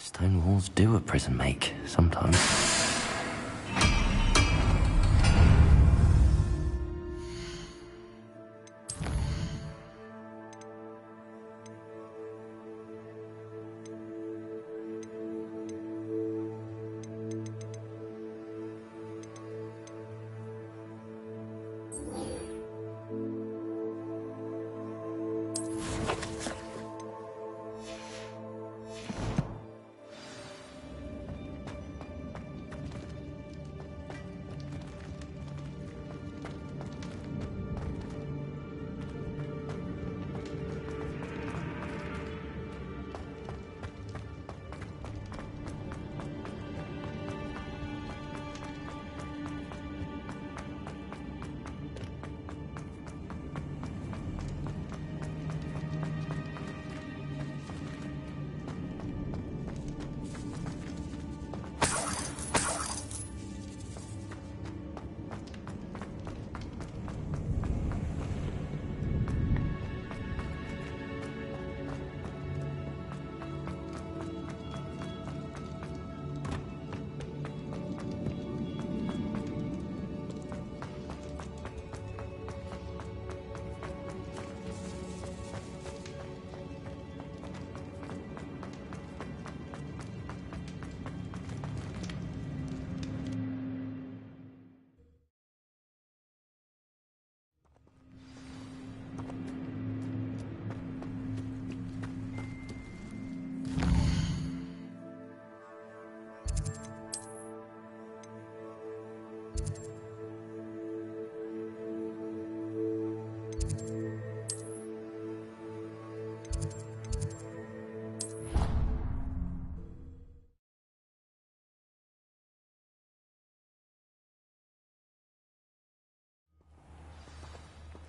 Stone walls do a prison make, sometimes.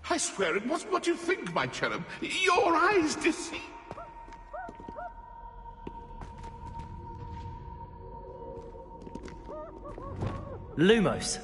I swear it wasn't what you think, my cherub. Your eyes deceive. Lumos.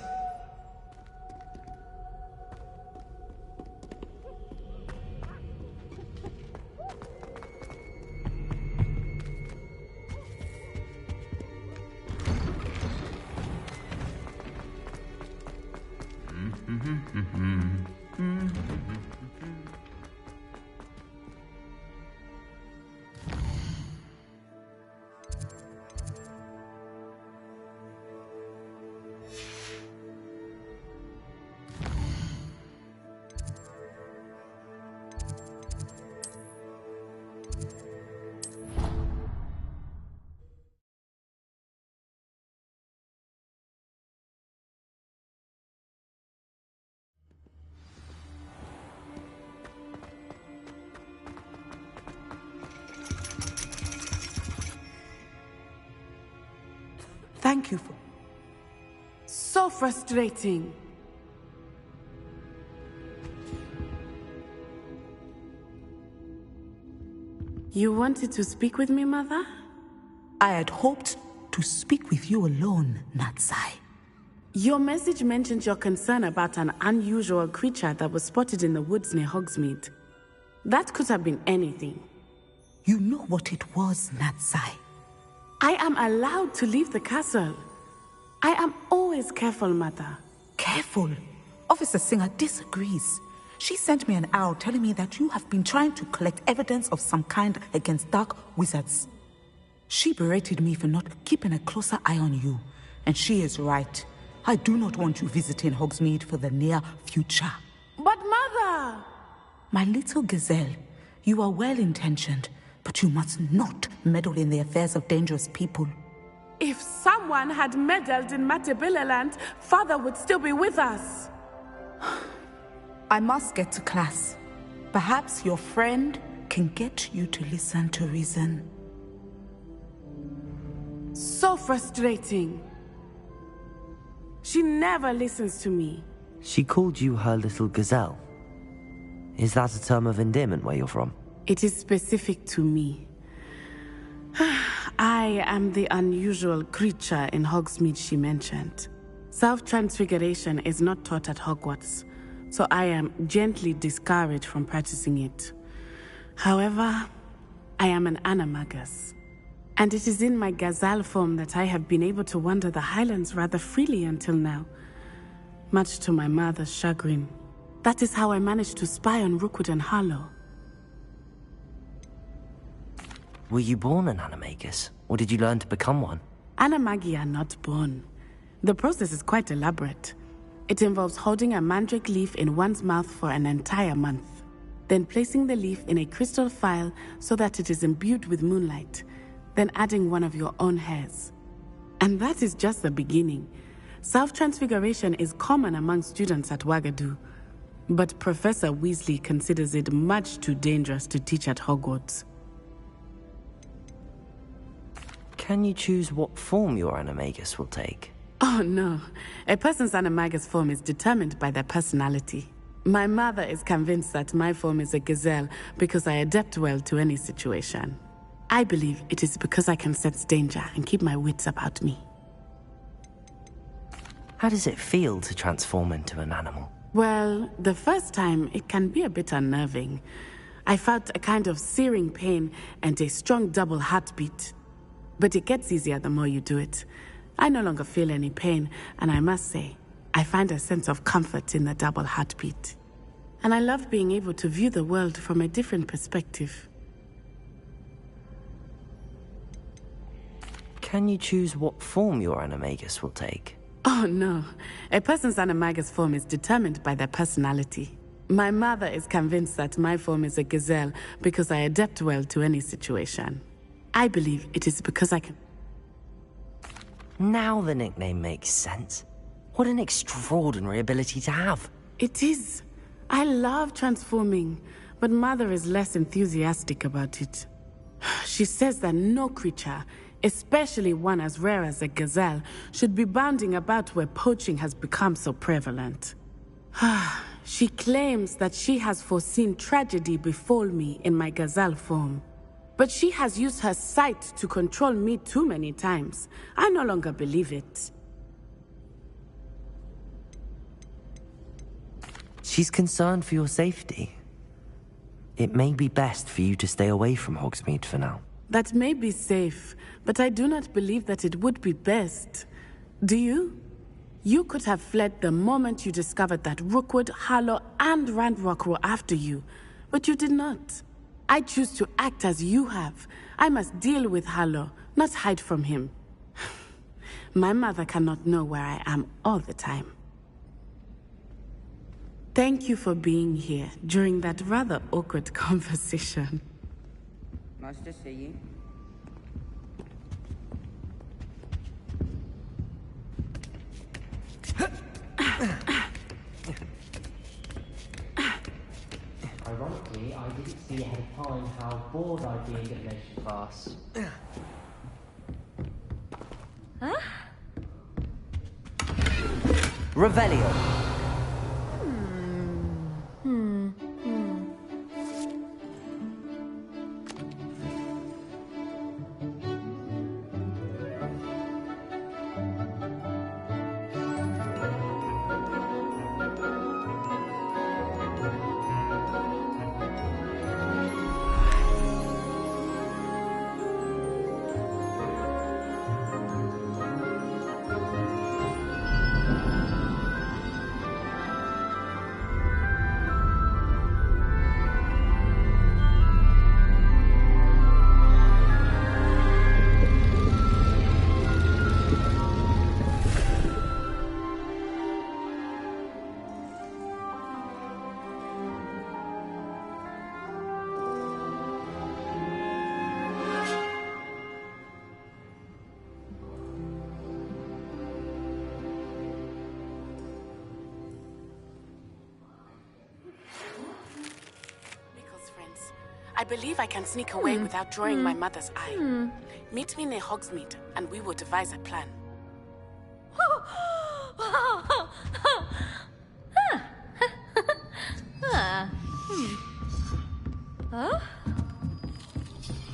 Thank you for... So frustrating. You wanted to speak with me, Mother? I had hoped to speak with you alone, Natsai. Your message mentioned your concern about an unusual creature that was spotted in the woods near Hogsmeade. That could have been anything. You know what it was, Natsai. I am allowed to leave the castle. I am always careful, Mother. Careful? Officer Singer disagrees. She sent me an owl telling me that you have been trying to collect evidence of some kind against dark wizards. She berated me for not keeping a closer eye on you. And she is right. I do not want you visiting Hogsmeade for the near future. But Mother! My little gazelle, you are well-intentioned, but you must not meddle in the affairs of dangerous people. If someone had meddled in Matabeleland, Father would still be with us. I must get to class. Perhaps your friend can get you to listen to reason. So frustrating. She never listens to me. She called you her little gazelle. Is that a term of endearment where you're from? It is specific to me. I am the unusual creature in Hogsmeade she mentioned. Self-transfiguration is not taught at Hogwarts, so I am gently discouraged from practicing it. However, I am an animagus. And it is in my gazelle form that I have been able to wander the highlands rather freely until now, much to my mother's chagrin. That is how I managed to spy on Rookwood and Harlow. Were you born an animagus, or did you learn to become one? Animagi are not born. The process is quite elaborate. It involves holding a mandrake leaf in one's mouth for an entire month, then placing the leaf in a crystal phial so that it is imbued with moonlight, then adding one of your own hairs. And that is just the beginning. Self-transfiguration is common among students at Wagadu, but Professor Weasley considers it much too dangerous to teach at Hogwarts. Can you choose what form your animagus will take? Oh no, a person's animagus form is determined by their personality. My mother is convinced that my form is a gazelle because I adapt well to any situation. I believe it is because I can sense danger and keep my wits about me. How does it feel to transform into an animal? Well, the first time it can be a bit unnerving. I felt a kind of searing pain and a strong double heartbeat. But it gets easier the more you do it. I no longer feel any pain, and I must say, I find a sense of comfort in the double heartbeat. And I love being able to view the world from a different perspective. Can you choose what form your animagus will take? Oh no, a person's animagus form is determined by their personality. My mother is convinced that my form is a gazelle because I adapt well to any situation. I believe it is because I can... Now the nickname makes sense. What an extraordinary ability to have. It is. I love transforming, but Mother is less enthusiastic about it. She says that no creature, especially one as rare as a gazelle, should be bounding about where poaching has become so prevalent. She claims that she has foreseen tragedy befall me in my gazelle form. But she has used her sight to control me too many times. I no longer believe it. She's concerned for your safety. It may be best for you to stay away from Hogsmeade for now. That may be safe, but I do not believe that it would be best. Do you? You could have fled the moment you discovered that Rookwood, Harlow, and Ranrock were after you, but you did not. I choose to act as you have. I must deal with Harlow, not hide from him. My mother cannot know where I am all the time. Thank you for being here during that rather awkward conversation. Nice to see you. Ironically, I didn't see ahead of time how bored I'd be in divination class. Huh? Revelio. I believe I can sneak away without drawing my mother's eye. Meet me near Hogsmeade, and we will devise a plan.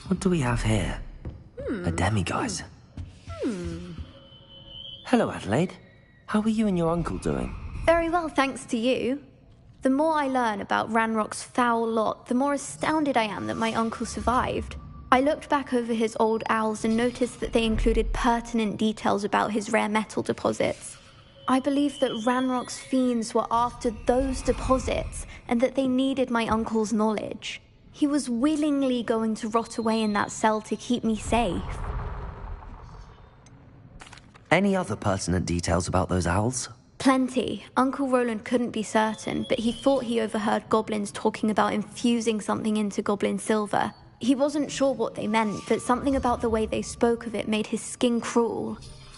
What do we have here? A demiguise. Hello, Adelaide. How are you and your uncle doing? Very well, thanks to you. The more I learn about Ranrock's foul lot, the more astounded I am that my uncle survived. I looked back over his old owls and noticed that they included pertinent details about his rare metal deposits. I believe that Ranrock's fiends were after those deposits and that they needed my uncle's knowledge. He was willingly going to rot away in that cell to keep me safe. Any other pertinent details about those owls? Plenty. Uncle Roland couldn't be certain, but he thought he overheard goblins talking about infusing something into goblin silver. He wasn't sure what they meant, but something about the way they spoke of it made his skin crawl.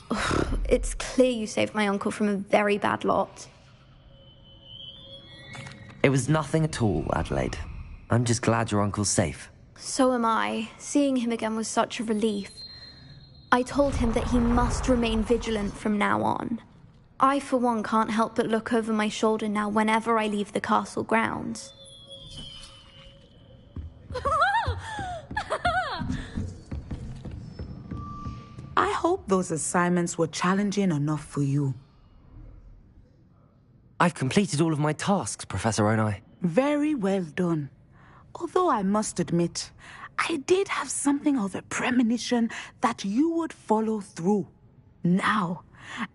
Ugh, it's clear you saved my uncle from a very bad lot. It was nothing at all, Adelaide. I'm just glad your uncle's safe. So am I. Seeing him again was such a relief. I told him that he must remain vigilant from now on. I, for one, can't help but look over my shoulder now whenever I leave the castle grounds. I hope those assignments were challenging enough for you. I've completed all of my tasks, Professor Onai. Very well done. Although I must admit, I did have something of a premonition that you would follow through. Now,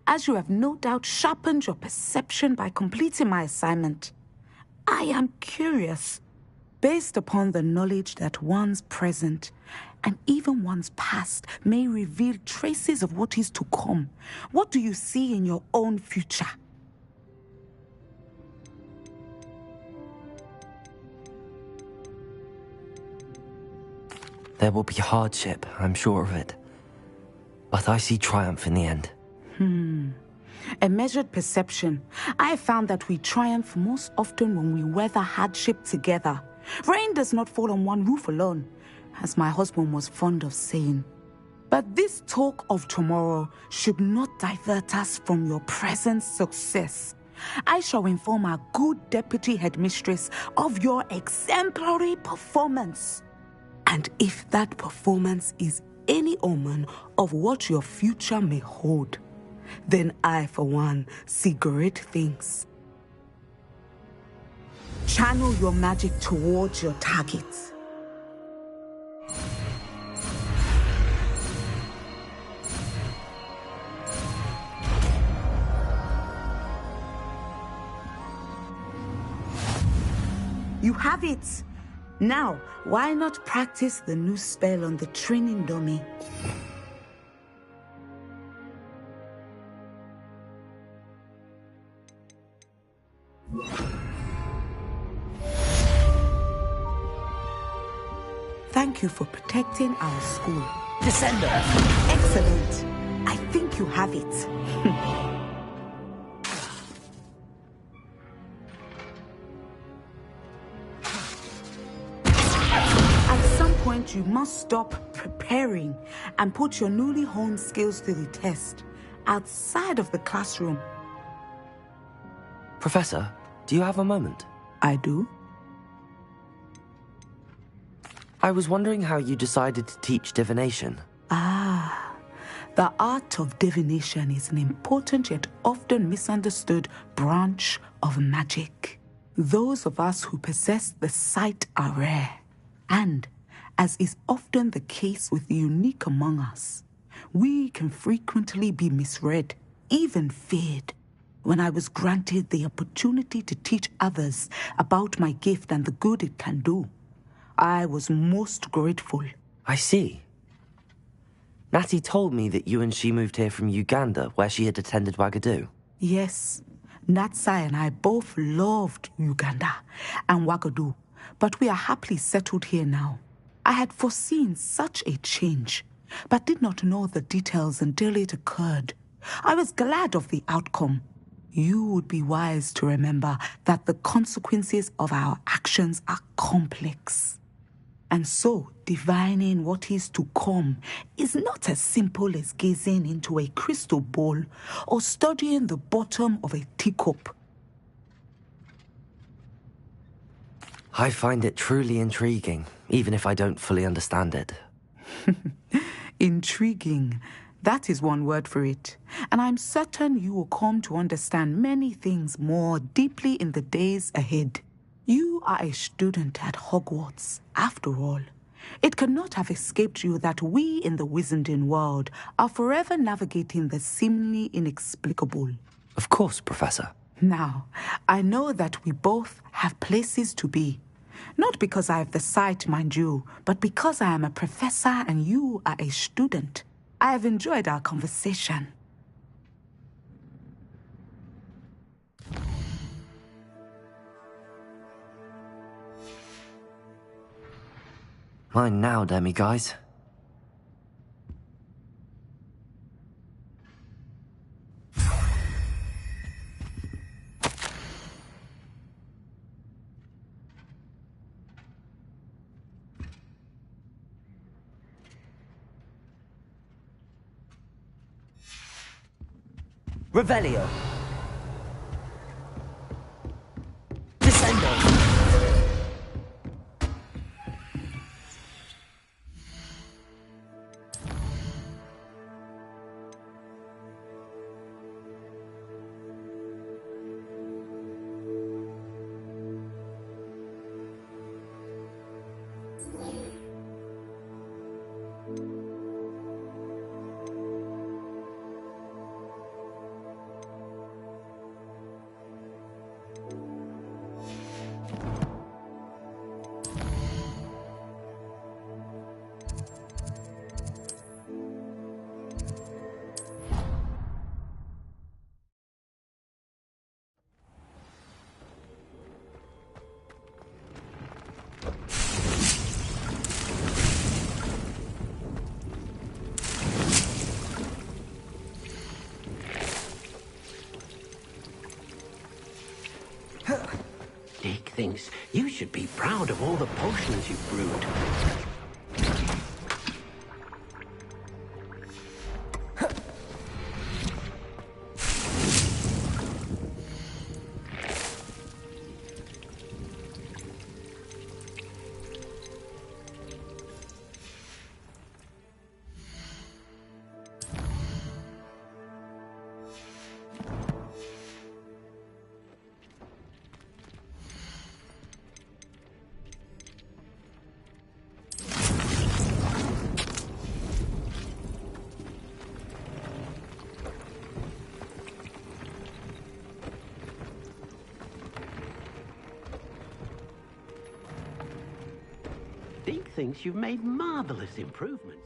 as you have no doubt sharpened your perception by completing my assignment, I am curious, based upon the knowledge that one's present and even one's past may reveal traces of what is to come. What do you see in your own future? There will be hardship, I'm sure of it. But I see triumph in the end. A measured perception. I have found that we triumph most often when we weather hardship together. Rain does not fall on one roof alone, as my husband was fond of saying. But this talk of tomorrow should not divert us from your present success. I shall inform our good deputy headmistress of your exemplary performance. And if that performance is any omen of what your future may hold, then I, for one, see great things. Channel your magic towards your targets. You have it! Now, why not practice the new spell on the training dummy? Thank you for protecting our school. Descender! Excellent. I think you have it. At some point, you must stop preparing and put your newly honed skills to the test outside of the classroom. Professor, do you have a moment? I do. I was wondering how you decided to teach divination. The art of divination is an important yet often misunderstood branch of magic. Those of us who possess the sight are rare, and, as is often the case with the unique among us, we can frequently be misread, even feared. When I was granted the opportunity to teach others about my gift and the good it can do, I was most grateful. I see. Natty told me that you and she moved here from Uganda, where she had attended Wagadu. Yes, Natsai and I both loved Uganda and Wagadu, but we are happily settled here now. I had foreseen such a change, but did not know the details until it occurred. I was glad of the outcome. You would be wise to remember that the consequences of our actions are complex. And so, divining what is to come is not as simple as gazing into a crystal ball or studying the bottom of a teacup. I find it truly intriguing, even if I don't fully understand it. Intriguing. That is one word for it. And I'm certain you will come to understand many things more deeply in the days ahead. You are a student at Hogwarts, after all, It cannot have escaped you that we in the Wizarding world are forever navigating the seemingly inexplicable. Of course, Professor. Now, I know that we both have places to be. Not because I have the sight, mind you, but because I am a professor and you are a student. I have enjoyed our conversation. Mine now, demi-guys. Revelio. Descendo. Dick thinks you should be proud of all the potions you've brewed. Dick thinks you've made marvelous improvements.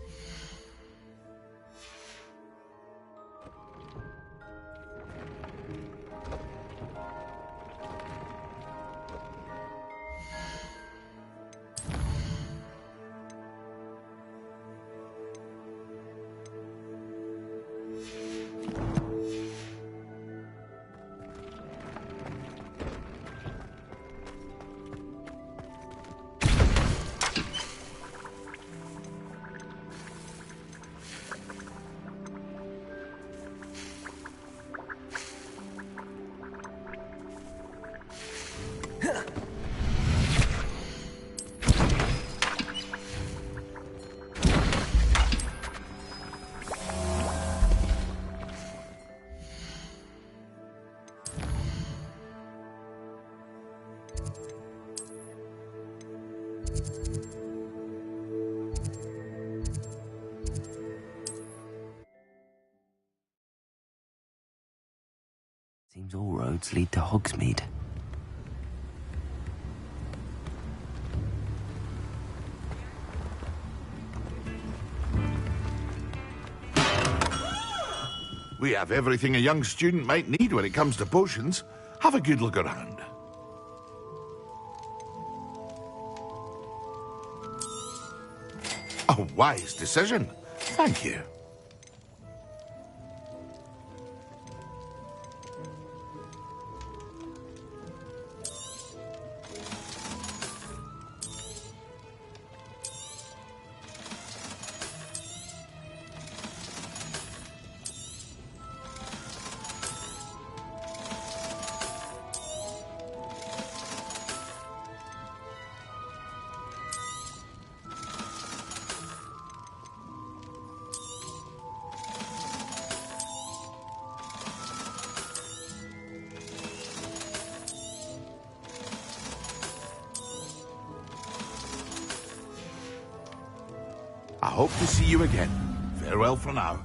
Seems all roads lead to Hogsmeade. We have everything a young student might need when it comes to potions. Have a good look around. A wise decision. Thank you. hope to see you again. Farewell for now.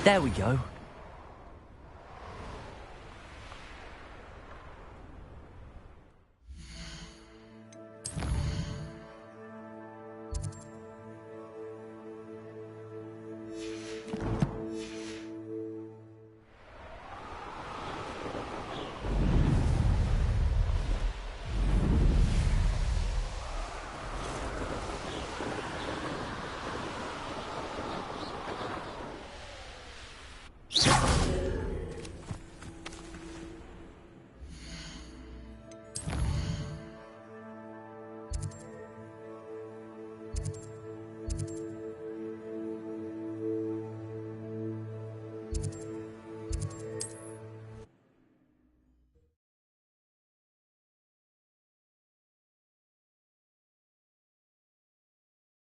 There we go.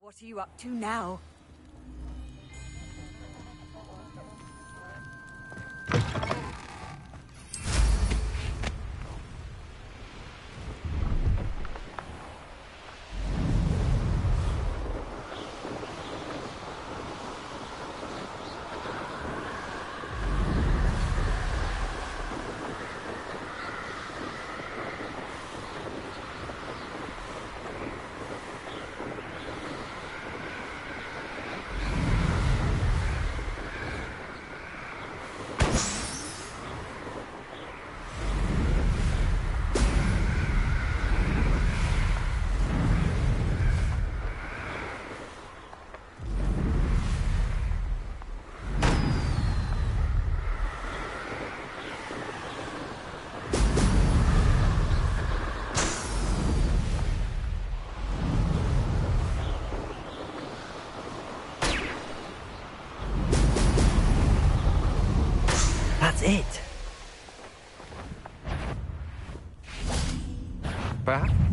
What are you up to now? That's it.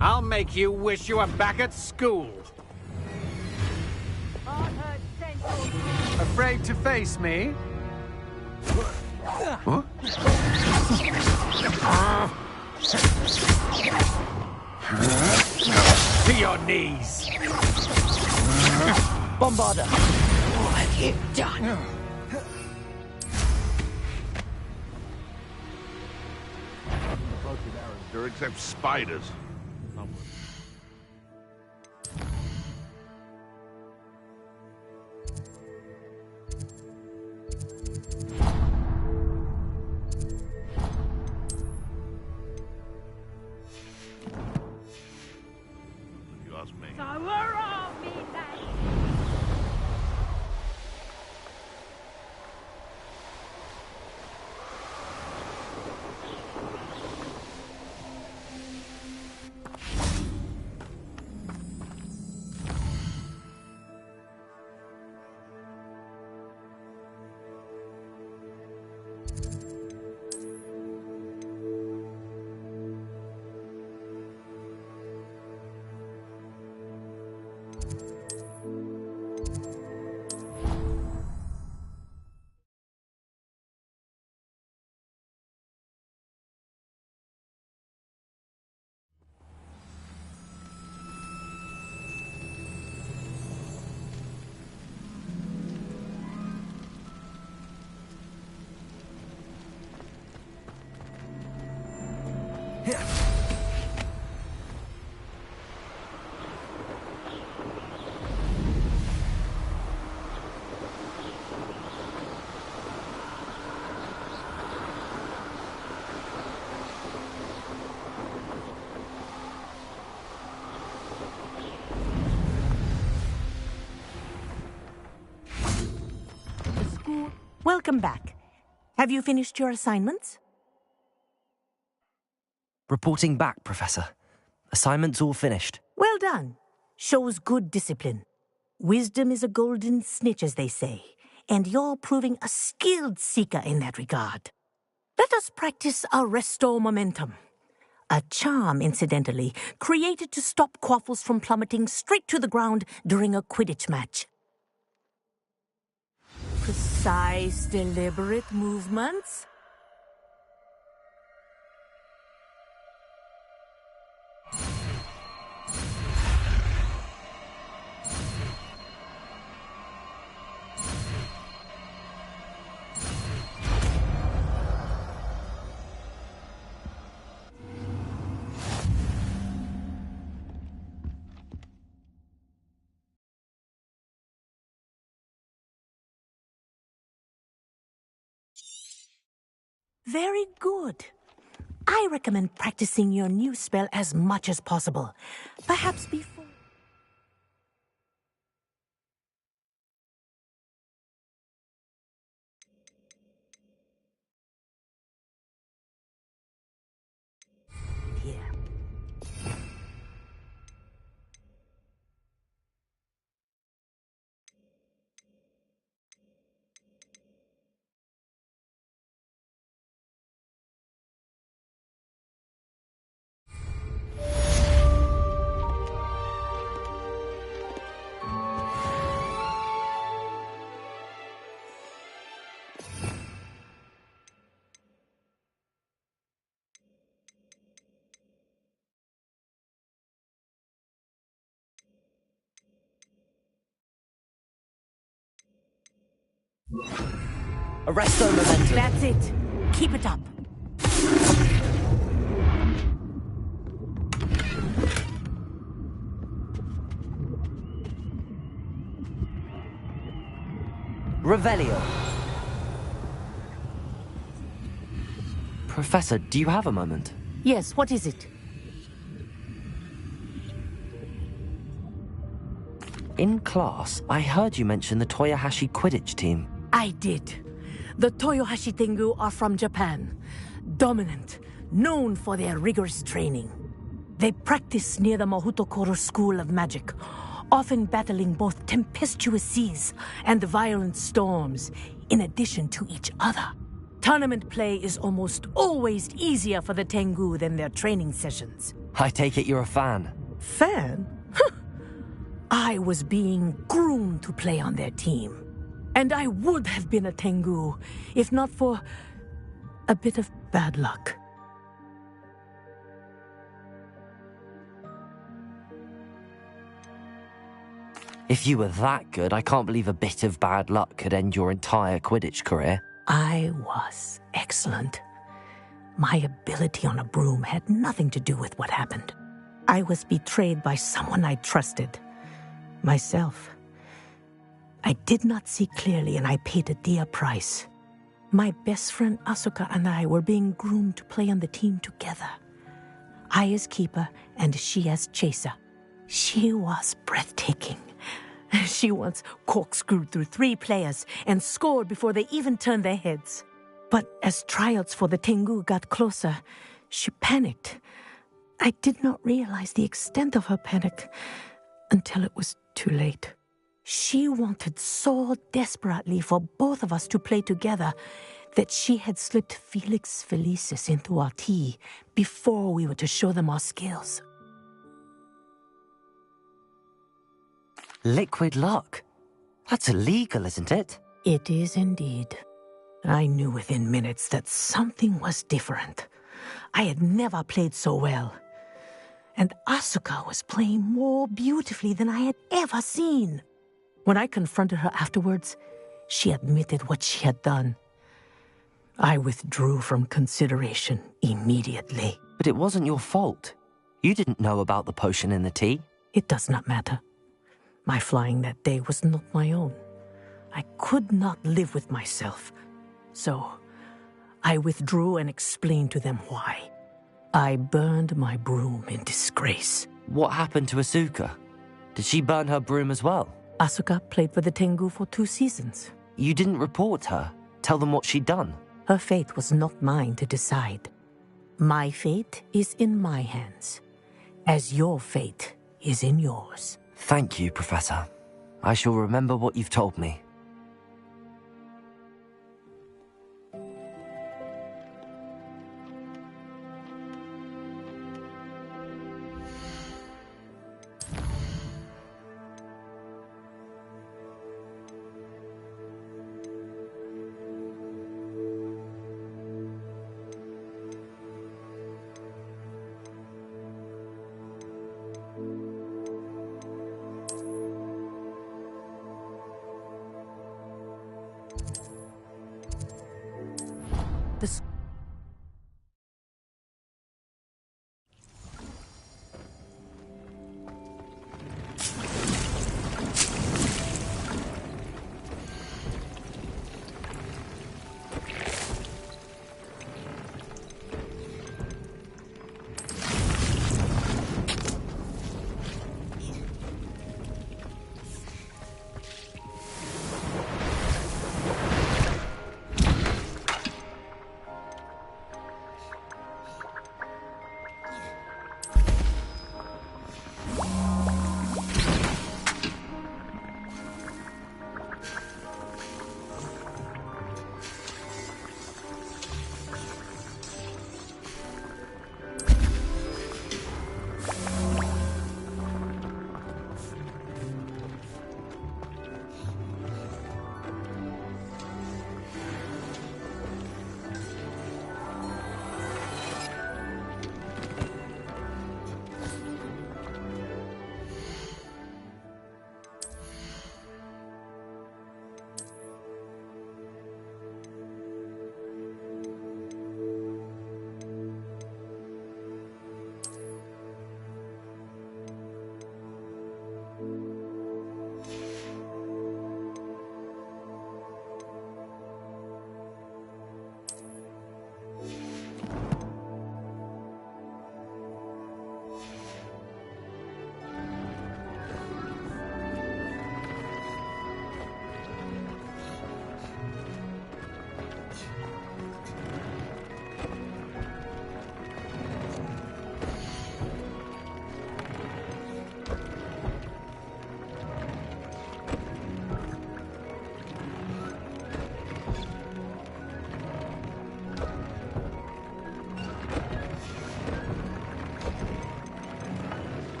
I'll make you wish you were back at school. Afraid to face me? Huh? To your knees. Bombarder. What have you done? There except spiders. If you ask me. Welcome back. Have you finished your assignments? Reporting back, Professor. Assignment's all finished. Well done. Shows good discipline. Wisdom is a golden snitch, as they say, and you're proving a skilled seeker in that regard. Let us practice Arresto Momentum. A charm, incidentally, created to stop quaffles from plummeting straight to the ground during a Quidditch match. Precise, deliberate movements. Very good. I recommend practicing your new spell as much as possible. Perhaps before... Here. Arresto Momentum. That's it. Keep it up. Revelio. Professor, do you have a moment? Yes, what is it? In class, I heard you mention the Toyohashi Quidditch team. I did. The Toyohashi Tengu are from Japan. Dominant, known for their rigorous training. They practice near the Mahutokoro School of Magic, often battling both tempestuous seas and violent storms, in addition to each other. Tournament play is almost always easier for the Tengu than their training sessions. I take it you're a fan. Fan? I was being groomed to play on their team. And I would have been a Tengu, if not for a bit of bad luck. If you were that good, I can't believe a bit of bad luck could end your entire Quidditch career. I was excellent. My ability on a broom had nothing to do with what happened. I was betrayed by someone I trusted. Myself. I did not see clearly, and I paid a dear price. My best friend Asuka and I were being groomed to play on the team together. I as keeper, and she as chaser. She was breathtaking. She once corkscrewed through 3 players and scored before they even turned their heads. But as tryouts for the Tengu got closer, she panicked. I did not realize the extent of her panic until it was too late. She wanted so desperately for both of us to play together that she had slipped Felix Felicis into our tea before we were to show them our skills. Liquid luck? That's illegal, isn't it? It is indeed. I knew within minutes that something was different. I had never played so well. And Asuka was playing more beautifully than I had ever seen. When I confronted her afterwards, she admitted what she had done. I withdrew from consideration immediately. But it wasn't your fault. You didn't know about the potion in the tea. It does not matter. My flying that day was not my own. I could not live with myself. So, I withdrew and explained to them why. I burned my broom in disgrace. What happened to Asuka? Did she burn her broom as well? Asuka played for the Tengu for 2 seasons. You didn't report her? Tell them what she'd done? Her fate was not mine to decide. My fate is in my hands, as your fate is in yours. Thank you, Professor. I shall remember what you've told me. This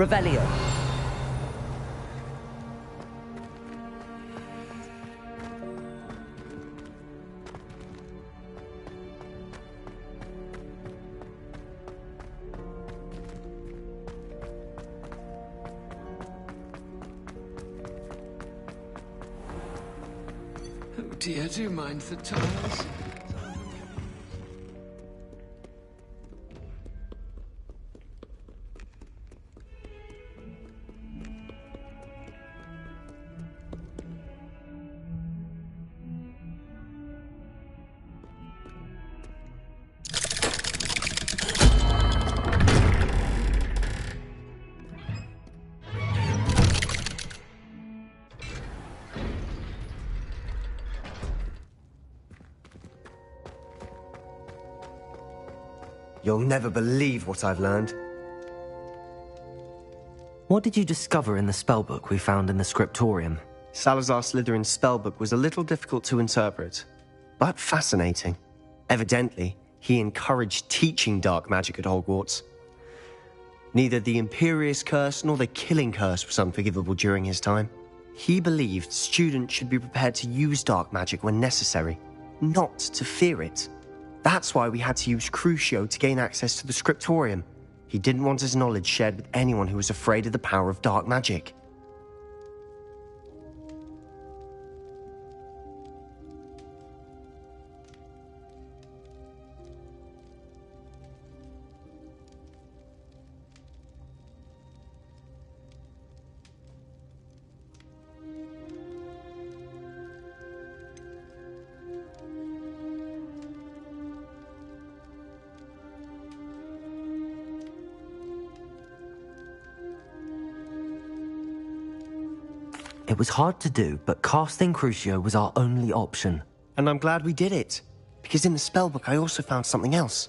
Revelio. Oh dear, do you mind the towels? You'll never believe what I've learned. What did you discover in the spellbook we found in the scriptorium? Salazar Slytherin's spellbook was a little difficult to interpret, but fascinating. Evidently, he encouraged teaching dark magic at Hogwarts. Neither the Imperious Curse nor the Killing Curse was unforgivable during his time. He believed students should be prepared to use dark magic when necessary, not to fear it. That's why we had to use Crucio to gain access to the scriptorium. He didn't want his knowledge shared with anyone who was afraid of the power of dark magic. It was hard to do, but casting Crucio was our only option. And I'm glad we did it, because in the spellbook I also found something else.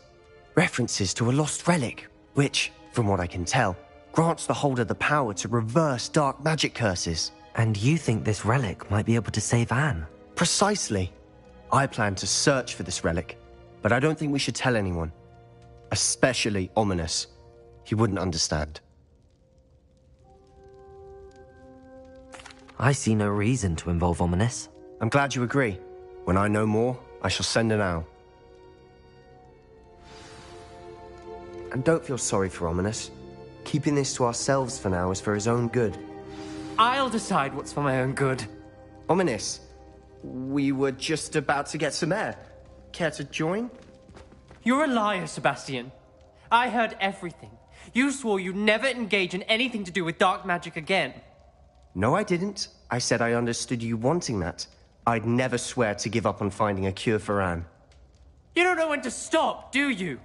References to a lost relic, which, from what I can tell, grants the holder the power to reverse dark magic curses. And you think this relic might be able to save Anne? Precisely. I plan to search for this relic, but I don't think we should tell anyone. Especially Ominous. He wouldn't understand. I see no reason to involve Ominous. I'm glad you agree. When I know more, I shall send an owl. And don't feel sorry for Ominous. Keeping this to ourselves for now is for his own good. I'll decide what's for my own good. Ominous, we were just about to get some air. Care to join? You're a liar, Sebastian. I heard everything. You swore you'd never engage in anything to do with dark magic again. No, I didn't. I said I understood you wanting that. I'd never swear to give up on finding a cure for Anne. You don't know when to stop, do you?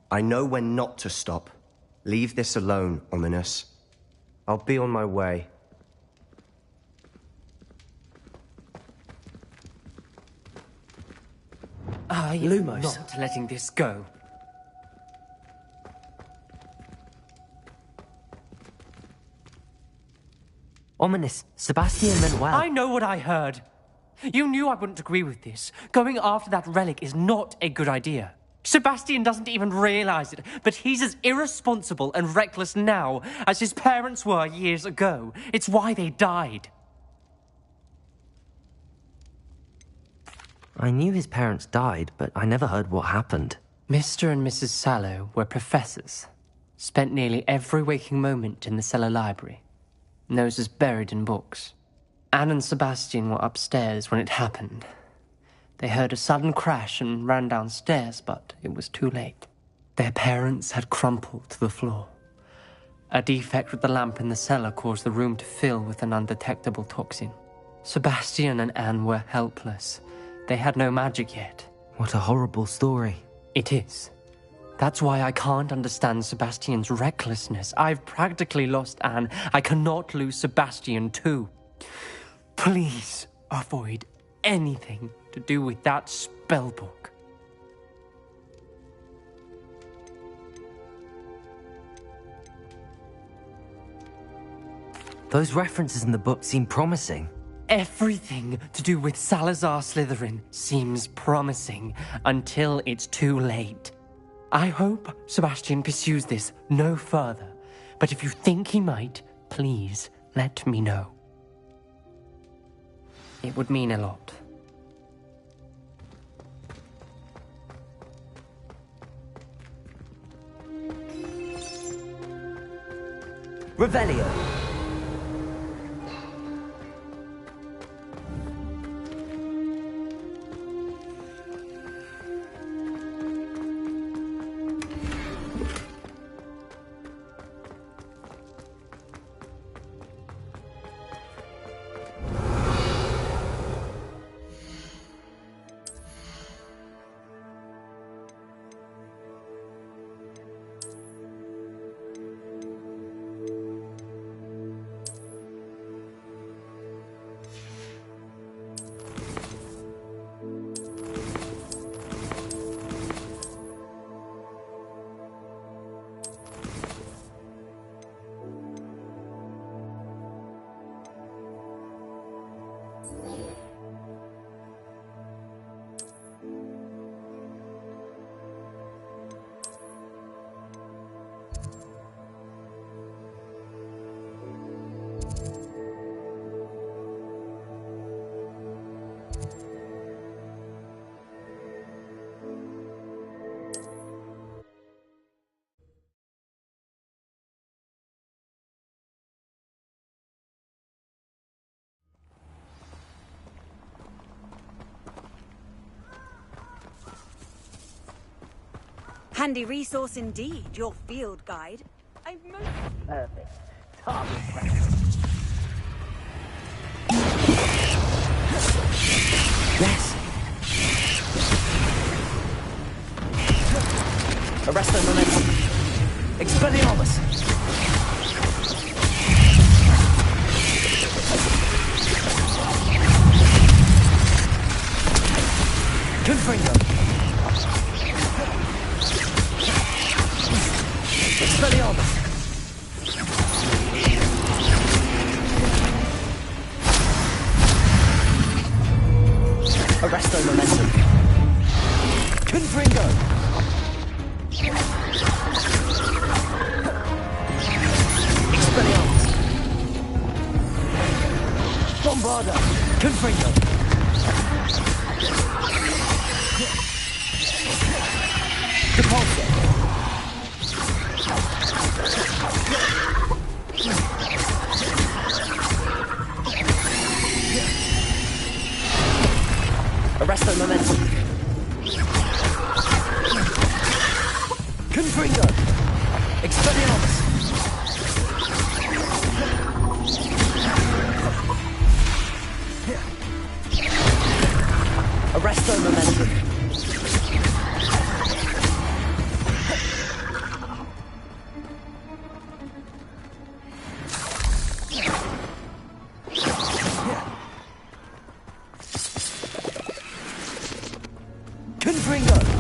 I know when not to stop. Leave this alone, Ominous. I'll be on my way. I am not letting this go. Ominous, Sebastian meant well. I know what I heard. You knew I wouldn't agree with this. Going after that relic is not a good idea. Sebastian doesn't even realize it, but he's as irresponsible and reckless now as his parents were years ago. It's why they died. I knew his parents died, but I never heard what happened. Mr. and Mrs. Sallow were professors. Spent nearly every waking moment in the cellar library. Noses buried in books. Anne and Sebastian were upstairs when it happened. They heard a sudden crash and ran downstairs, but it was too late. Their parents had crumpled to the floor. A defect with the lamp in the cellar caused the room to fill with an undetectable toxin. Sebastian and Anne were helpless. They had no magic yet. What a horrible story. It is. That's why I can't understand Sebastian's recklessness. I've practically lost Anne. I cannot lose Sebastian too. Please avoid anything to do with that spellbook. Those references in the book seem promising. Everything to do with Salazar Slytherin seems promising until it's too late. I hope Sebastian pursues this no further, But if you think he might, please let me know. It would mean a lot. Revelio. Handy resource indeed, your field guide. I'm most Perfect. Target Yes. Arresto momentum. Expelliarmus. Confringo. Expelliarmus. Arresto momentum. Confringo. Expelliarmus. Bombarda. Confringo. Repulsor. Arresto momentum. Confringo. Expelliarmus. Arresto momentum. Confringo.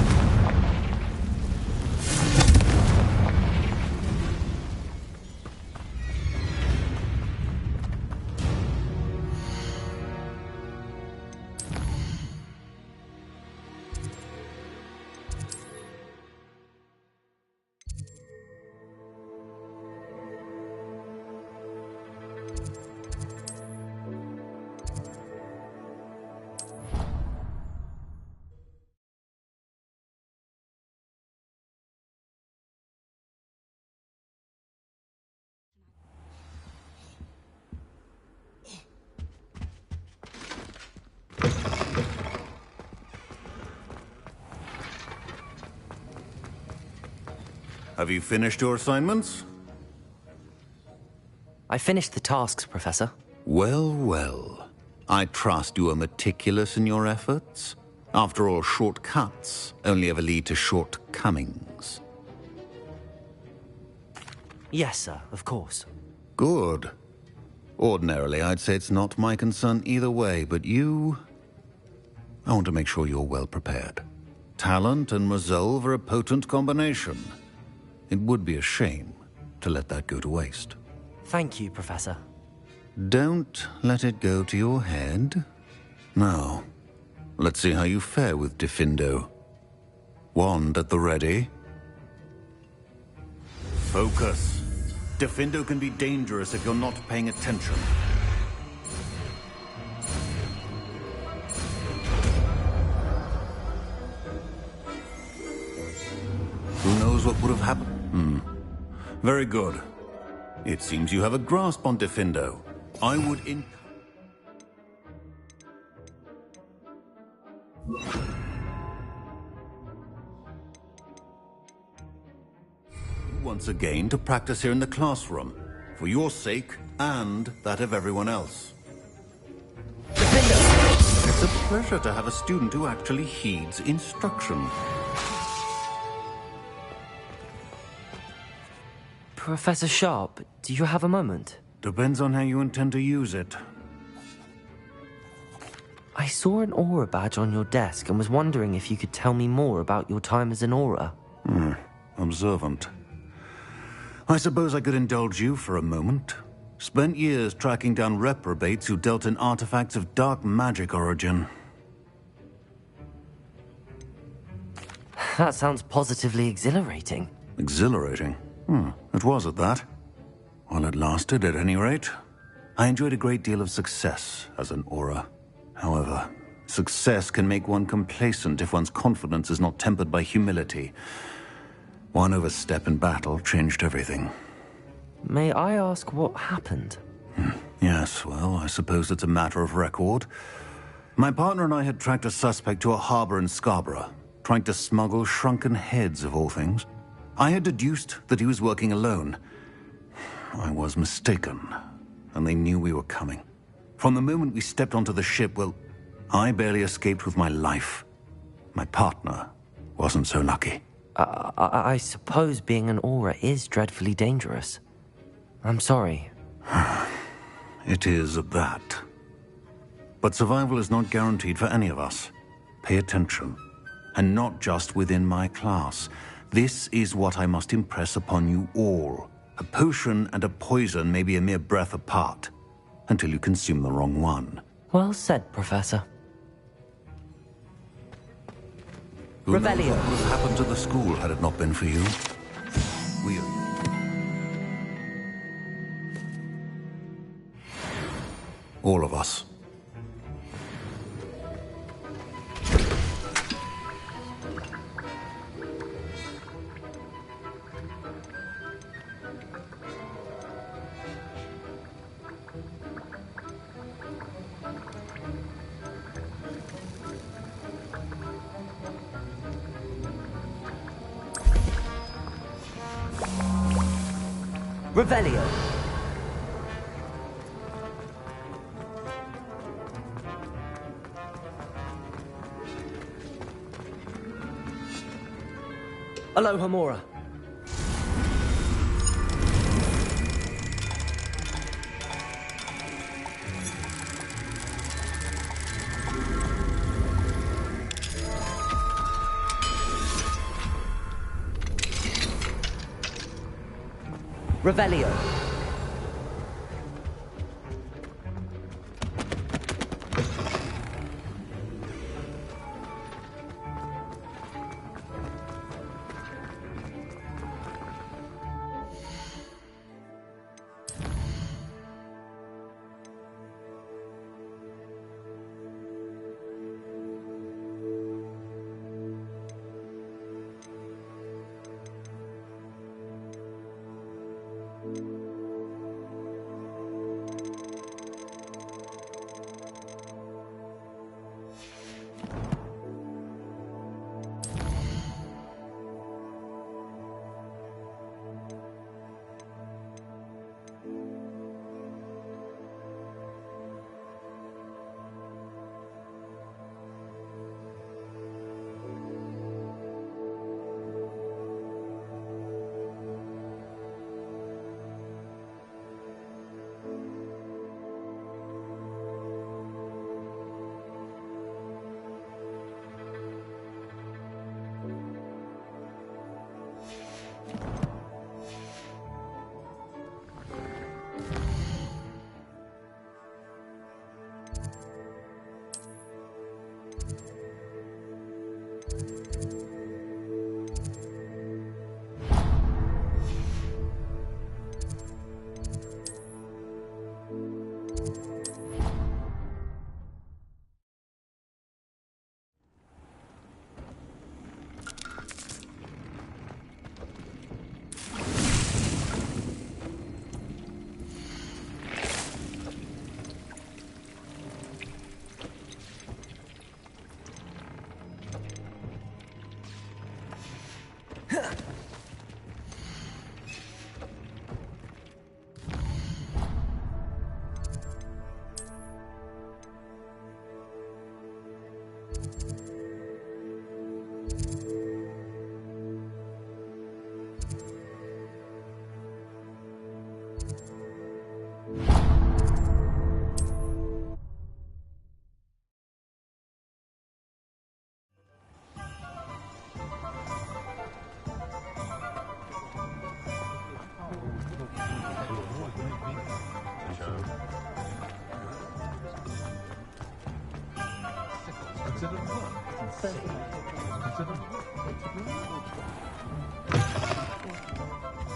Have you finished your assignments? I finished the tasks, Professor. Well, well. I trust you are meticulous in your efforts. After all, shortcuts only ever lead to shortcomings. Yes, sir, of course. Good. Ordinarily, I'd say it's not my concern either way, but you... I want to make sure you're well prepared. Talent and resolve are a potent combination. It would be a shame to let that go to waste. Thank you, Professor. Don't let it go to your head. Now, let's see how you fare with Diffindo. Wand at the ready. Focus. Defindo can be dangerous if you're not paying attention. Who knows what would have happened? Very good. It seems you have a grasp on Defindo. I would once again to practice here in the classroom, for your sake and that of everyone else. It's a pleasure to have a student who actually heeds instruction. Professor Sharp, do you have a moment? Depends on how you intend to use it. I saw an aura badge on your desk and was wondering if you could tell me more about your time as an aura. Observant. I suppose I could indulge you for a moment. Spent years tracking down reprobates who dealt in artifacts of dark magic origin. That sounds positively exhilarating. Exhilarating? It was at that. While it lasted, at any rate. I enjoyed a great deal of success as an aura. However, success can make one complacent if one's confidence is not tempered by humility. One overstep in battle changed everything. May I ask what happened? Yes, well, I suppose it's a matter of record. My partner and I had tracked a suspect to a harbor in Scarborough, trying to smuggle shrunken heads of all things. I had deduced that he was working alone. I was mistaken, and they knew we were coming. From the moment we stepped onto the ship, well, I barely escaped with my life. My partner wasn't so lucky. I suppose being an aura is dreadfully dangerous. I'm sorry. It is at that. But survival is not guaranteed for any of us. Pay attention. And not just within my class. This is what I must impress upon you all. A potion and a poison may be a mere breath apart, until you consume the wrong one. Well said, Professor. Who knows Revelio. what would have happened to the school had it not been for you? All of us. Revelio. Aloha Mora. Revelio.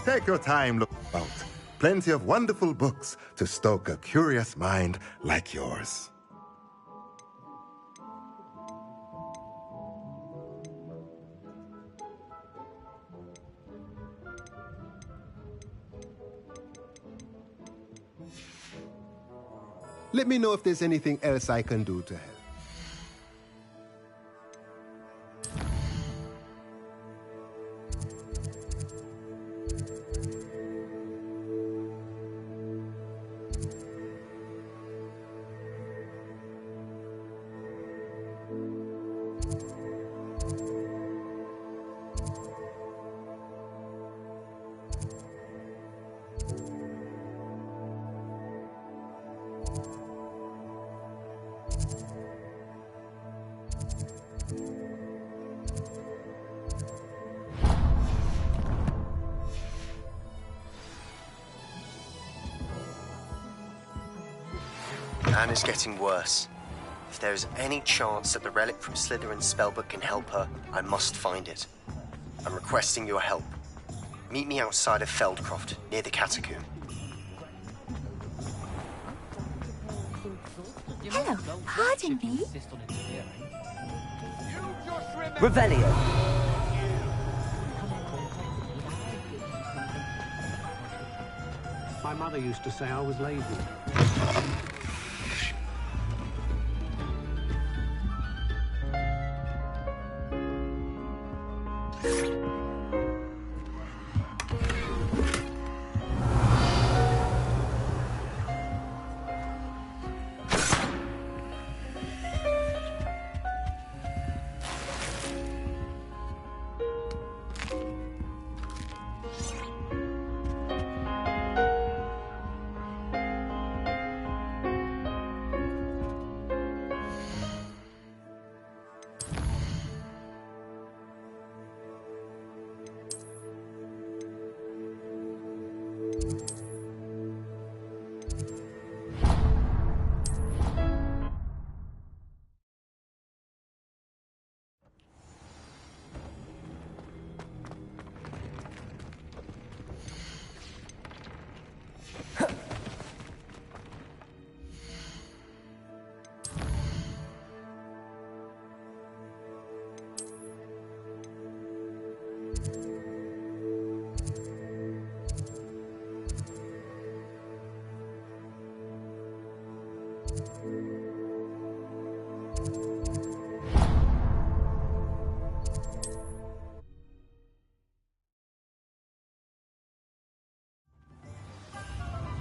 Take your time, look about. Plenty of wonderful books to stoke a curious mind like yours. Let me know if there's anything else I can do to help. Anna's getting worse. If there is any chance that the relic from Slytherin's spellbook can help her, I must find it. I'm requesting your help. Meet me outside of Feldcroft, near the catacomb. Hello, pardon me? Revelio. My mother used to say I was lazy.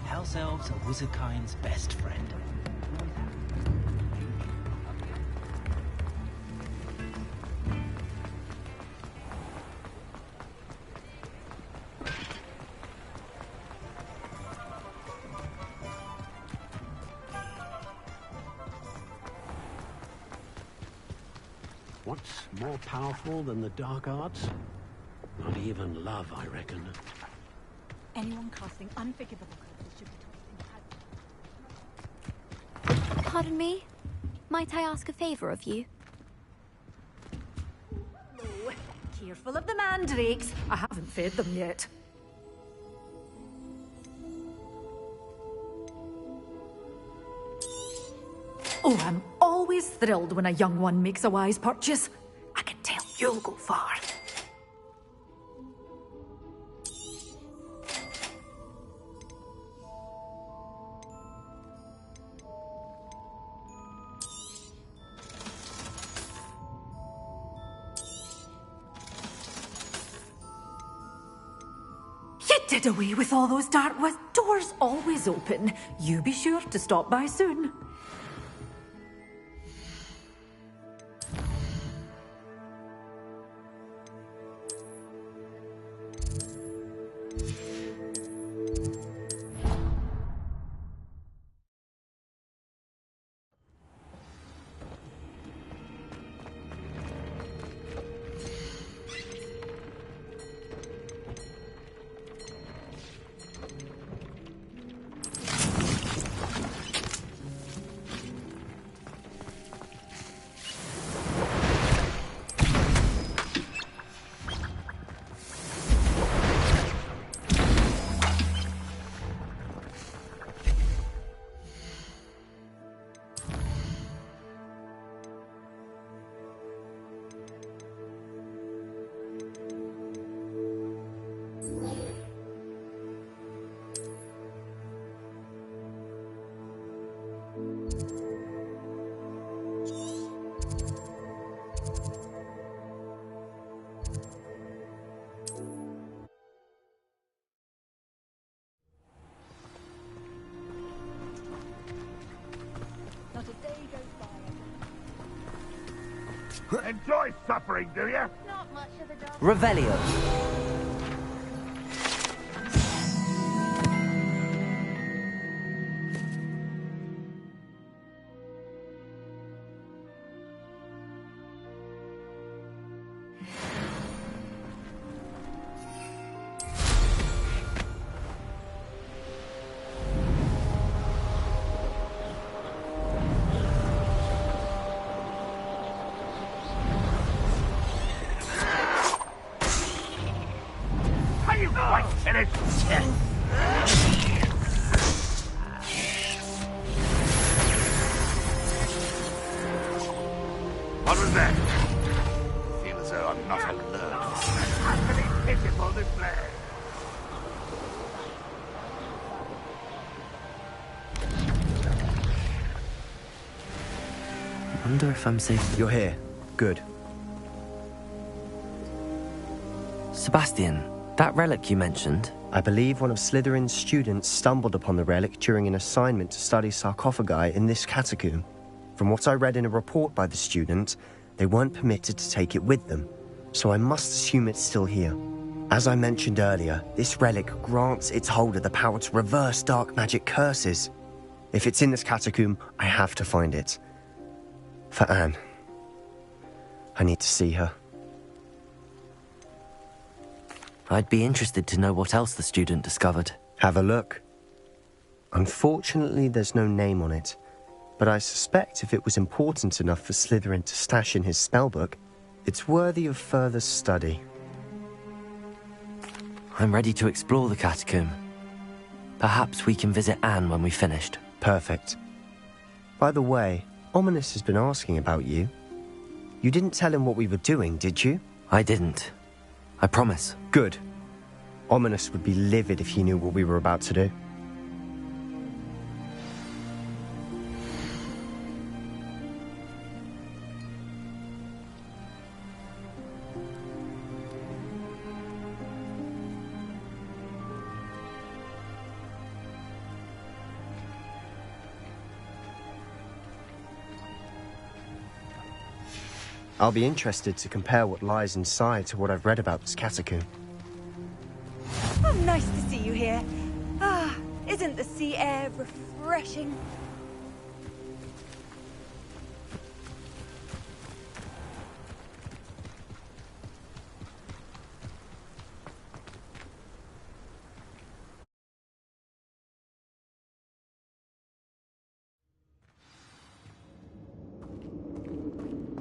House elves are wizardkind's best friend. What's more powerful than the dark arts? Not even love, I reckon. Anyone casting unforgivable curses should be told. Pardon me? Might I ask a favor of you? Oh, careful of the mandrakes. I haven't fed them yet. Oh, I'm always thrilled when a young one makes a wise purchase. I can tell you'll go far. You did away with all those dark doors always open. You be sure to stop by soon. Enjoy suffering, do you? Revelio. Are you quite finished? What was that? I feel as though I'm not alert. Utterly pitiful display. Wonder if I'm safe. You're here. Good. Sebastian, that relic you mentioned. I believe one of Slytherin's students stumbled upon the relic during an assignment to study sarcophagi in this catacomb. From what I read in a report by the student, they weren't permitted to take it with them, so I must assume it's still here. As I mentioned earlier, this relic grants its holder the power to reverse dark magic curses. If it's in this catacomb, I have to find it. For Anne. I need to see her. I'd be interested to know what else the student discovered. Have a look. Unfortunately, there's no name on it, but I suspect if it was important enough for Slytherin to stash in his spellbook, it's worthy of further study. I'm ready to explore the catacomb. Perhaps we can visit Anne when we've finished. Perfect. By the way, Ominous has been asking about you. You didn't tell him what we were doing, did you? I didn't. I promise. Good. Ominous would be livid if he knew what we were about to do. I'll be interested to compare what lies inside to what I've read about this catacomb. Oh, nice to see you here. Ah, isn't the sea air refreshing?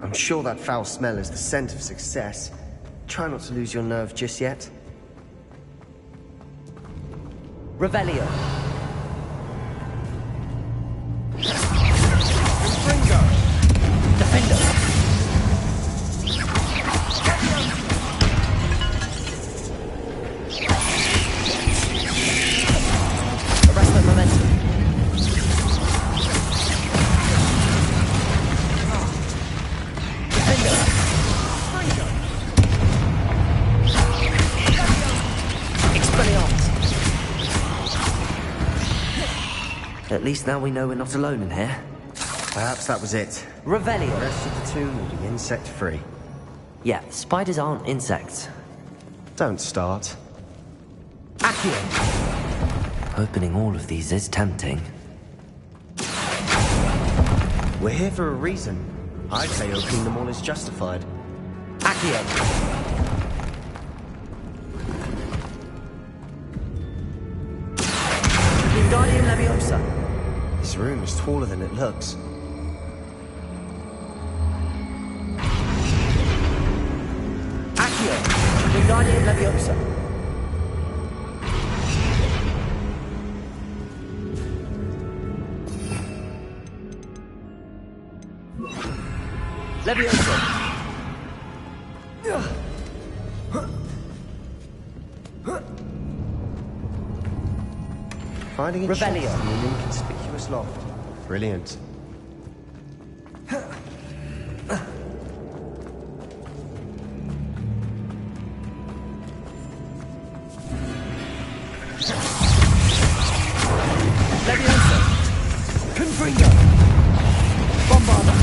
I'm sure that foul smell is the scent of success. Try not to lose your nerve just yet. Revelio. Defender. Arrest the momentum. At least now we know we're not alone in here. Perhaps that was it. Revelio. The rest of the tomb will be insect-free. Yeah, spiders aren't insects. Don't start. Accio. Opening all of these is tempting. We're here for a reason. I'd say opening them all is justified. Accio. Wingardium Leviosa. This room is taller than it looks. Accio. Wingardium Leviosa. Leviosa. Finding a chest Revelio. in an inconspicuous loft. Brilliant. Leviosa. Confringo. Bombarda.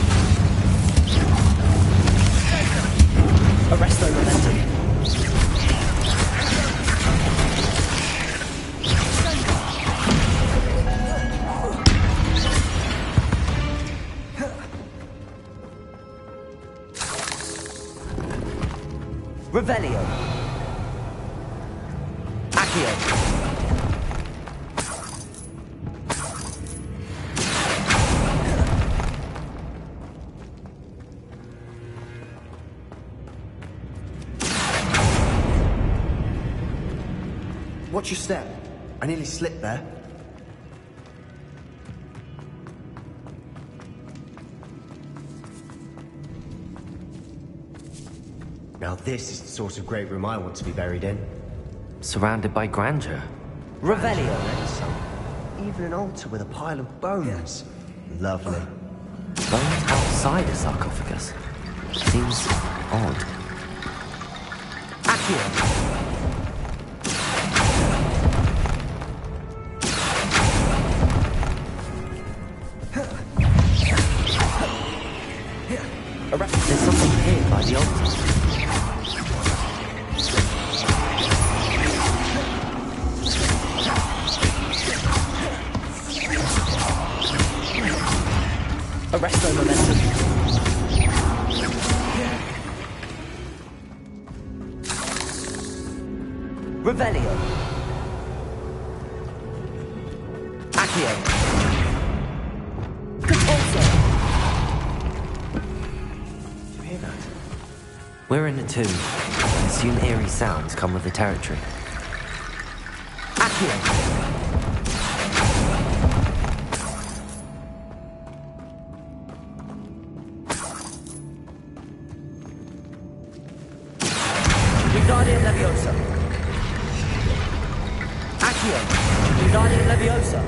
Revelio. Accio. Watch your step. I nearly slipped there. Now this is the sort of great room I want to be buried in. Surrounded by grandeur. Revelio. Even an altar with a pile of bones. Lovely. Bones outside a sarcophagus. Seems odd. Accio. There's something here by the altar. Arresto momentum. Revelio. Accio. Compulso. Do you hear that? We're in a tomb. I assume eerie sounds come with the territory. Accio. Wingardium Leviosa. Accio. Wingardium Leviosa.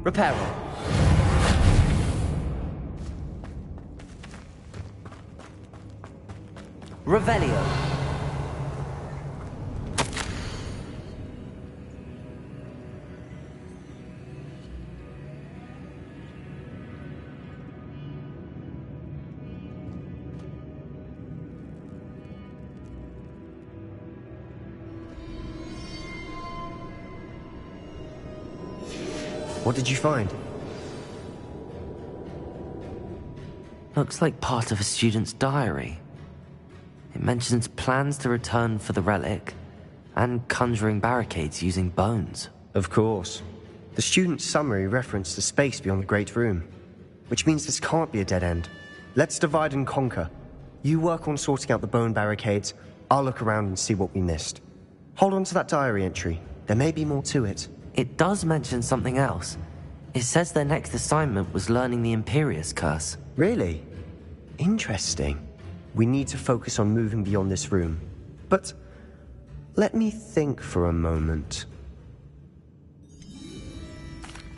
Reparo. Revelio. What did you find? Looks like part of a student's diary. It mentions plans to return for the relic and conjuring barricades using bones. Of course. The student's summary referenced the space beyond the Great Room, which means this can't be a dead end. Let's divide and conquer. You work on sorting out the bone barricades, I'll look around and see what we missed. Hold on to that diary entry. There may be more to it. It does mention something else. It says their next assignment was learning the Imperius Curse. Really? Interesting. We need to focus on moving beyond this room. But let me think for a moment.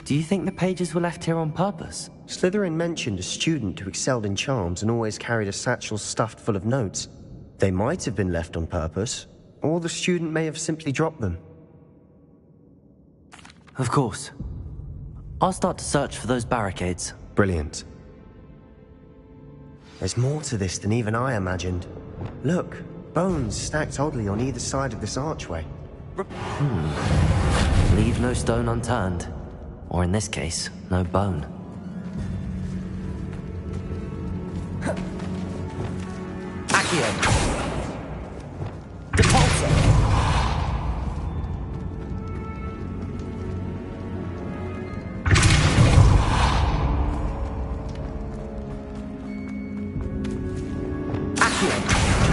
Do you think the pages were left here on purpose? Slytherin mentioned a student who excelled in charms and always carried a satchel stuffed full of notes. They might have been left on purpose, or the student may have simply dropped them. Of course. I'll start to search for those barricades. Brilliant. There's more to this than even I imagined. Look, bones stacked oddly on either side of this archway. Leave no stone unturned. Or in this case, no bone. Accio. Depulso.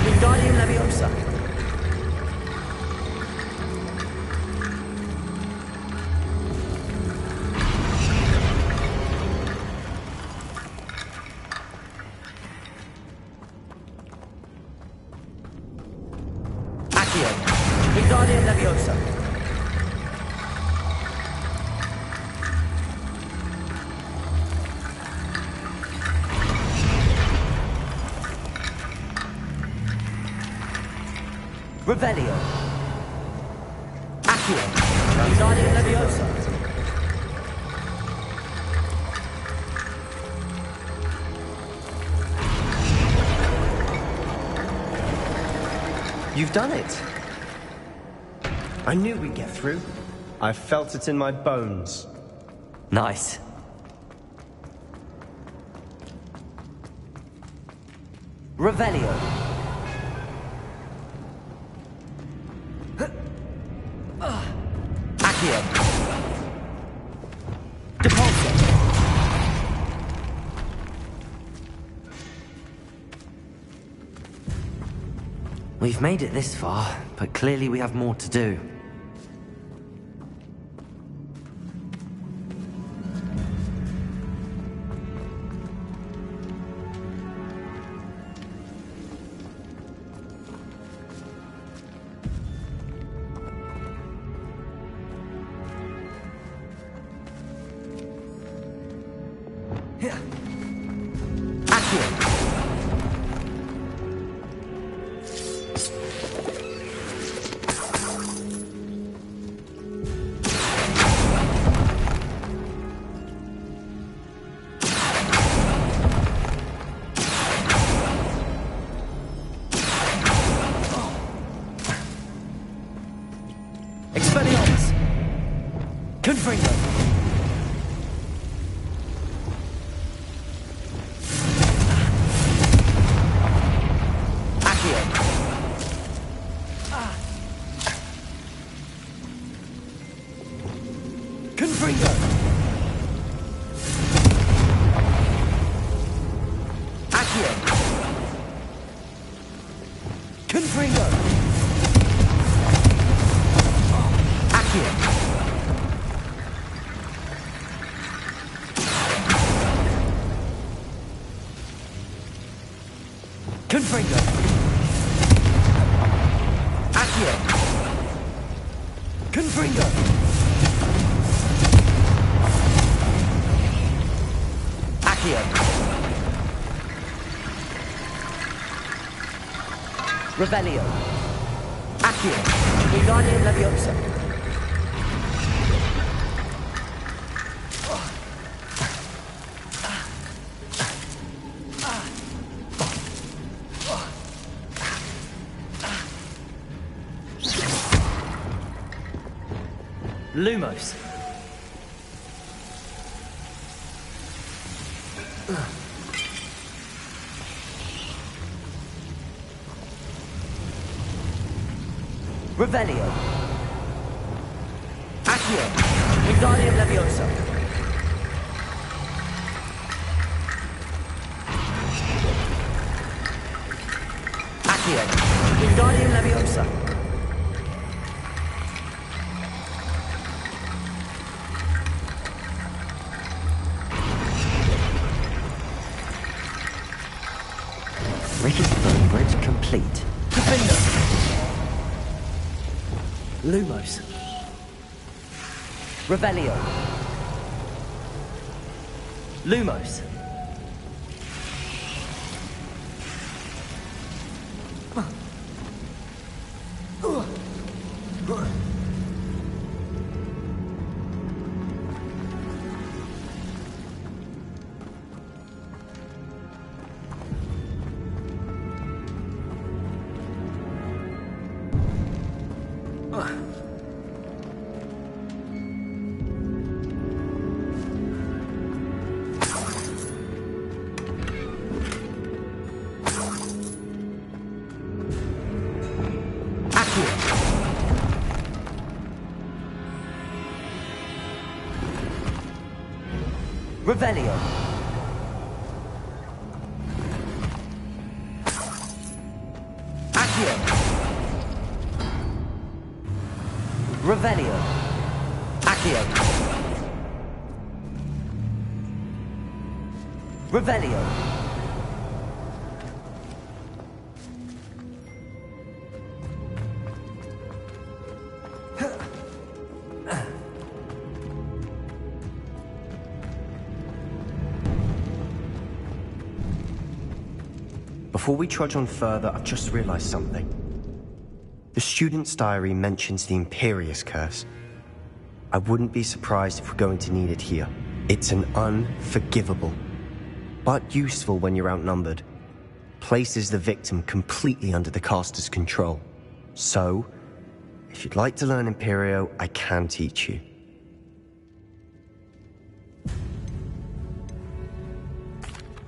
Wingardium Leviosa. Accio. Wingardium Leviosa. Revelio. Accio. Wingardium Leviosa. You've done it. I knew we'd get through. I felt it in my bones. Nice. Revelio. Accio. Depulso. We've made it this far, but clearly we have more to do. Revelio. Accio. Wingardium Leviosa. Lumos. Revelio. Accio. Wingardium Leviosa. Accio. Wingardium Leviosa. Rickettsburg Bridge complete. Defender. Lumos. Revelio. Lumos. Revelio. Accio. Revelio. Accio. Revelio. Before we trudge on further, I've just realized something. The student's diary mentions the Imperious Curse. I wouldn't be surprised if we're going to need it here. It's an unforgivable, but useful when you're outnumbered. Places the victim completely under the caster's control. So, If you'd like to learn Imperio, I can teach you.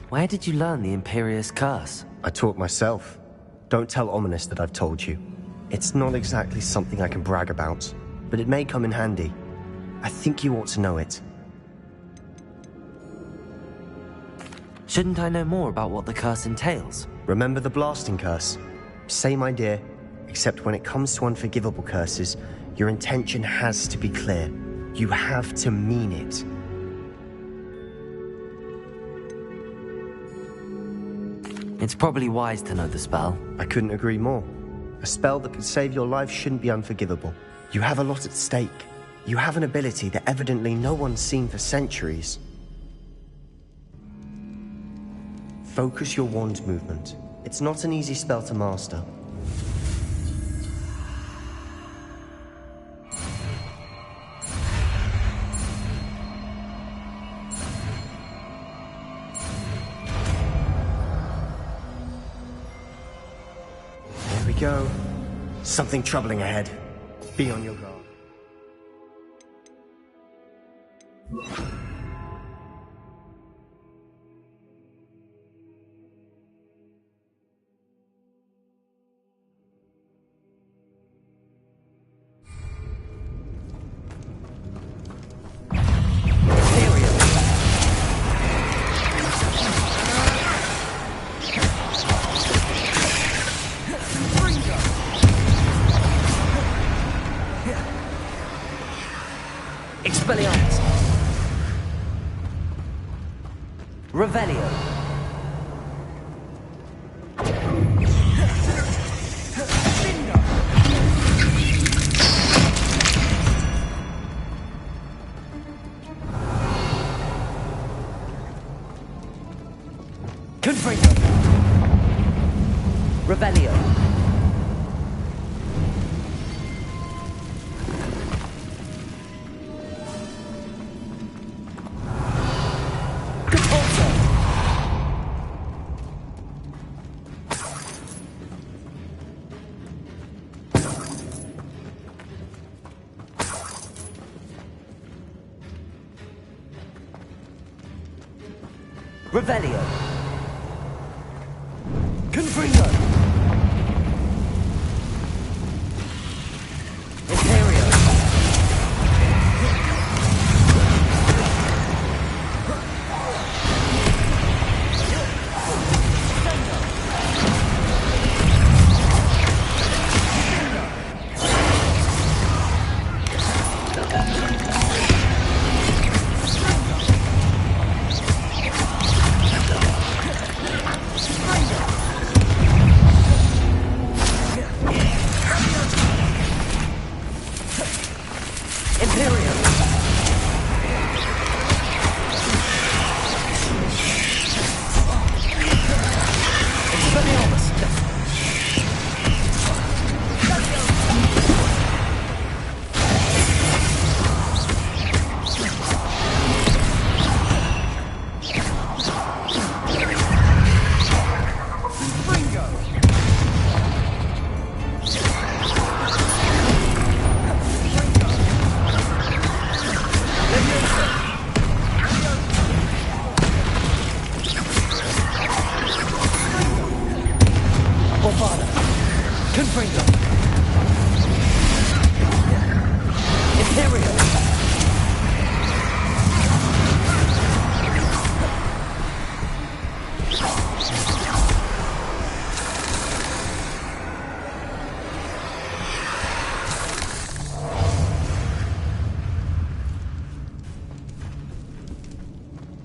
Where did you learn the Imperious Curse? I taught myself. Don't tell Ominous that I've told you. It's not exactly something I can brag about, but it may come in handy. I think you ought to know it. Shouldn't I know more about what the curse entails? Remember the blasting curse? Same idea, except when it comes to unforgivable curses, your intention has to be clear. You have to mean it. It's probably wise to know the spell. I couldn't agree more. A spell that could save your life shouldn't be unforgivable. You have a lot at stake. You have an ability that evidently no one's seen for centuries. Focus your wand movement. It's not an easy spell to master. There we go. Something troubling ahead. Be on your guard. Expelliarmus. Revelio. Confringo. Revelio. Revelio. Confringo. Imperio.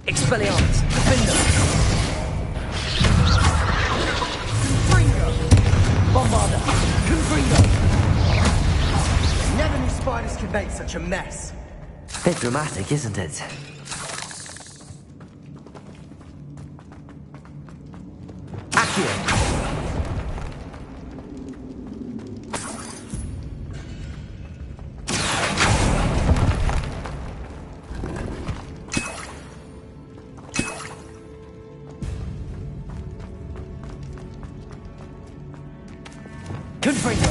Expelliarmus. Defender. Bombarda. Confringo. Never knew spiders could make such a mess. Bit dramatic, isn't it? Accio. Confringo.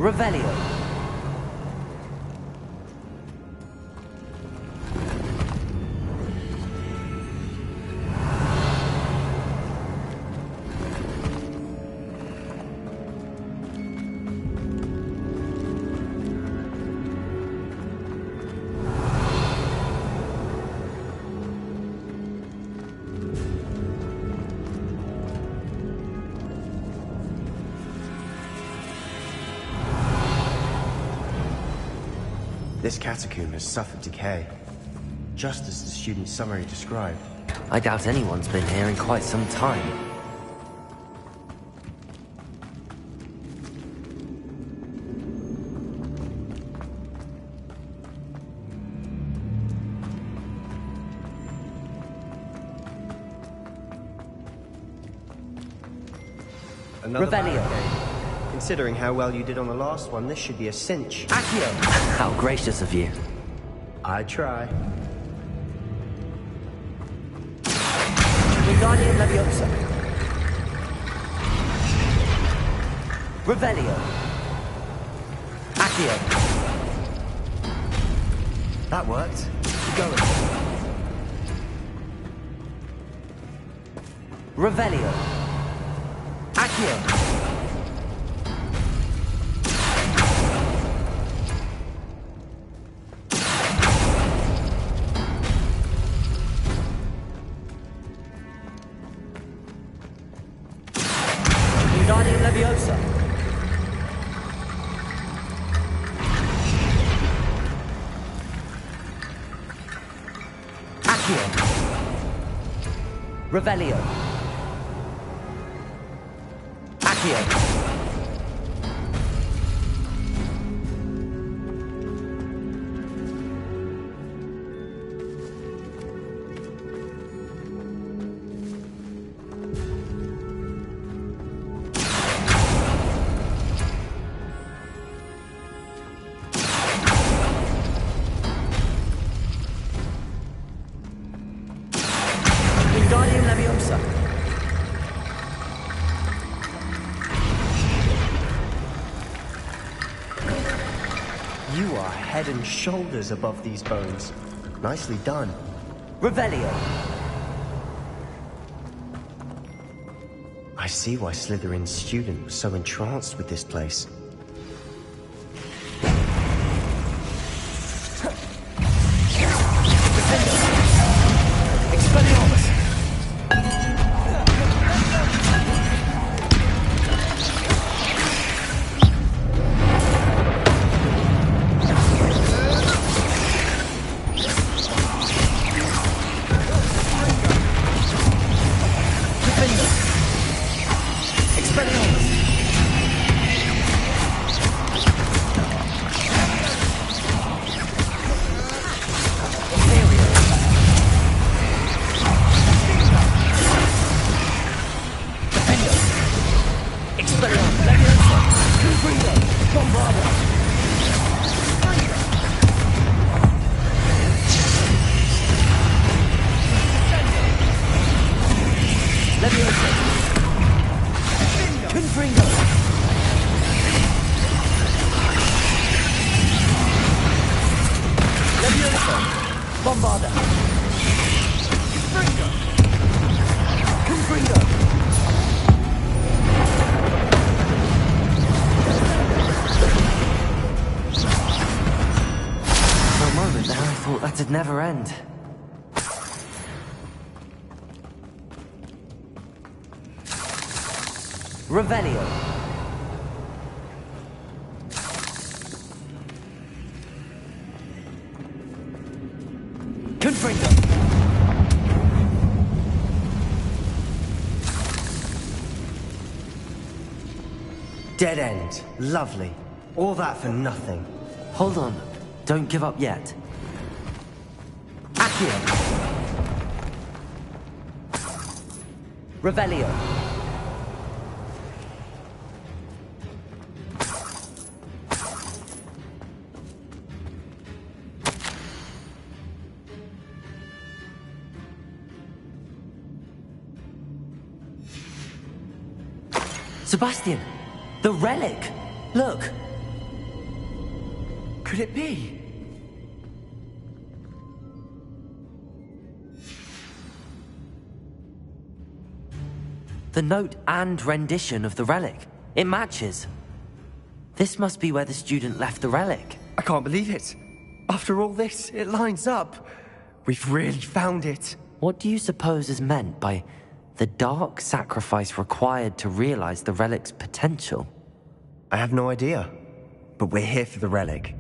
Revelio. This catacomb has suffered decay, just as the student's summary described. I doubt anyone's been here in quite some time. Another Revelio. barricade. Considering how well you did on the last one, this should be a cinch. Accio! How gracious of you. I try. Wingardium Leviosa. Revelio. Accio. That worked. Go. Revelio. Accio. Wingardium Leviosa. Accio. Revelio. Accio. Wingardium Leviosa. You are head and shoulders above these bones. Nicely done. Revelio. I see why Slytherin's student was so entranced with this place. Expelliarmus. Bombarda. Confringo. For a moment there, I thought that'd never end. Revelio. Confringo. Dead end. Lovely. All that for nothing. Hold on. Don't give up yet. Accio. Revelio. Sebastian, the relic! Look, could it be? The note and rendition of the relic. It matches. This must be where the student left the relic. I can't believe it. After all this, it lines up. We've really found it. What do you suppose is meant by the dark sacrifice required to realize the relic's potential? I have no idea, but we're here for the relic.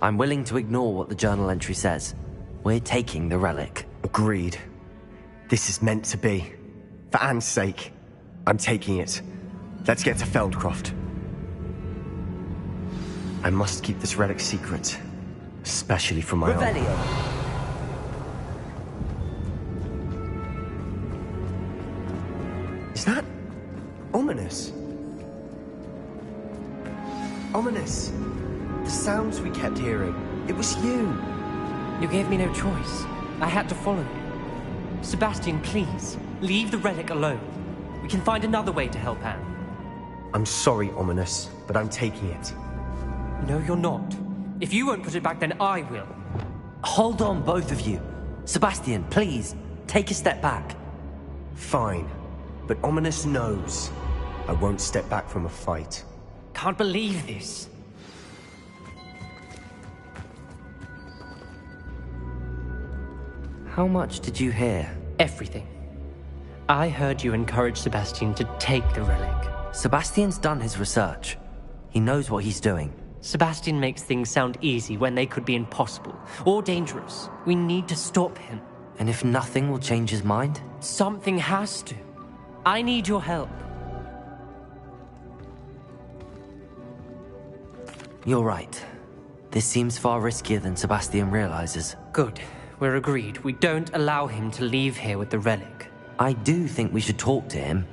I'm willing to ignore what the journal entry says. We're taking the relic. Agreed. This is meant to be. For Anne's sake, I'm taking it. Let's get to Feldcroft. I must keep this relic secret, especially from my Revelio. Is that ominous? Ominous. The sounds we kept hearing. It was you. You gave me no choice. I had to follow you. Sebastian, please, leave the relic alone. We can find another way to help Anne. I'm sorry, Ominous, but I'm taking it. No, you're not. If you won't put it back, then I will. Hold on, both of you. Sebastian, please, take a step back. Fine, but Ominous knows I won't step back from a fight. Can't believe this. How much did you hear? Everything. I heard you encourage Sebastian to take the relic. Sebastian's done his research. He knows what he's doing. Sebastian makes things sound easy when they could be impossible or dangerous. We need to stop him. And if nothing will change his mind? Something has to. I need your help. You're right. This seems far riskier than Sebastian realizes. Good. We're agreed. We don't allow him to leave here with the relic. I do think we should talk to him,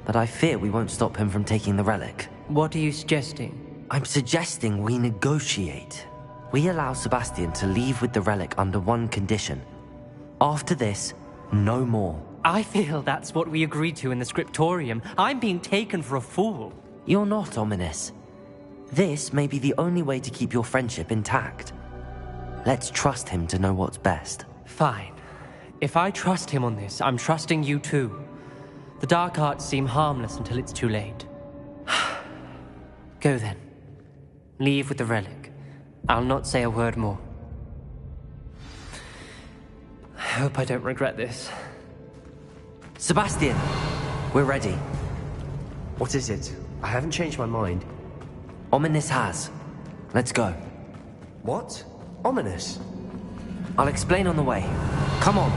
but I fear we won't stop him from taking the relic. What are you suggesting? I'm suggesting we negotiate. We allow Sebastian to leave with the relic under one condition. After this, no more. I feel that's what we agreed to in the scriptorium. I'm being taken for a fool. You're not, Ominous. This may be the only way to keep your friendship intact. Let's trust him to know what's best. Fine. If I trust him on this, I'm trusting you too. The dark arts seem harmless until it's too late. Go then. Leave with the relic. I'll not say a word more. I hope I don't regret this. Sebastian! We're ready. What is it? I haven't changed my mind. Ominous has. Let's go. What? Ominous? I'll explain on the way. Come on.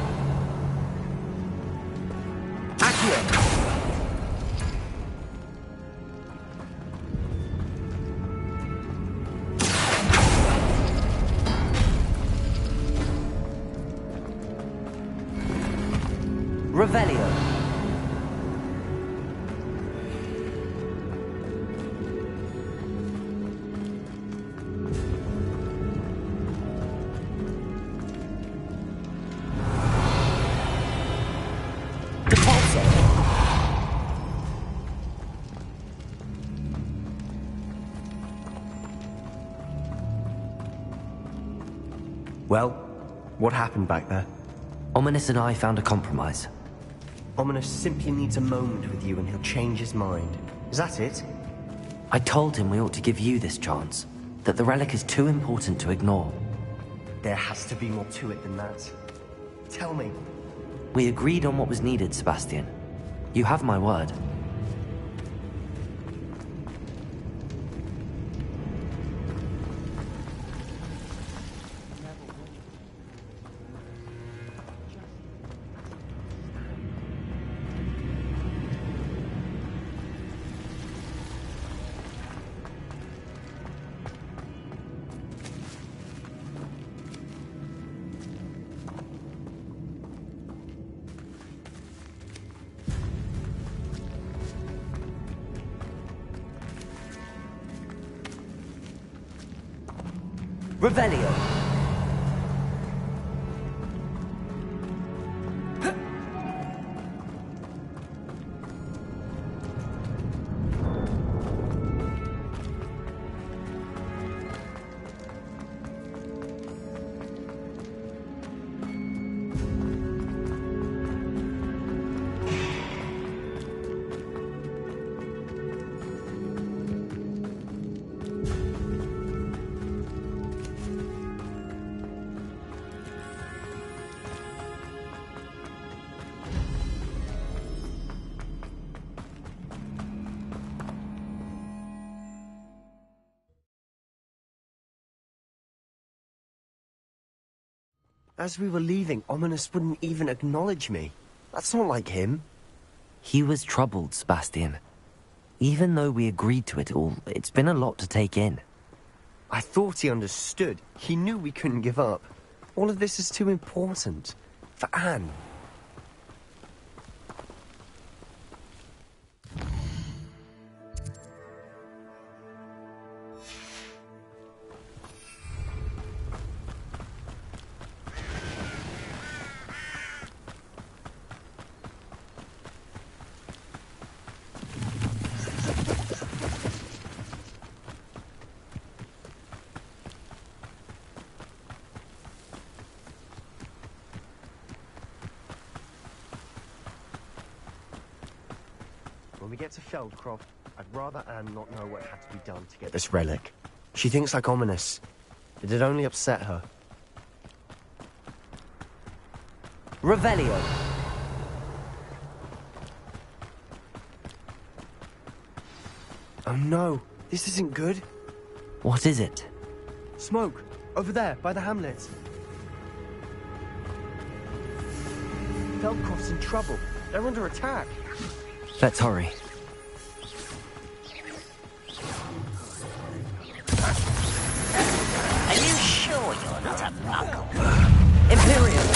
Accio! Revelio. Well, what happened back there? Ominous and I found a compromise. Ominous simply needs a moment with you and he'll change his mind. Is that it? I told him we ought to give you this chance, that the relic is too important to ignore. There has to be more to it than that. Tell me. We agreed on what was needed, Sebastian. You have my word. Revelio. As we were leaving, Ominous wouldn't even acknowledge me. That's not like him. He was troubled, Sebastian. Even though we agreed to it all, it's been a lot to take in. I thought he understood. He knew we couldn't give up. All of this is too important. For Anne. When we get to Feldcroft, I'd rather Anne not know what had to be done to get this relic. She thinks like Ominous. It'd only upset her. Revelio. Oh no, this isn't good. What is it? Smoke, over there, by the hamlet. Feldcroft's in trouble. They're under attack. Let's hurry. Are you sure you're not a muggle? Imperium!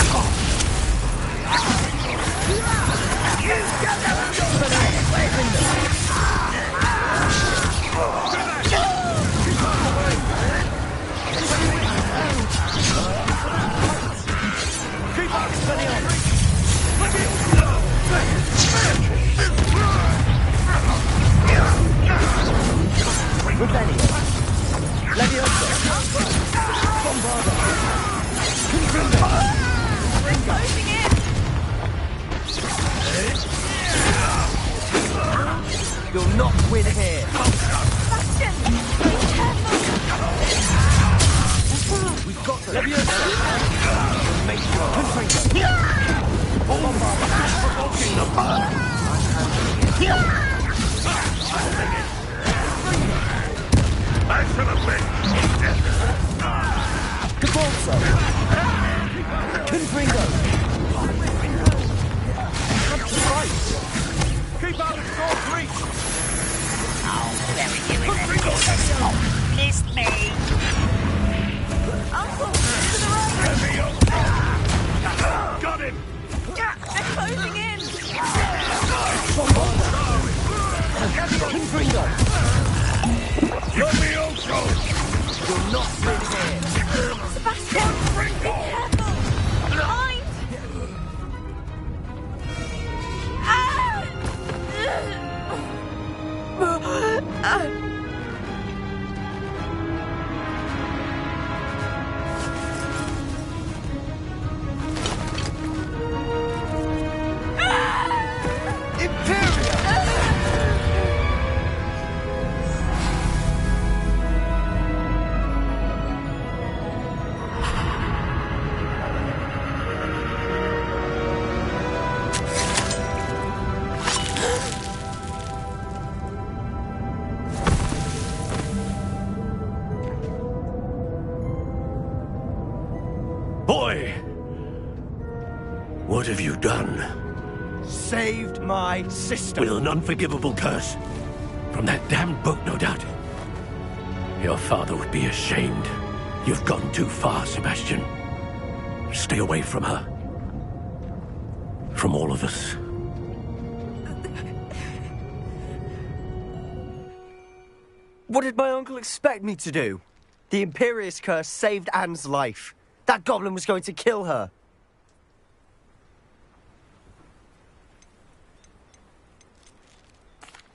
Keep up, Revelio. Levioso. Bombarda. Confringo. Closing in! You'll not win here. Bastion! Be careful! We've got to. Levioso. Make sure. Confringo. Bombarda. provoking the fire. I should have been. Cabalso. Confringo. Keep out of sword reach! I'll bury you in the deepest hole. Kiss me! Uncle, to the right! Got him! They're closing in! Confringo. Levioso! You're not win here. Sebastian! Be careful! Behind! Boy! What have you done? Saved my sister. With an unforgivable curse. From that damned book, no doubt. Your father would be ashamed. You've gone too far, Sebastian. Stay away from her. From all of us. What did my uncle expect me to do? The Imperius curse saved Anne's life. That goblin was going to kill her.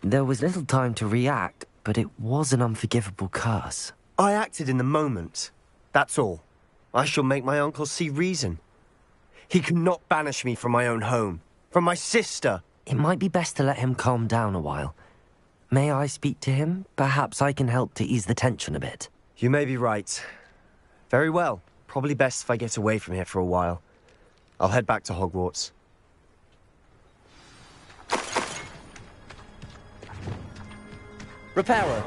There was little time to react, but it was an unforgivable curse. I acted in the moment. That's all. I shall make my uncle see reason. He could not banish me from my own home. From my sister. It might be best to let him calm down a while. May I speak to him? Perhaps I can help to ease the tension a bit. You may be right. Very well. Probably best if I get away from here for a while. I'll head back to Hogwarts. Reparo.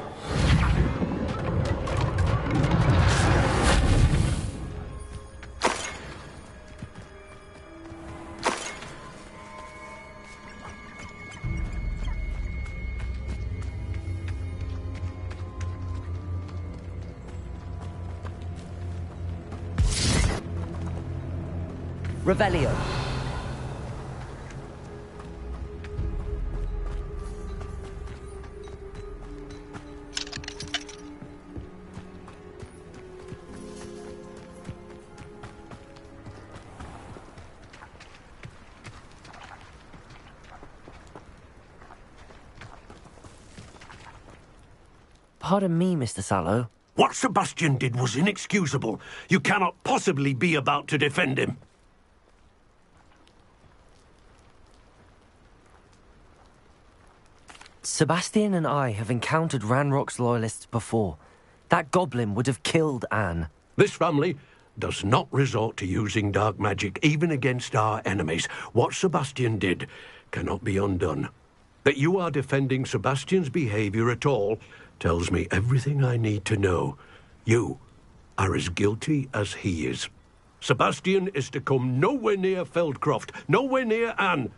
Revelio. Pardon me, Mr. Sallow. What Sebastian did was inexcusable. You cannot possibly be about to defend him. Sebastian and I have encountered Ranrock's loyalists before. That goblin would have killed Anne. This family does not resort to using dark magic even against our enemies. What Sebastian did cannot be undone. That you are defending Sebastian's behavior at all tells me everything I need to know. You are as guilty as he is. Sebastian is to come nowhere near Feldcroft, nowhere near Anne.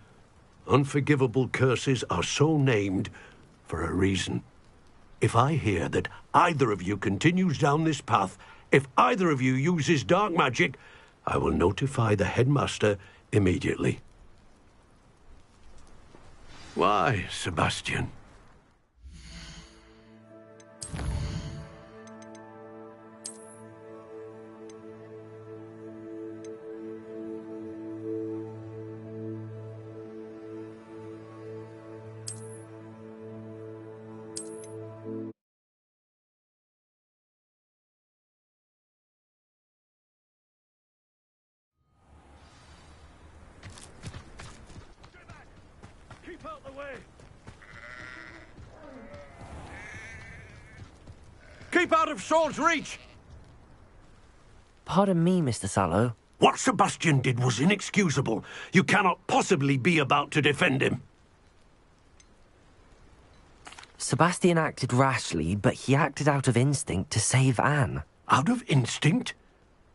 Unforgivable curses are so named for a reason. If I hear that either of you continues down this path, if either of you uses dark magic, I will notify the headmaster immediately. Why, Sebastian? Keep out the way! Keep out of sword's reach! Pardon me, Mr. Sallow. What Sebastian did was inexcusable. You cannot possibly be about to defend him. Sebastian acted rashly, but he acted out of instinct to save Anne. Out of instinct?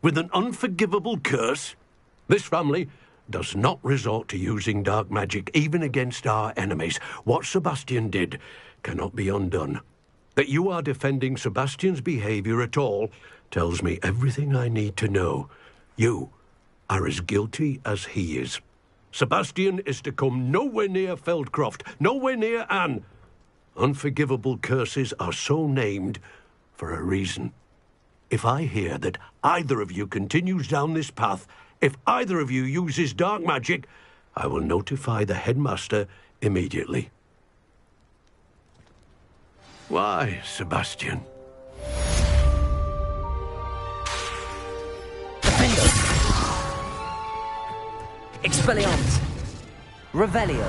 With an unforgivable curse? This family does not resort to using dark magic even against our enemies. What Sebastian did cannot be undone. That you are defending Sebastian's behavior at all tells me everything I need to know. You are as guilty as he is. Sebastian is to come nowhere near Feldcroft, nowhere near Anne. Unforgivable curses are so named for a reason. If I hear that either of you continues down this path, if either of you uses dark magic, I will notify the headmaster immediately. Why, Sebastian? Expelliarmus. Revelio.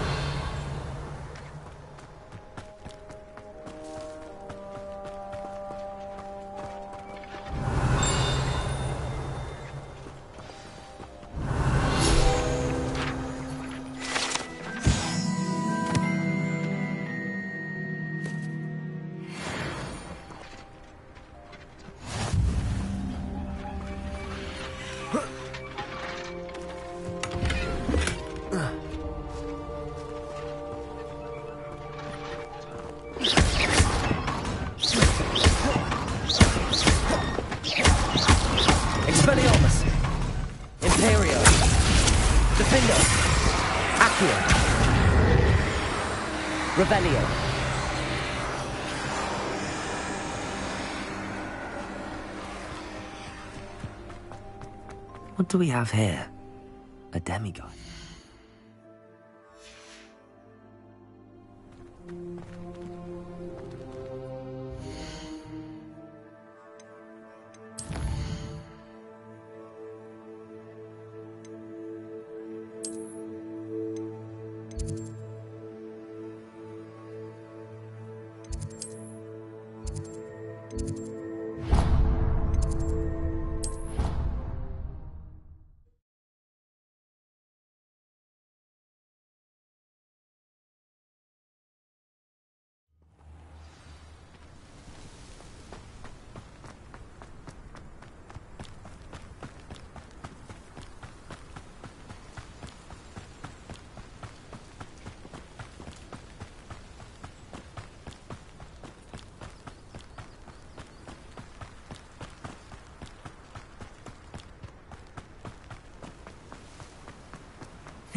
Expelliarmus. Imperio. Defendo. Accio. Revelio. What do we have here? A demigod.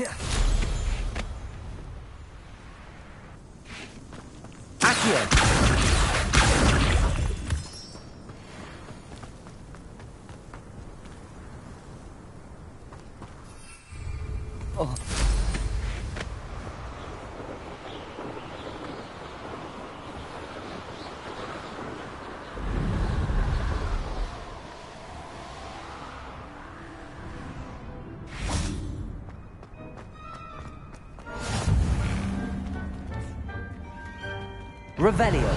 Oh. Revelio.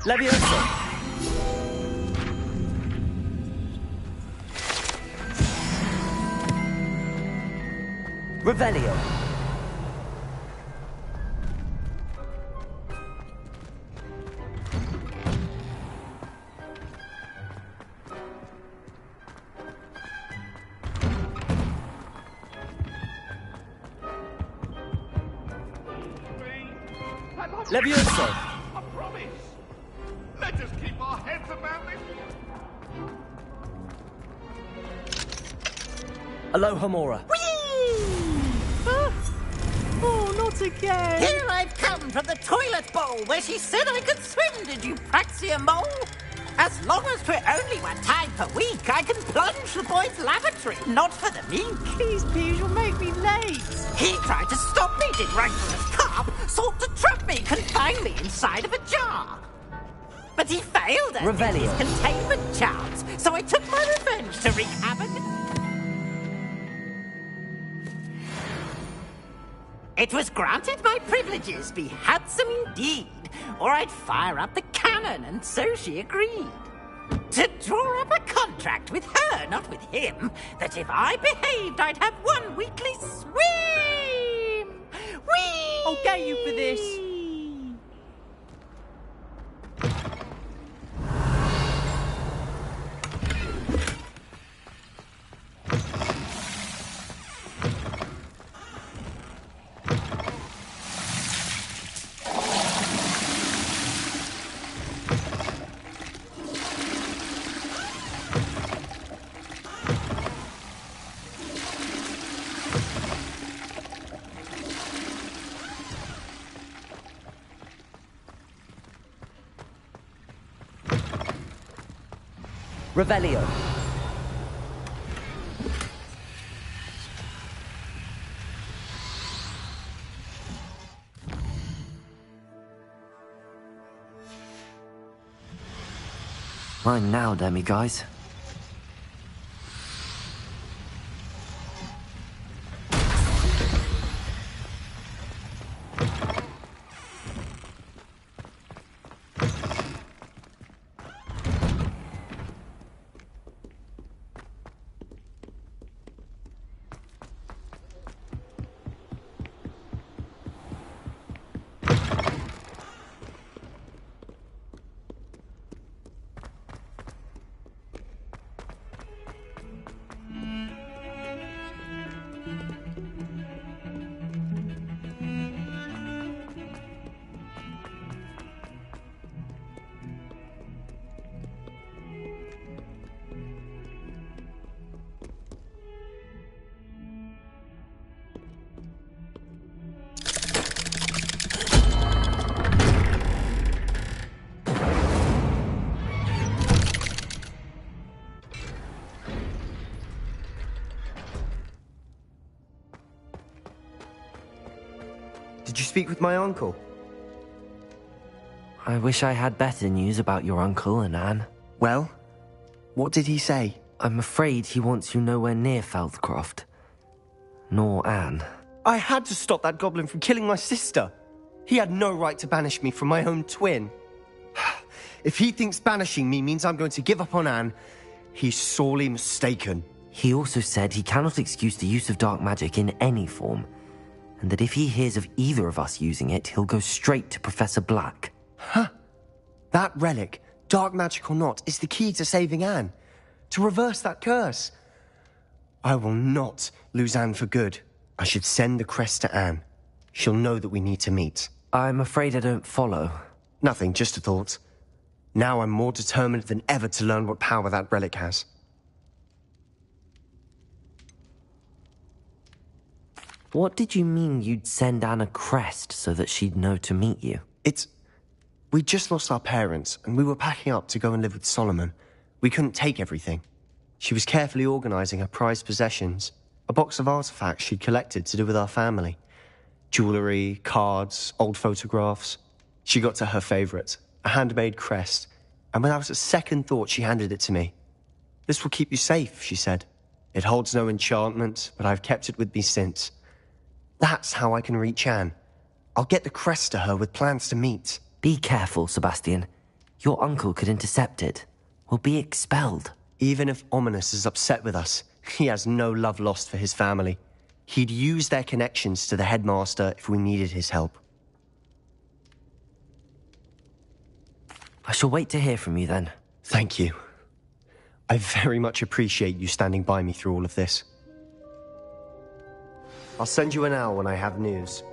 Levioso. Revelio. Levioso. A promise. Let us keep our heads about this. Aloha Mora. Oh, not again! Here I've come from the toilet bowl where she said I could swim, did you praxia mole? As long as 'twere only 1 time per week, I can plunge the boy's lavatory, not for the meek. Please, please, you'll make me late. He tried to stop me, did Rancorous Carp, sought to trap me, confine me inside of a jar. But he failed at his containment charms, so I took my revenge to wreak havoc. It was granted my privileges be handsome indeed, or I'd fire up the cannon, and so she agreed. To draw up a contract with her, not with him, that if I behaved, I'd have 1 weekly swim! Whee! I'll get you for this. Revelio. Mine now, demiguise. Did you speak with my uncle? I wish I had better news about your uncle and Anne. Well, what did he say? I'm afraid he wants you nowhere near Feldcroft. Nor Anne. I had to stop that goblin from killing my sister. He had no right to banish me from my own twin. If he thinks banishing me means I'm going to give up on Anne, he's sorely mistaken. He also said he cannot excuse the use of dark magic in any form, and that if he hears of either of us using it, he'll go straight to Professor Black. Huh. That relic, dark magic or not, is the key to saving Anne. To reverse that curse. I will not lose Anne for good. I should send the crest to Anne. She'll know that we need to meet. I'm afraid I don't follow. Nothing, just a thought. Now I'm more determined than ever to learn what power that relic has. What did you mean you'd send Anne a crest so that she'd know to meet you? We just lost our parents, and we were packing up to go and live with Solomon. We couldn't take everything. She was carefully organizing her prized possessions, a box of artifacts she'd collected to do with our family. Jewelry, cards, old photographs. She got to her favorite, a handmade crest, and without a second thought she handed it to me. "This will keep you safe," she said. "It holds no enchantment, but I've kept it with me since. That's how I can reach Anne. I'll get the crest to her with plans to meet." Be careful, Sebastian. Your uncle could intercept it. We'll be expelled. Even if Ominous is upset with us, he has no love lost for his family. He'd use their connections to the headmaster if we needed his help. I shall wait to hear from you then. Thank you. I very much appreciate you standing by me through all of this. I'll send you an owl when I have news.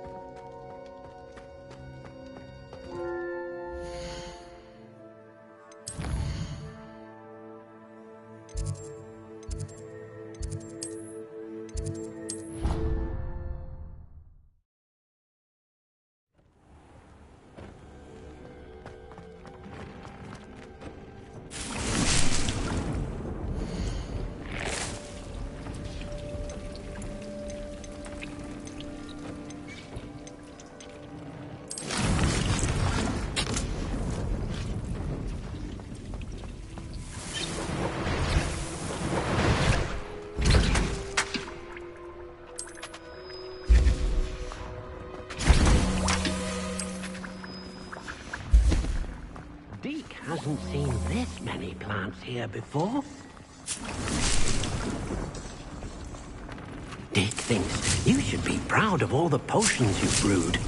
Hasn't seen this many plants here before. Dick thinks you should be proud of all the potions you've brewed.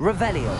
Revelio.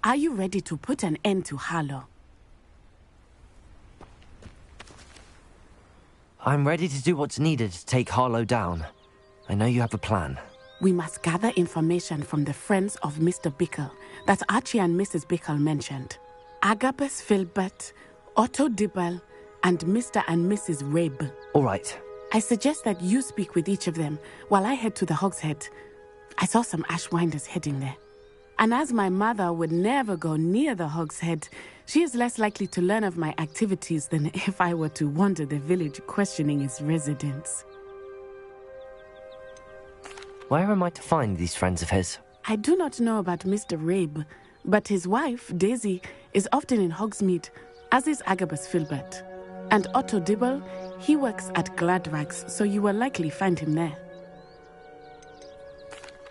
Are you ready to put an end to Harlow? I'm ready to do what's needed to take Harlow down. I know you have a plan. We must gather information from the friends of Mr. Bickle that Archie and Mrs. Bickle mentioned. Agabus Filbert, Otto Dibble, and Mr. and Mrs. Rabe. All right. I suggest that you speak with each of them while I head to the Hogshead. I saw some Ashwinders heading there. And as my mother would never go near the Hogshead, she is less likely to learn of my activities than if I were to wander the village questioning its residents. Where am I to find these friends of his? I do not know about Mr. Rabe, but his wife, Daisy, is often in Hogsmeade, as is Agabus Filbert. And Otto Dibble, he works at Gladrags, so you will likely find him there.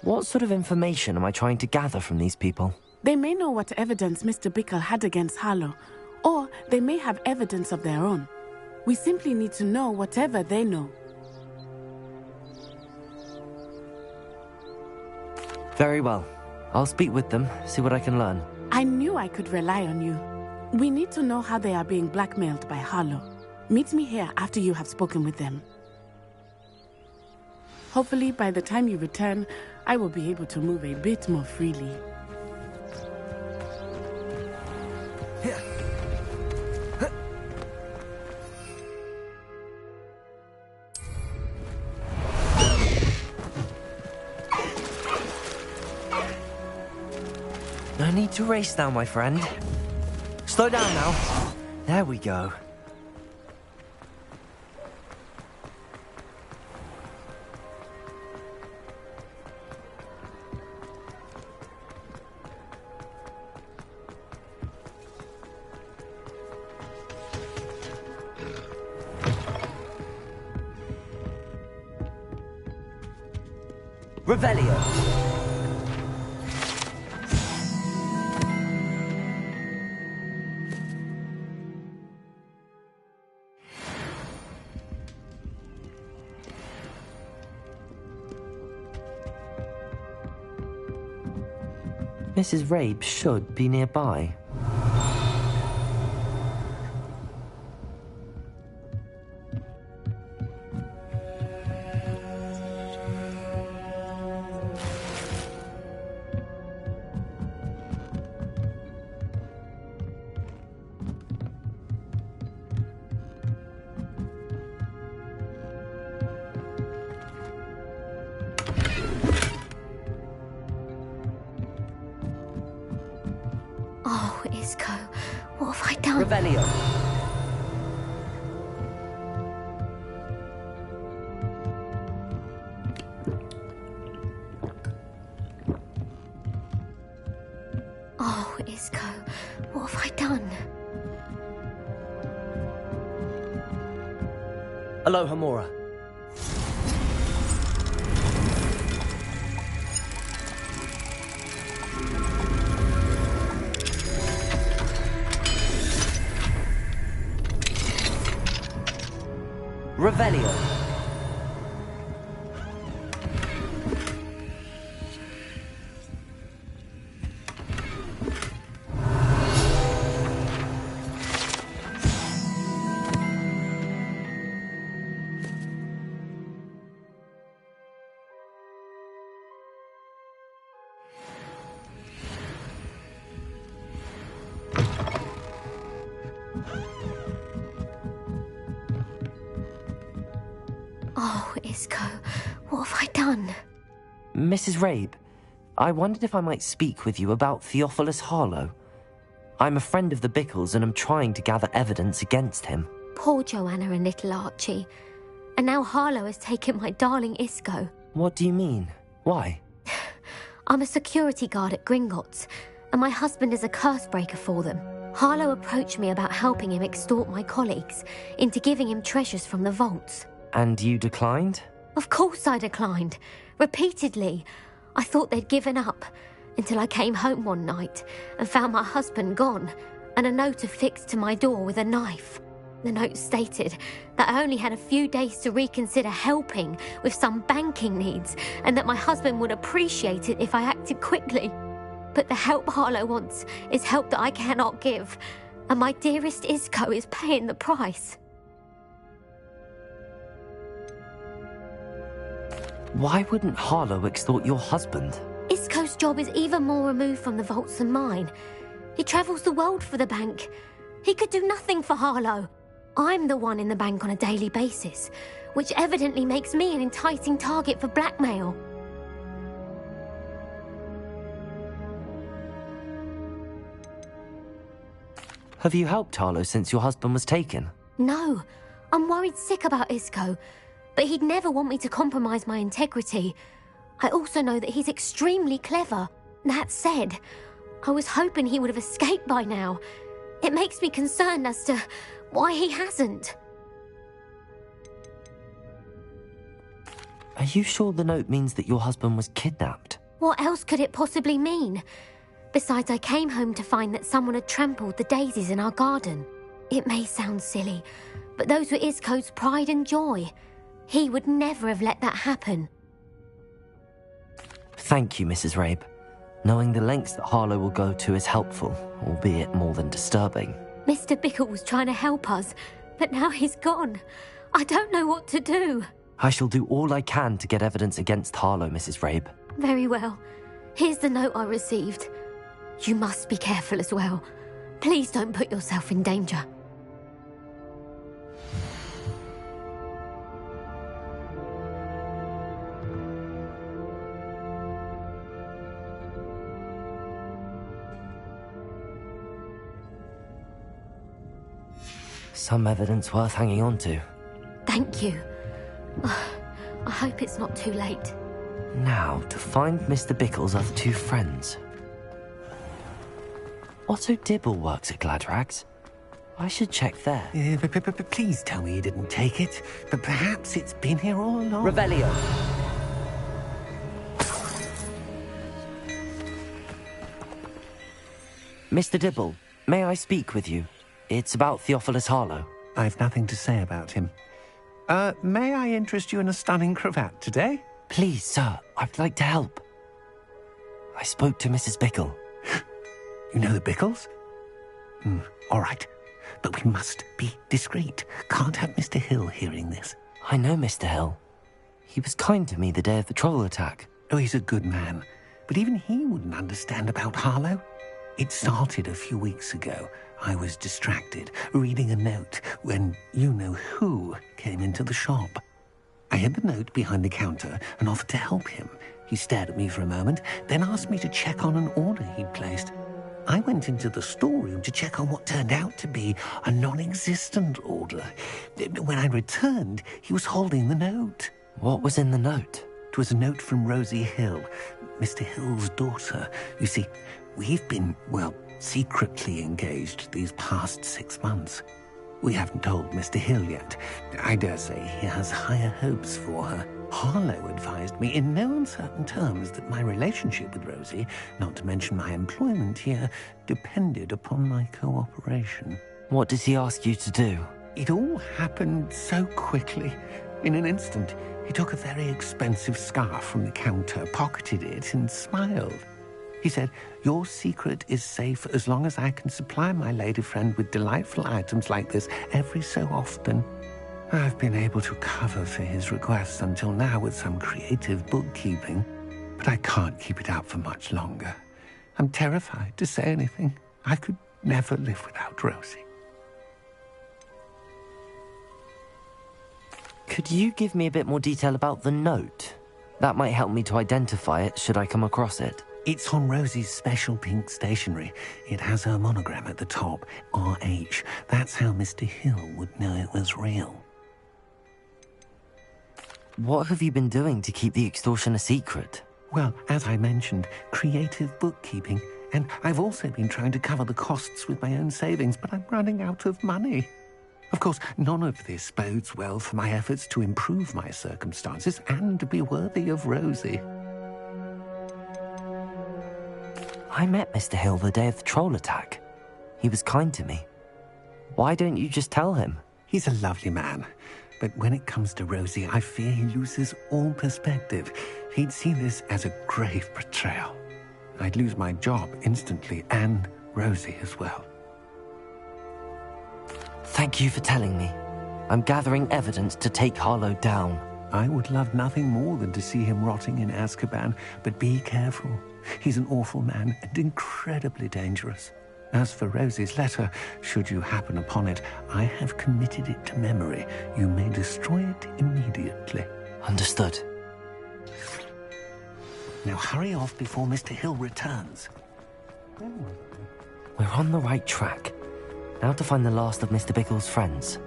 What sort of information am I trying to gather from these people? They may know what evidence Mr. Bickle had against Harlow, or they may have evidence of their own. We simply need to know whatever they know. Very well. I'll speak with them, see what I can learn. I knew I could rely on you. We need to know how they are being blackmailed by Harlow. Meet me here after you have spoken with them. Hopefully, by the time you return, I will be able to move a bit more freely. No need to race now, my friend. Slow down now. There we go. Revelio. Mrs. Rabe should be nearby. Oh, Isco, what have I done? Revelio. Oh, Isco, what have I done? Aloha, Mora. Revelio. Oh, Isco, what What have I done? Mrs. Rabe, I wondered if I might speak with you about Theophilus Harlow. I'm a friend of the Bickles and am trying to gather evidence against him. Poor Joanna and little Archie. And now Harlow has taken my darling Isco. What do you mean? Why? I'm a security guard at Gringotts, and my husband is a curse breaker for them. Harlow approached me about helping him extort my colleagues into giving him treasures from the vaults. And you declined? Of course I declined. Repeatedly. I thought they'd given up, until I came home one night and found my husband gone, and a note affixed to my door with a knife. The note stated that I only had a few days to reconsider helping with some banking needs, and that my husband would appreciate it if I acted quickly. But the help Harlow wants is help that I cannot give, and my dearest Isco is paying the price. Why wouldn't Harlow extort your husband? Isco's job is even more removed from the vaults than mine. He travels the world for the bank. He could do nothing for Harlow. I'm the one in the bank on a daily basis, which evidently makes me an enticing target for blackmail. Have you helped Harlow since your husband was taken? No, I'm worried sick about Isco, but he'd never want me to compromise my integrity. I also know that he's extremely clever. That said, I was hoping he would have escaped by now. It makes me concerned as to why he hasn't. Are you sure the note means that your husband was kidnapped? What else could it possibly mean? Besides, I came home to find that someone had trampled the daisies in our garden. It may sound silly, but those were Isco's pride and joy. He would never have let that happen. Thank you, Mrs. Rabe. Knowing the lengths that Harlow will go to is helpful, albeit more than disturbing. Mr. Bickle was trying to help us, but now he's gone. I don't know what to do. I shall do all I can to get evidence against Harlow, Mrs. Rabe. Very well. Here's the note I received. You must be careful as well. Please don't put yourself in danger. Some evidence worth hanging on to. Thank you. I hope it's not too late. Now, to find Mr. Bickle's other two friends. Otto Dibble works at Gladrags. I should check there. Please tell me you didn't take it. But perhaps it's been here all along. Revelio. Mr. Dibble, may I speak with you? It's about Theophilus Harlow. I've nothing to say about him. May I interest you in a stunning cravat today? Please, sir, I'd like to help. I spoke to Mrs. Bickle. You know the Bickles? All right. But we must be discreet. Can't have Mr. Hill hearing this. I know Mr. Hill. He was kind to me the day of the troll attack. Oh, he's a good man. But even he wouldn't understand about Harlow. It started a few weeks ago. I was distracted, reading a note, when you-know-who came into the shop. I hid the note behind the counter and offered to help him. He stared at me for a moment, then asked me to check on an order he'd placed. I went into the storeroom to check on what turned out to be a non-existent order. When I returned, he was holding the note. What was in the note? It was a note from Rosie Hill, Mr. Hill's daughter. You see, we've been, secretly engaged these past 6 months. We haven't told Mr. Hill yet. I dare say he has higher hopes for her. Harlow advised me in no uncertain terms that my relationship with Rosie, not to mention my employment here, depended upon my cooperation. What does he ask you to do? It all happened so quickly. In an instant, he took a very expensive scarf from the counter, pocketed it, and smiled. He said, "Your secret is safe as long as I can supply my lady friend with delightful items like this every so often." I've been able to cover for his requests until now with some creative bookkeeping, but I can't keep it up for much longer. I'm terrified to say anything. I could never live without Rosie. Could you give me a bit more detail about the note? That might help me to identify it should I come across it. It's on Rosie's special pink stationery. It has her monogram at the top, RH. That's how Mr. Hill would know it was real. What have you been doing to keep the extortion a secret? Well, as I mentioned, creative bookkeeping. And I've also been trying to cover the costs with my own savings, but I'm running out of money. Of course, none of this bodes well for my efforts to improve my circumstances and be worthy of Rosie. I met Mr. Hill the day of the troll attack. He was kind to me. Why don't you just tell him? He's a lovely man. But when it comes to Rosie, I fear he loses all perspective. He'd see this as a grave betrayal. I'd lose my job instantly, and Rosie as well. Thank you for telling me. I'm gathering evidence to take Harlow down. I would love nothing more than to see him rotting in Azkaban, but be careful. He's an awful man and incredibly dangerous. As for Rosie's letter, should you happen upon it, I have committed it to memory. You may destroy it immediately. Understood. Now hurry off before Mr. Hill returns. We're on the right track. Now to find the last of Mr. Bickle's friends.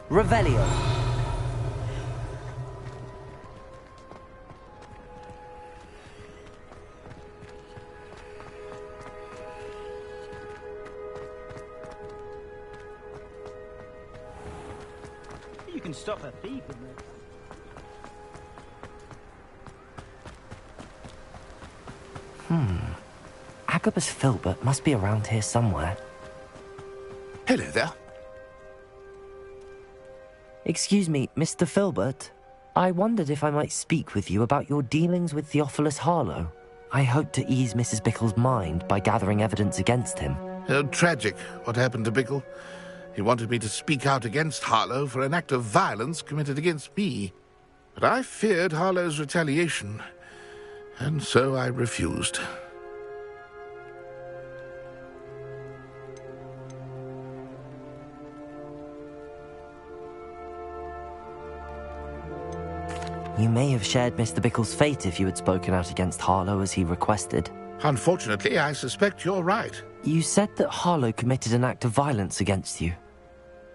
Revelio. You can stop a thief in there. Agabus Filbert must be around here somewhere. Hello there. Excuse me, Mr. Filbert. I wondered if I might speak with you about your dealings with Theophilus Harlow. I hope to ease Mrs. Bickle's mind by gathering evidence against him. Oh, tragic, what happened to Bickle. He wanted me to speak out against Harlow for an act of violence committed against me. But I feared Harlow's retaliation, and so I refused. You may have shared Mr. Bickle's fate if you had spoken out against Harlow as he requested. Unfortunately, I suspect you're right. You said that Harlow committed an act of violence against you.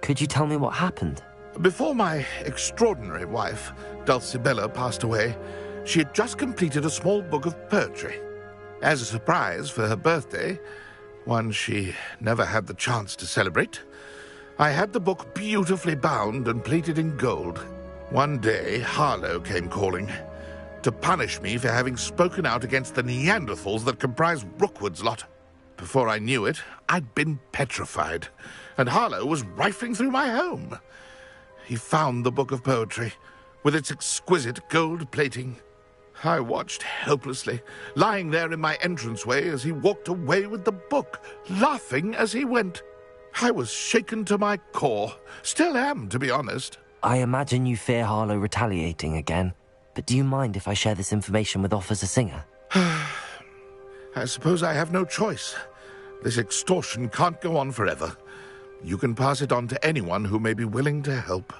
Could you tell me what happened? Before my extraordinary wife, Dulcibella, passed away, she had just completed a small book of poetry. As a surprise for her birthday, one she never had the chance to celebrate, I had the book beautifully bound and plated in gold. One day, Harlow came calling to punish me for having spoken out against the Neanderthals that comprise Rookwood's lot. Before I knew it, I'd been petrified, and Harlow was rifling through my home. He found the book of poetry, with its exquisite gold plating. I watched helplessly, lying there in my entranceway as he walked away with the book, laughing as he went. I was shaken to my core. Still am, to be honest. I imagine you fear Harlow retaliating again, but do you mind if I share this information with Officer Singer? I suppose I have no choice. This extortion can't go on forever. You can pass it on to anyone who may be willing to help.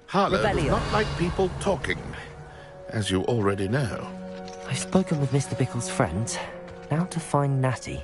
Harlow does not like people talking, as you already know. I've spoken with Mr. Bickle's friend. Now to find Natty.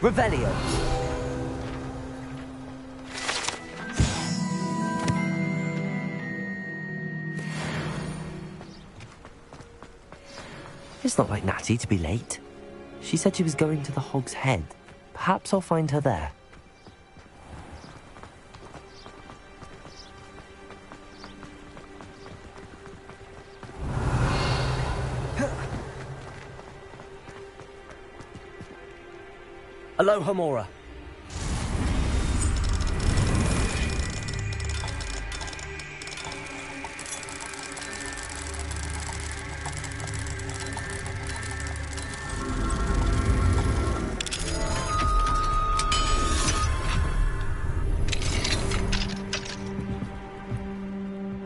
Revelio! It's not like Natty to be late. She said she was going to the Hog's Head. Perhaps I'll find her there. Aloha Mora.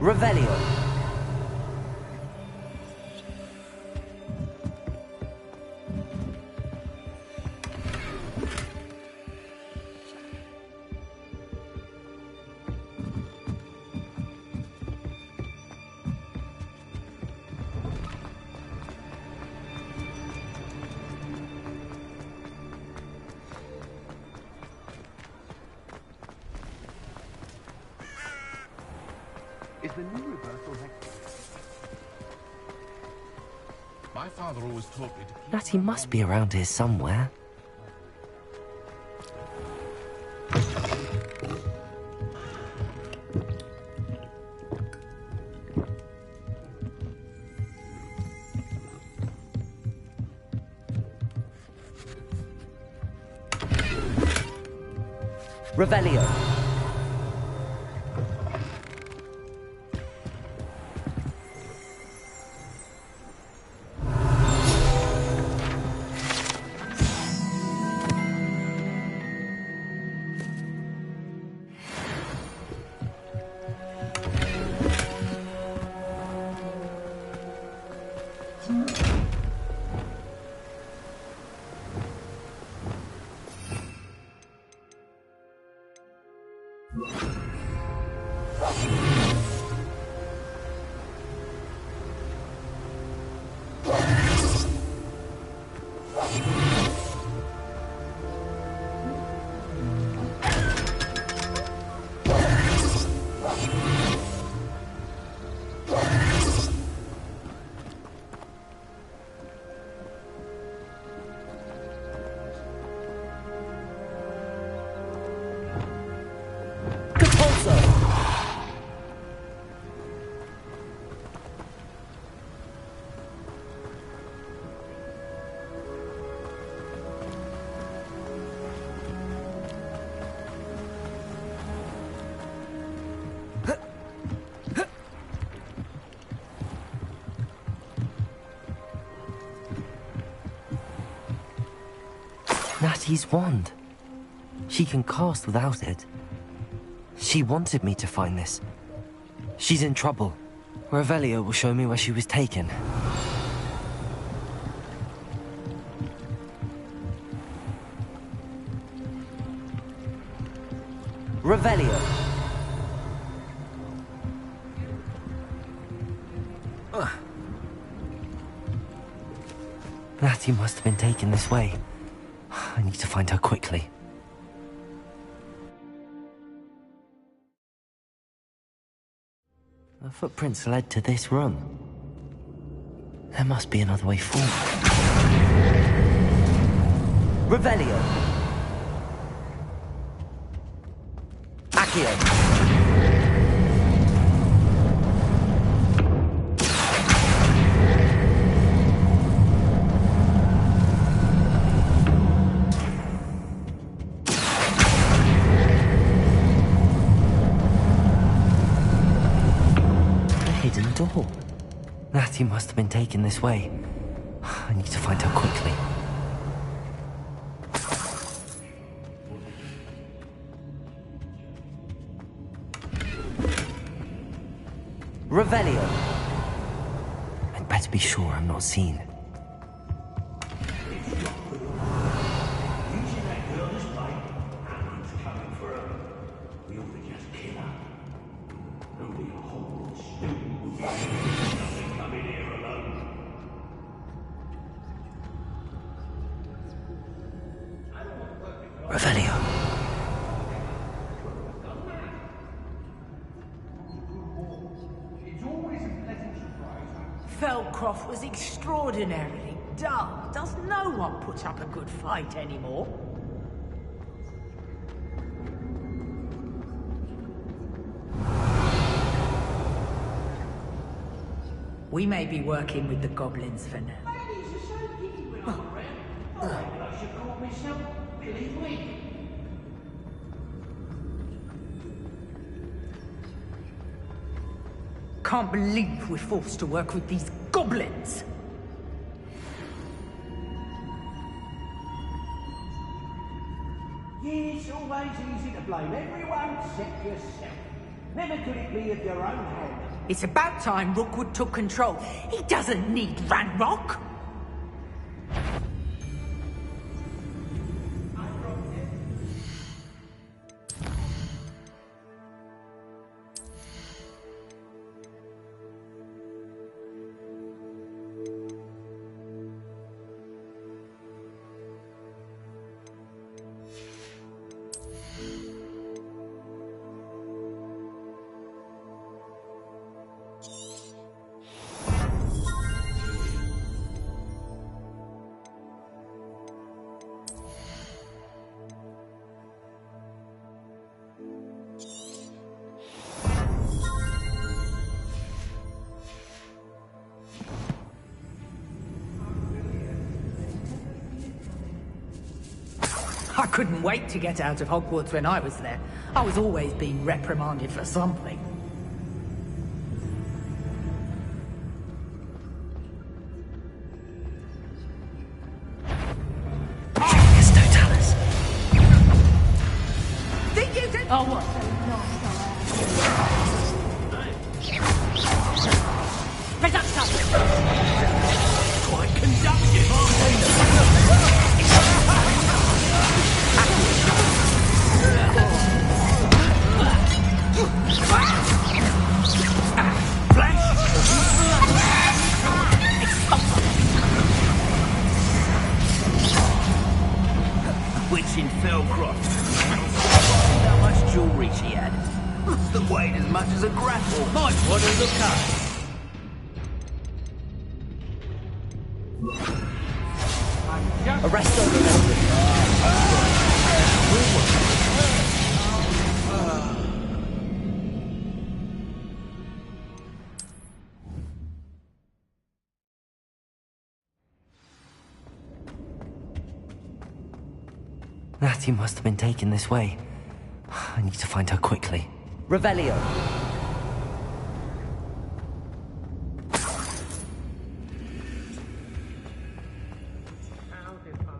Revelio. Is the new reversal My father always taught me to keep Natty must be around here somewhere. Revelio. Natty's wand. She can cast without it. She wanted me to find this. She's in trouble. Revelio will show me where she was taken. Revelio. Natty must have been taken this way. I need to find her quickly. The footprints led to this room. There must be another way forward. Revelio. Accio. Door. Natty must have been taken this way. I need to find her quickly. Revelio. I'd better be sure I'm not seen. Revelio. Feldcroft was extraordinarily dull. Does no one put up a good fight anymore? We may be working with the goblins for now. Can't believe we're forced to work with these goblins. Yeah, it's always easy to blame everyone except yourself. Never could it be of your own hand. It's about time Rookwood took control. He doesn't need Ranrock. I couldn't wait to get out of Hogwarts when I was there. I was always being reprimanded for something. Curious Totalis. Did you do— Oh, what? Quite conductive, aren't we? Witch in Feldcroft. How much jewellery she had. Must have weighed as much as a grapple. Might want to look up. Arrest her. Natty must have been taken this way. I need to find her quickly. Revelio.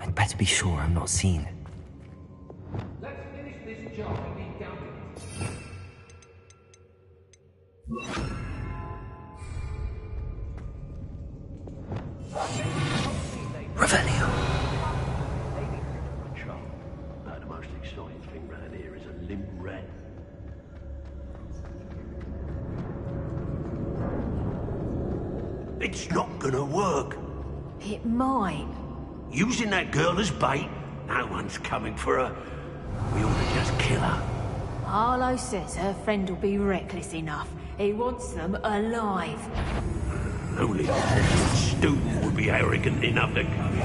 I'd better be sure I'm not seen. Let's finish this job and be done Revelio. The most exciting thing round here is a limp rat. It's not gonna work. It might. Using that girl as bait, no one's coming for her. We ought to just kill her. Arlo says her friend will be reckless enough. He wants them alive. Only a student would be arrogant enough to come in.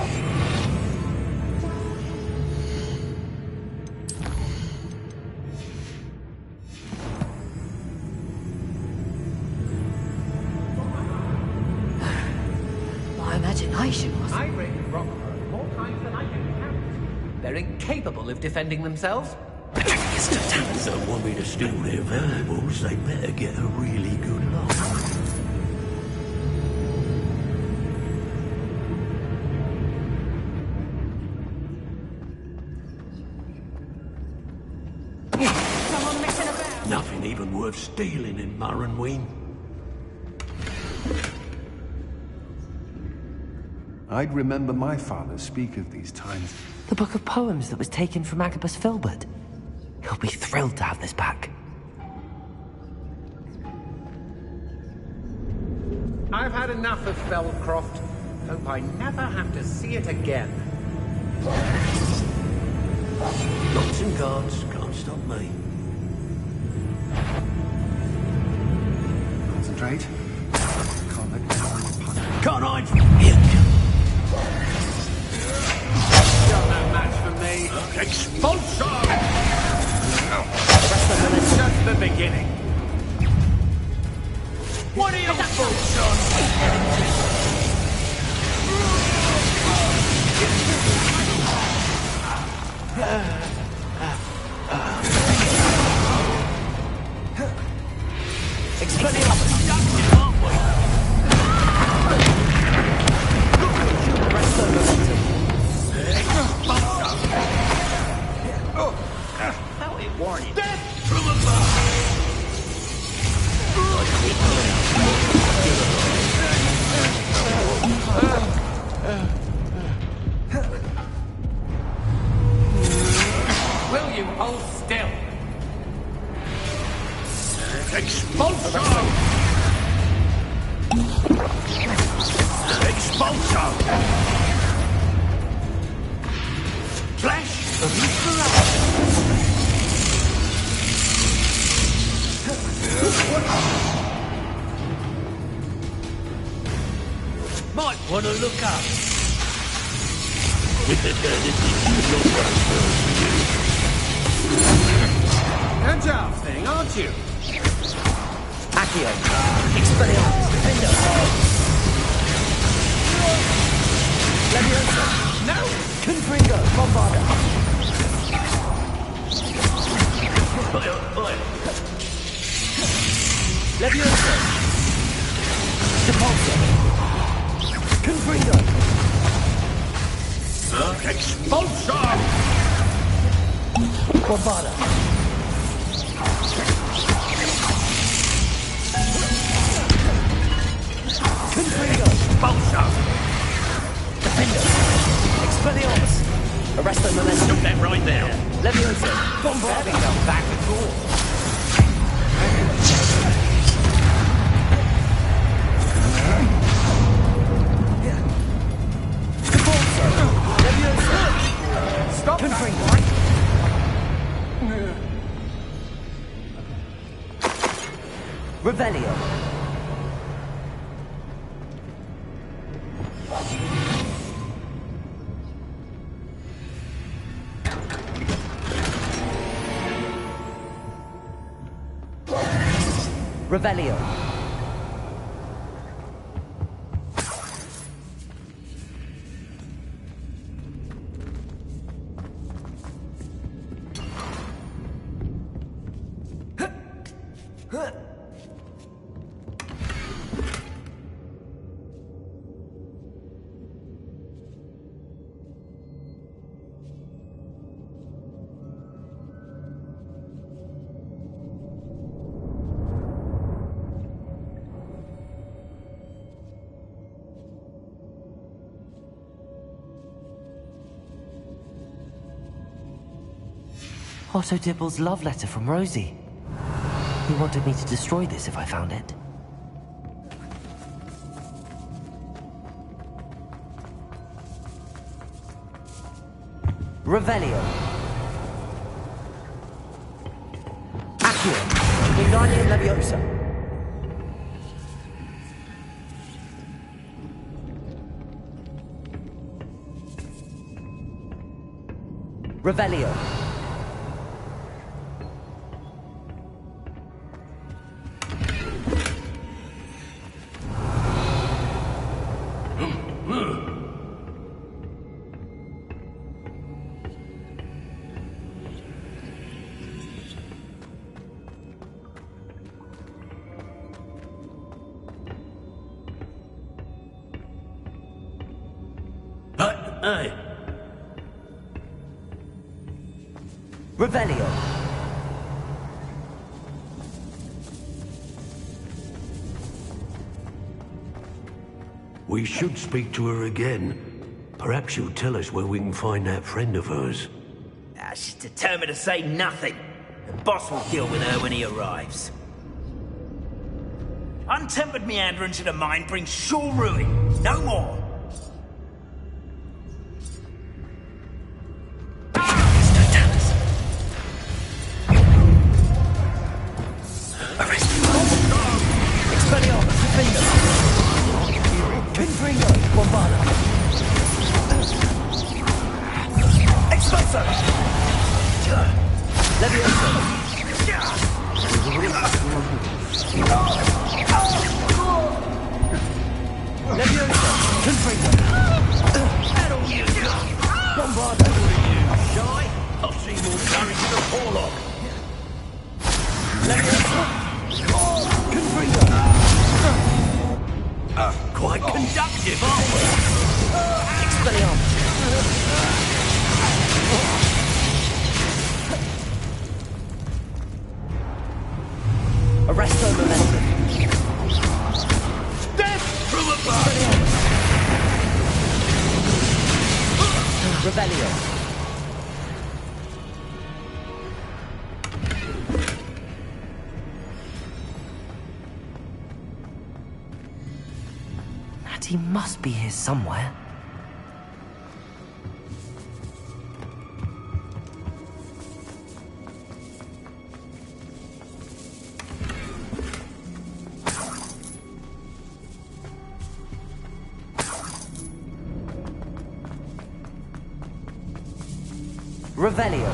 My imagination was... I read Rockford more times than I can count. They're incapable of defending themselves. If they want me to steal their valuables, they better get a really good look. Someone messing about. Nothing even worth stealing in Murrenween. I'd remember my father speak of these times. The book of poems that was taken from Agabus Filbert. He'll be thrilled to have this back. I've had enough of Feldcroft. Hope I never have to see it again. Knots and guards can't stop me. Concentrate. Can't let go of the puzzle. Can't hide from you. You're no match for me. Expulsion! Just the beginning. What are your thoughts on? How it warning? Death from above! Will you hold still? Expulsion! Expulsion! Flash of Might want to look up. Agile thing, aren't you? Accio. Expelliarmus. Defender. Leviosa. No! Confringo. Bombarda. Leviosa. Depulso. Confringo. Expulsion! Bombarda. Confringo. Expulsion! Defender. Expelliarmus. Arresto Momentum. Stop that right there. Leviosa. Bombarda. Back and forth. Stop! Confringo. Revelio. Revelio. Otto Dibble's love letter from Rosie. He wanted me to destroy this if I found it. Revelio. Accio. Wingardium Leviosa. Revelio. Hey. Revelio. We should speak to her again. Perhaps she'll tell us where we can find that friend of hers. She's determined to say nothing. The boss will deal with her when he arrives. Untempered meanderance of the mind brings sure ruin. No more. Bombarda. Expulso. Levioso. Levioso. Confringo. That'll you got. Bombarda. Shy? I'll see more courage in the forelock. Levioso. Confringo. Quite conductive, aren't we? Expelliarmus. Arresto momentum. Death from above! Revelio. Natty must be here somewhere. Revelio.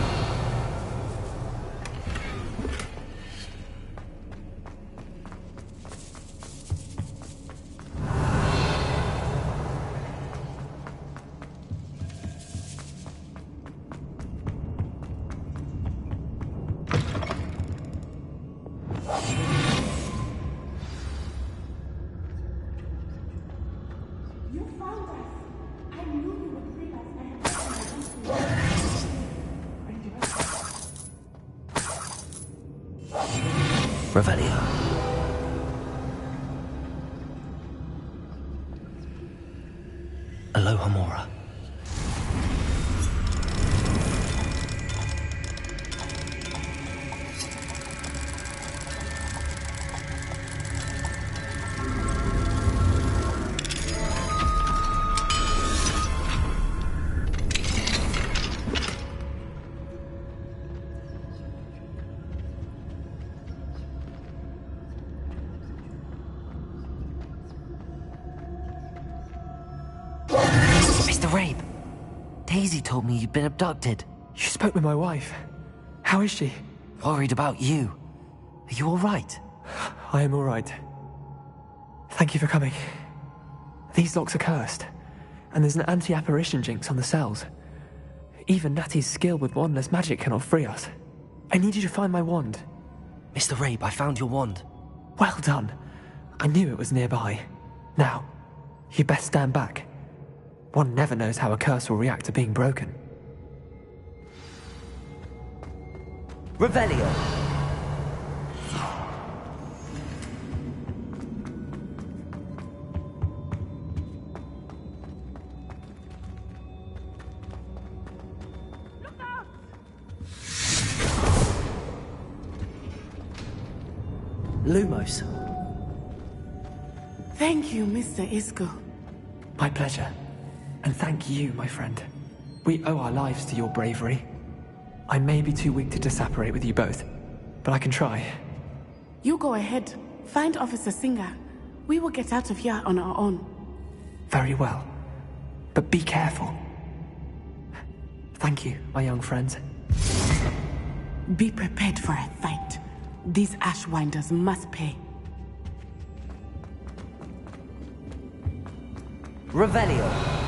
You found us. I knew you would bring us Revelio. Aloha Mora. Mr. Rabe, Daisy told me you'd been abducted. You spoke with my wife. How is she? Worried about you. Are you all right? I am all right. Thank you for coming. These locks are cursed, and there's an anti-apparition jinx on the cells. Even Natty's skill with wandless magic cannot free us. I need you to find my wand. Mr. Rabe, I found your wand. Well done. I knew it was nearby. Now, you best stand back. One never knows how a curse will react to being broken. Revelio. Lumos. Thank you, Mr. Isco. My pleasure. And thank you, my friend. We owe our lives to your bravery. I may be too weak to disapparate with you both, but I can try. You go ahead. Find Officer Singer. We will get out of here on our own. Very well. But be careful. Thank you, my young friends. Be prepared for a fight. These Ashwinders must pay. Revelio.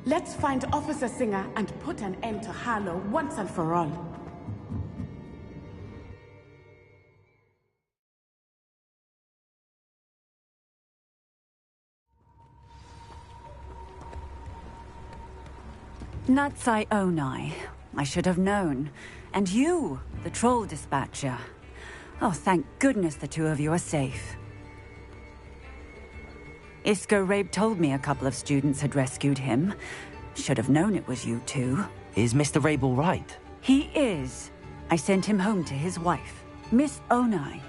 Let's find Officer Singer and put an end to Harlow once and for all. Natsai Onai. I should have known. And you, the troll dispatcher. Oh, thank goodness the two of you are safe. Isco Rabe told me a couple of students had rescued him. Should have known it was you two. Is Mr. Rabe all right? He is. I sent him home to his wife. Miss Onai,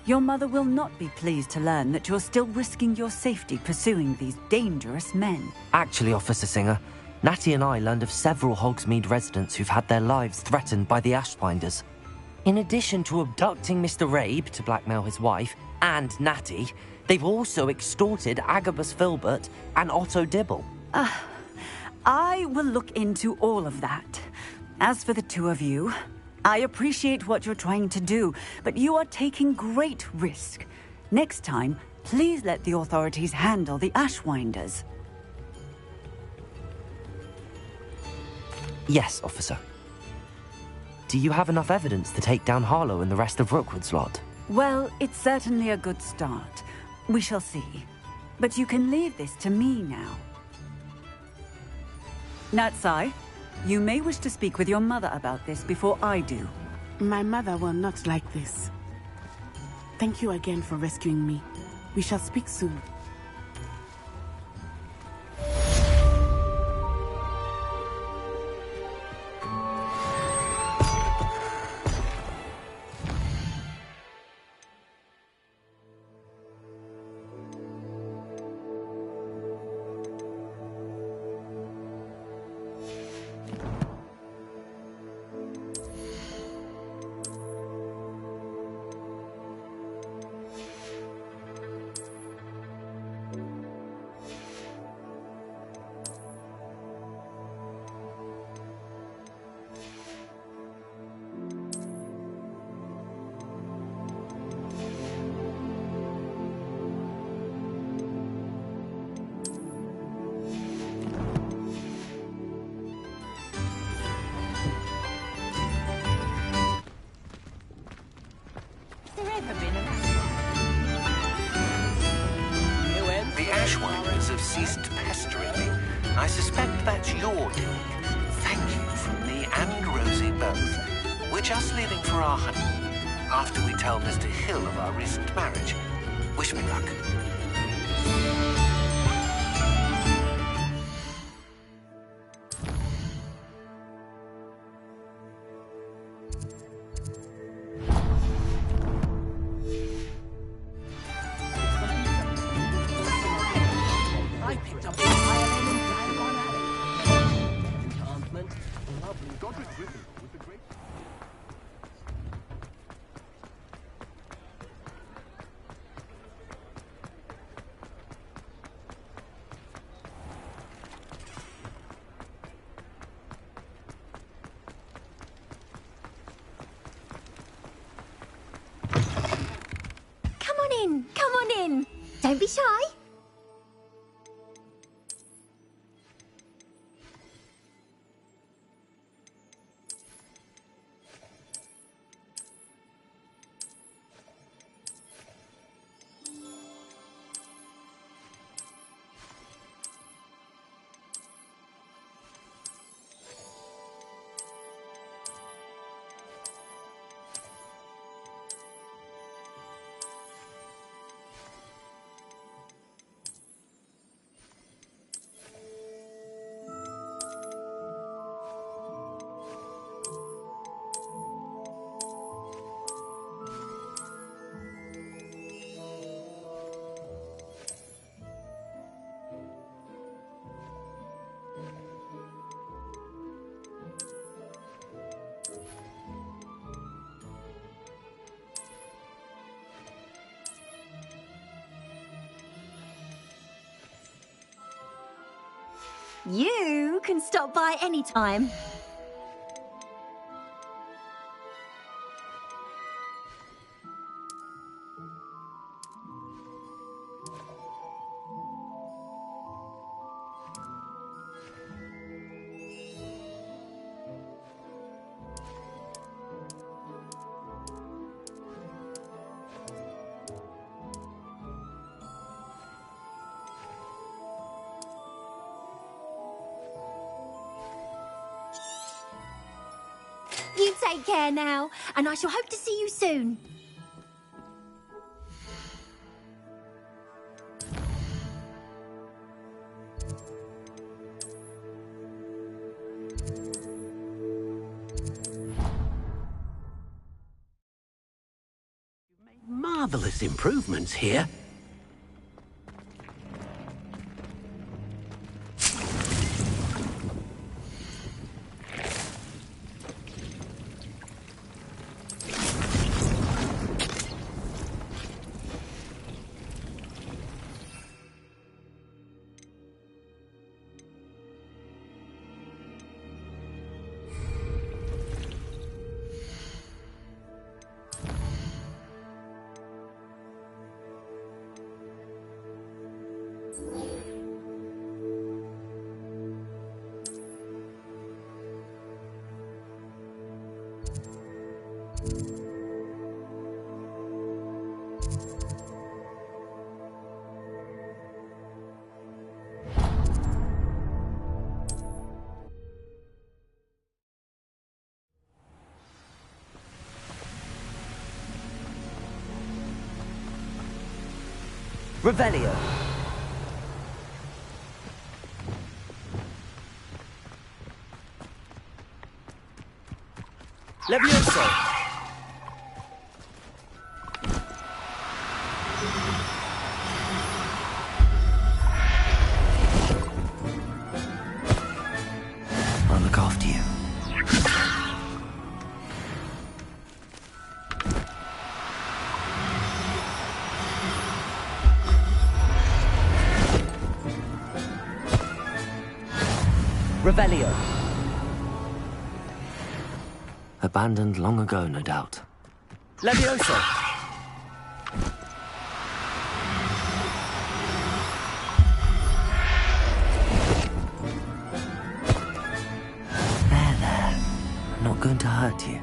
your mother will not be pleased to learn that you're still risking your safety pursuing these dangerous men. Actually, Officer Singer, Natty and I learned of several Hogsmeade residents who've had their lives threatened by the Ashwinders. In addition to abducting Mr. Rabe to blackmail his wife and Natty, they've also extorted Agabus Filbert and Otto Dibble. I will look into all of that. As for the two of you, I appreciate what you're trying to do, but you are taking great risk. Next time, please let the authorities handle the Ashwinders. Yes, officer. Do you have enough evidence to take down Harlow and the rest of Rookwood's lot? Well, it's certainly a good start. We shall see. But you can leave this to me now. Natsai, you may wish to speak with your mother about this before I do. My mother will not like this. Thank you again for rescuing me. We shall speak soon. The Ashwinders have ceased pestering me. I suspect that's your doing. Thank you from me and Rosie both. We're just leaving for our honeymoon after we tell Mr. Hill of our recent marriage. Wish me luck. Come on in. Don't be shy. You can stop by any time. take care now, and I shall hope to see you soon. Marvellous improvements here. Revelio. Levioso. I'll look after you. Revelio. Abandoned long ago, no doubt. Levioso. There. I'm not going to hurt you.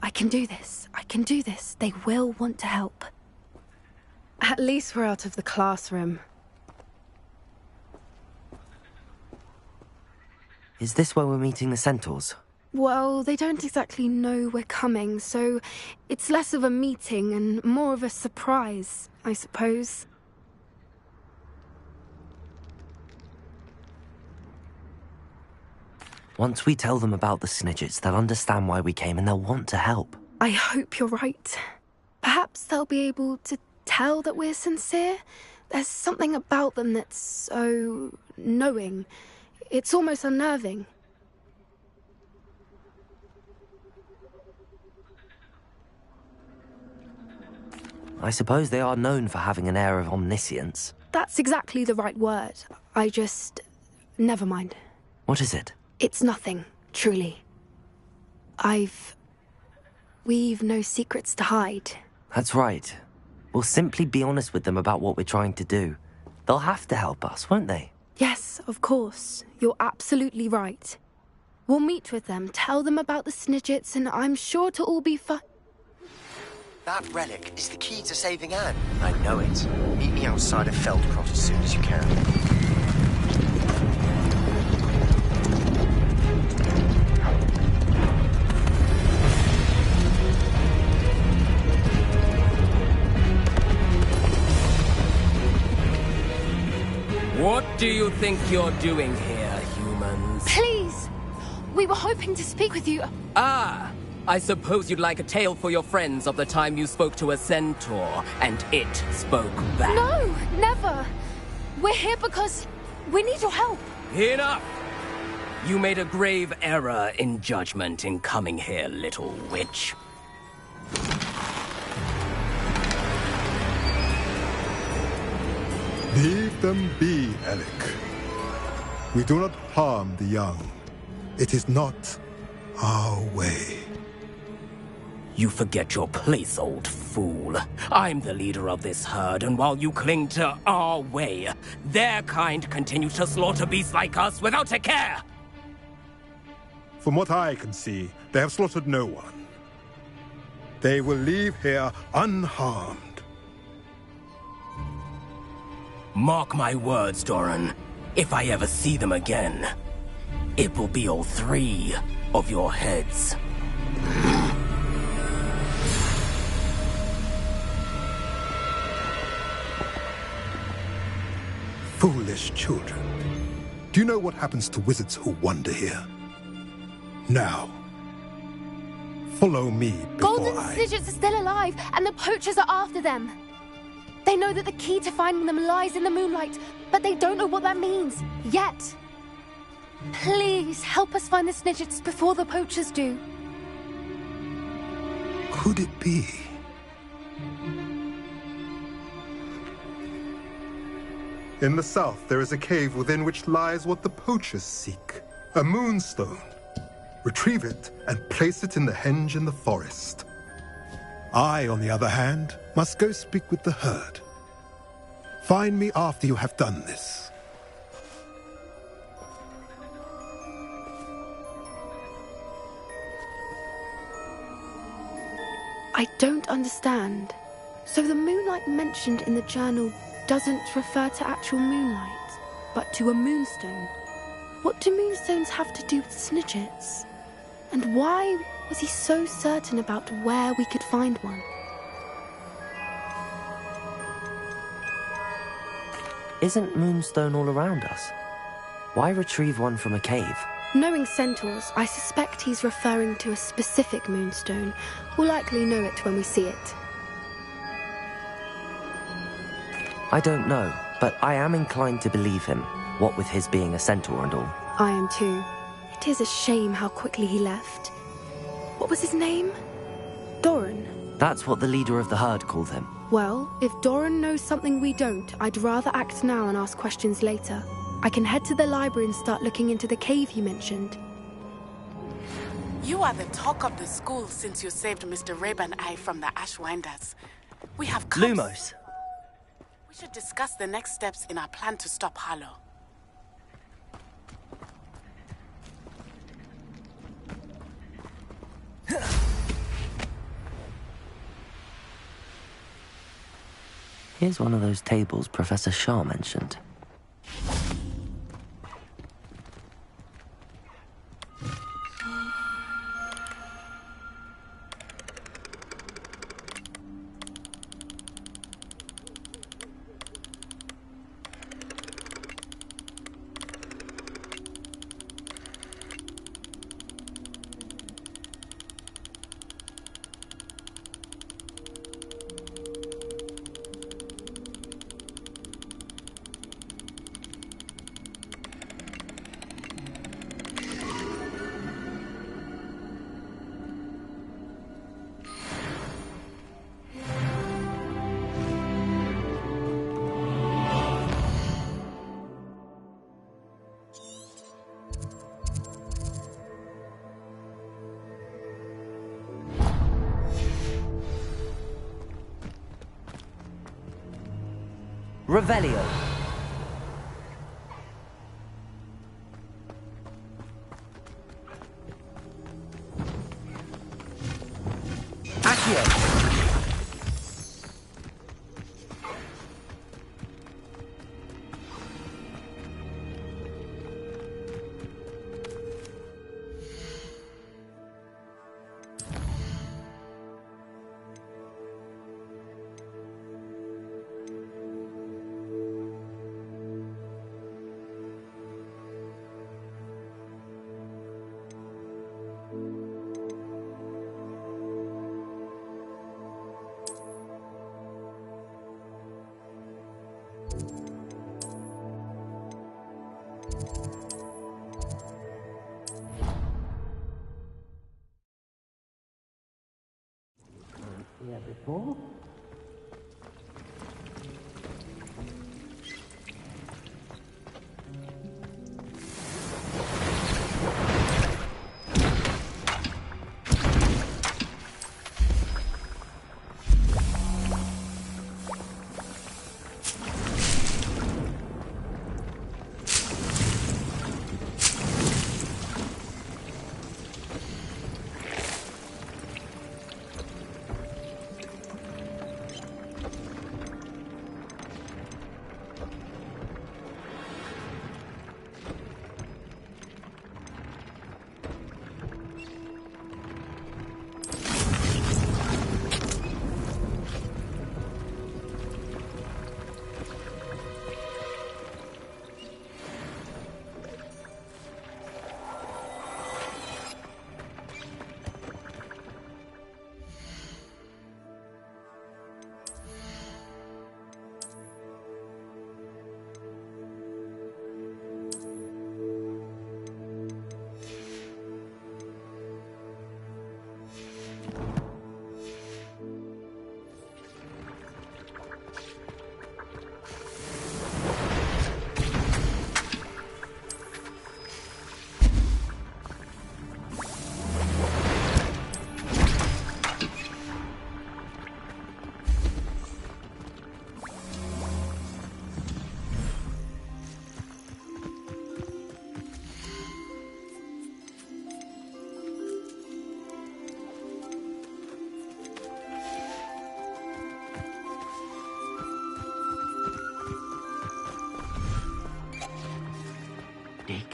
I can do this. I can do this. They will want to help. At least we're out of the classroom. Is this where we're meeting the centaurs? Well, they don't exactly know we're coming, so it's less of a meeting and more of a surprise, I suppose. Once we tell them about the Snidgets, they'll understand why we came and they'll want to help. I hope you're right. Perhaps they'll be able to tell that we're sincere. There's something about them that's so knowing. It's almost unnerving. I suppose they are known for having an air of omniscience. That's exactly the right word. Never mind. What is it? It's nothing, truly. We've no secrets to hide. That's right. We'll simply be honest with them about what we're trying to do. They'll have to help us, won't they? Yes, of course. You're absolutely right. We'll meet with them, tell them about the Snidgets, and I'm sure to all be fine. That relic is the key to saving Anne. I know it. Meet me outside of Feldcroft as soon as you can. What do you think you're doing here, humans? Please! We were hoping to speak with you. Ah! I suppose you'd like a tale for your friends of the time you spoke to a centaur, and it spoke back. No, never! We're here because we need your help. Enough! You made a grave error in judgment in coming here, little witch. Leave them be, Alec. We do not harm the young. It is not our way. You forget your place, old fool. I'm the leader of this herd, and while you cling to our way, their kind continue to slaughter beasts like us without a care! From what I can see, they have slaughtered no one. They will leave here unharmed. Mark my words, Doran. If I ever see them again, it will be all 3 of your heads. Foolish children. Do you know what happens to wizards who wander here? Now, follow me before Golden Snidgets are still alive, and the poachers are after them. They know that the key to finding them lies in the moonlight, but they don't know what that means, yet. Please, help us find the Snidgets before the poachers do. Could it be? In the south, there is a cave within which lies what the poachers seek. A moonstone. Retrieve it and place it in the henge in the forest. I, on the other hand, must go speak with the herd. Find me after you have done this. I don't understand. So the moonlight mentioned in the journal doesn't refer to actual moonlight, but to a moonstone. What do moonstones have to do with Snidgets? And why was he so certain about where we could find one? Isn't Moonstone all around us? Why retrieve one from a cave? Knowing centaurs, I suspect he's referring to a specific moonstone. We'll likely know it when we see it. I don't know, but I am inclined to believe him, what with his being a centaur and all. I am too. It is a shame how quickly he left. What was his name? Doran. That's what the leader of the herd called him. Well, if Doran knows something we don't, I'd rather act now and ask questions later. I can head to the library and start looking into the cave he mentioned. You are the talk of the school since you saved Mr. Rabe and I from the Ashwinders. We have come. Lumos. We should discuss the next steps in our plan to stop Harlow. Here's one of those tables Professor Shah mentioned. Revelio. Accio. Yeah, before?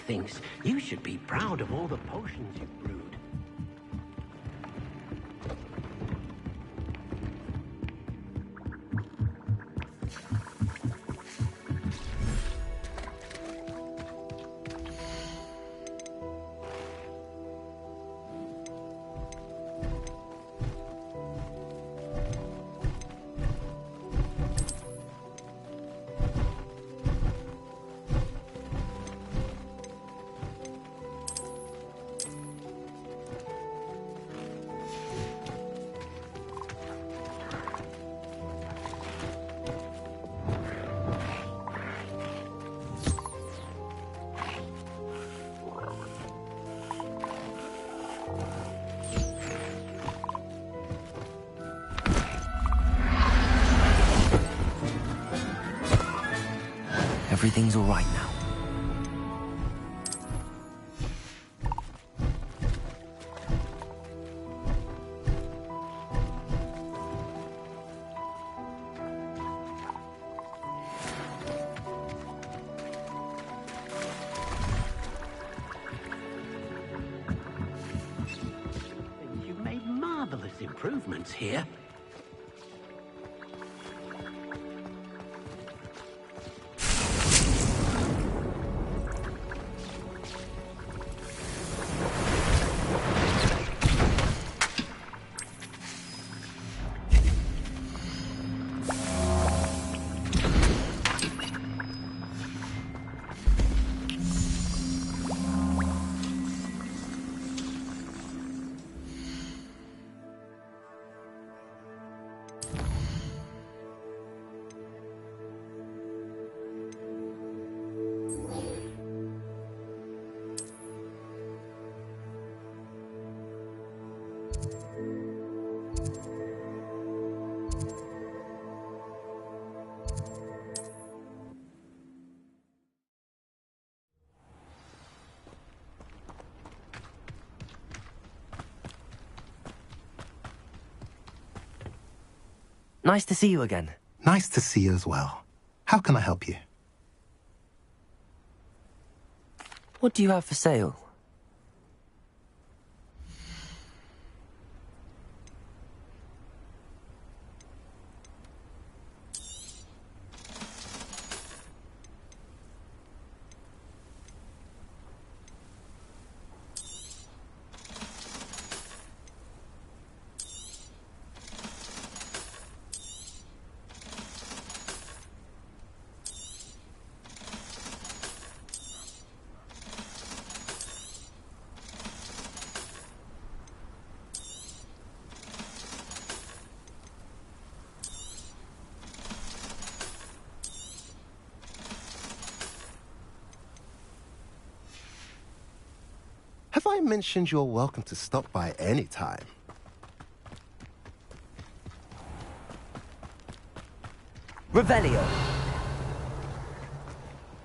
thinks you should be proud of all the potions you've brewed. Everything's all right now. You've made marvelous improvements here. Nice to see you again. Nice to see you as well. How can I help you? What do you have for sale? Have I mentioned you're welcome to stop by any time? Revelio.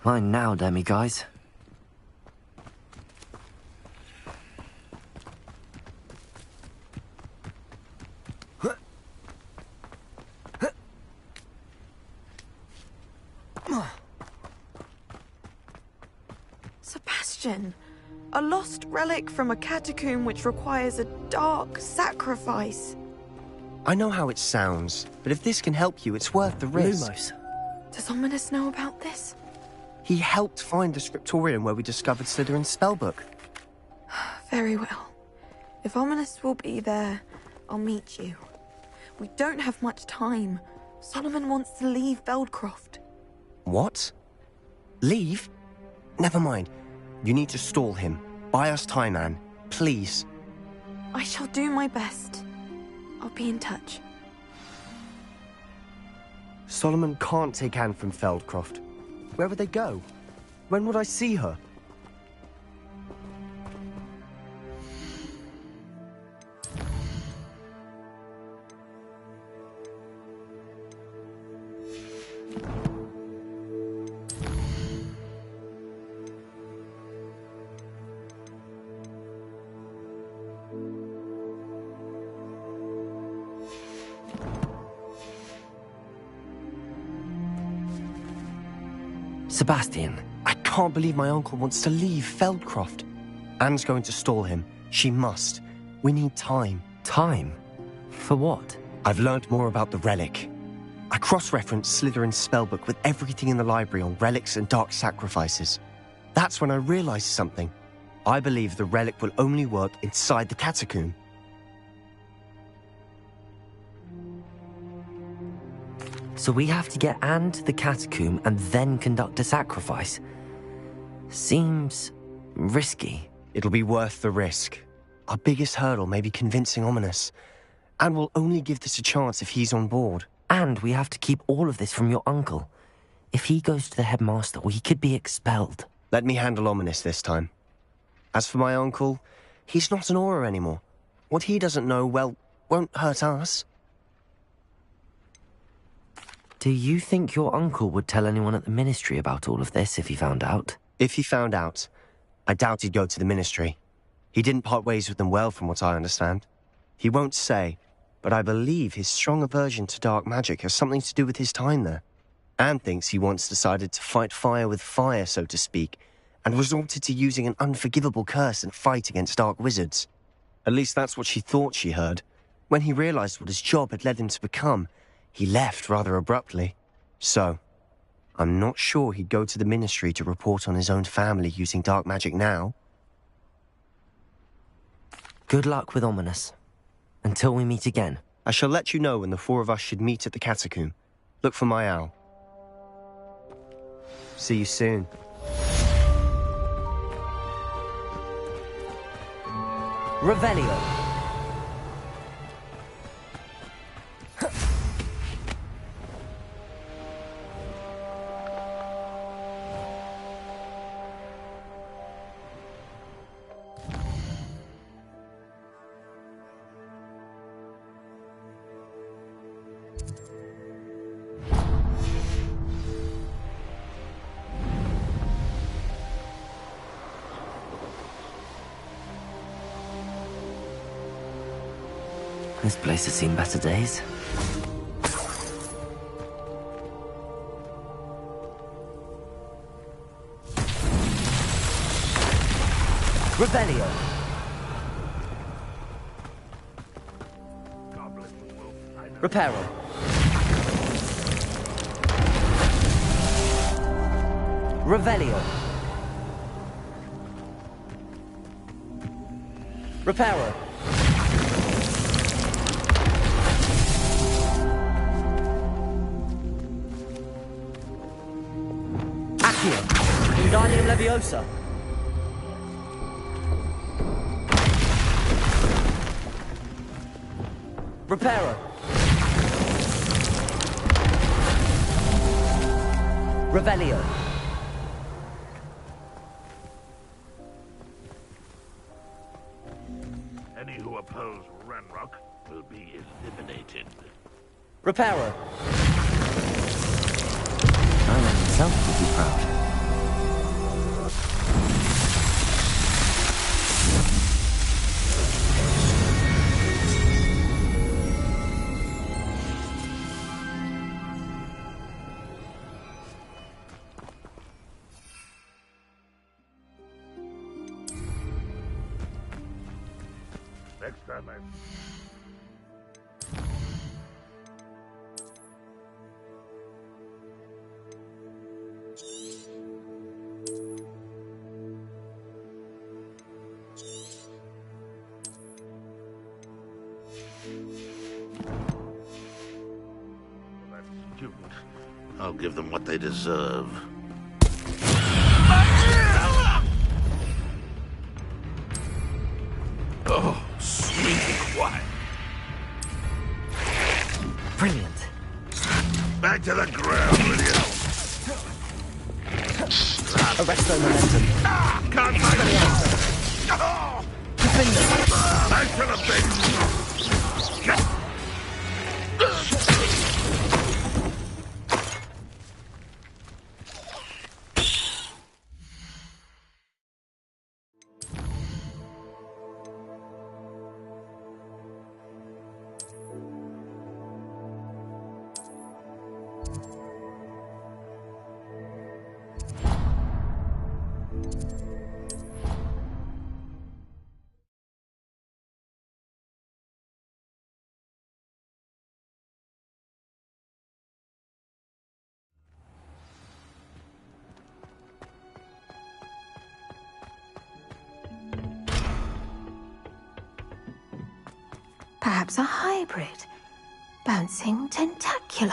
Mine now, demi-guys. Sebastian, a lost relic from a catacomb which requires a dark sacrifice. I know how it sounds, but if this can help you, it's worth the risk. Lumos. Does Ominous know about this? He helped find the scriptorium where we discovered Slytherin's spellbook. Very well. If Ominous will be there, I'll meet you. We don't have much time. Solomon wants to leave Veldcroft. What? Leave? Never mind. You need to stall him. Buy us time, Anne. Please. I shall do my best. I'll be in touch. Solomon can't take Anne from Feldcroft. Where would they go? When would I see her? Sebastian. I can't believe my uncle wants to leave Feldcroft. Anne's going to stall him. She must. We need time. Time? For what? I've learned more about the relic. I cross-referenced Slytherin's spellbook with everything in the library on relics and dark sacrifices. That's when I realized something. I believe the relic will only work inside the catacomb. So we have to get Anne to the catacomb and then conduct a sacrifice. Seems risky. It'll be worth the risk. Our biggest hurdle may be convincing Ominous. And we'll only give this a chance if he's on board. And we have to keep all of this from your uncle. If he goes to the headmaster, he could be expelled. Let me handle Ominous this time. As for my uncle, he's not an Auror anymore. What he doesn't know, well, won't hurt us. Do you think your uncle would tell anyone at the Ministry about all of this if he found out? If he found out, I doubt he'd go to the Ministry. He didn't part ways with them well, from what I understand. He won't say, but I believe his strong aversion to dark magic has something to do with his time there. Anne thinks he once decided to fight fire with fire, so to speak, and resorted to using an unforgivable curse and fight against dark wizards. At least that's what she thought she heard. When he realized what his job had led him to become, he left rather abruptly. So, I'm not sure he'd go to the Ministry to report on his own family using dark magic now. Good luck with Ominous. Until we meet again. I shall let you know when the four of us should meet at the catacomb. Look for my owl. See you soon. Revelio. This place has seen better days. Revelio. Reparo. Revelio. Reparo. Wingardium Leviosa. Reparo. Revelio. Any who oppose Ranrock will be eliminated. Reparo. Iron himself would be proud. Next time I... I'll give them what they deserve. Oh, sweet and quiet. Brilliant. Back to the ground with you. Arresto momentum. Can't find it. Back to the base. perhaps a hybrid. Bouncing tentacular.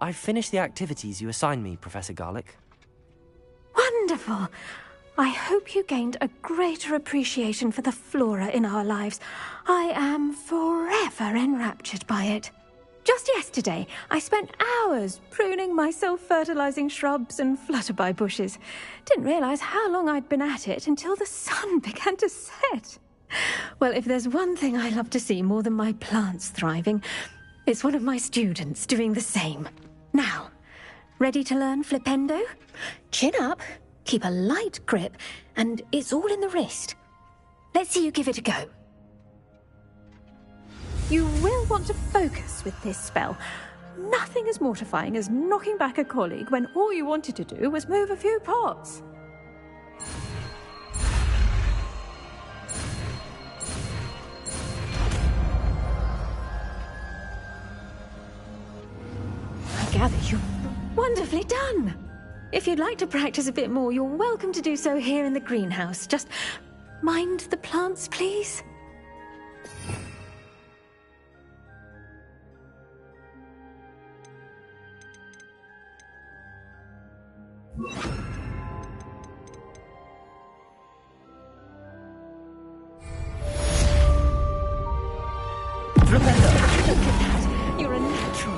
I've finished the activities you assigned me, Professor Garlick. Wonderful! I hope you gained a greater appreciation for the flora in our lives. I am forever enraptured by it. Just yesterday, I spent hours pruning my self-fertilizing shrubs and flutterby bushes. Didn't realize how long I'd been at it until the sun began to set. Well, if there's one thing I love to see more than my plants thriving, it's one of my students doing the same. Now, ready to learn flipendo? Chin up, keep a light grip, and it's all in the wrist. Let's see you give it a go. You will want to focus with this spell. Nothing as mortifying as knocking back a colleague when all you wanted to do was move a few pots. I gather you're wonderfully done. If you'd like to practice a bit more, you're welcome to do so here in the greenhouse. Just mind the plants, please. Look at that. You're a natural.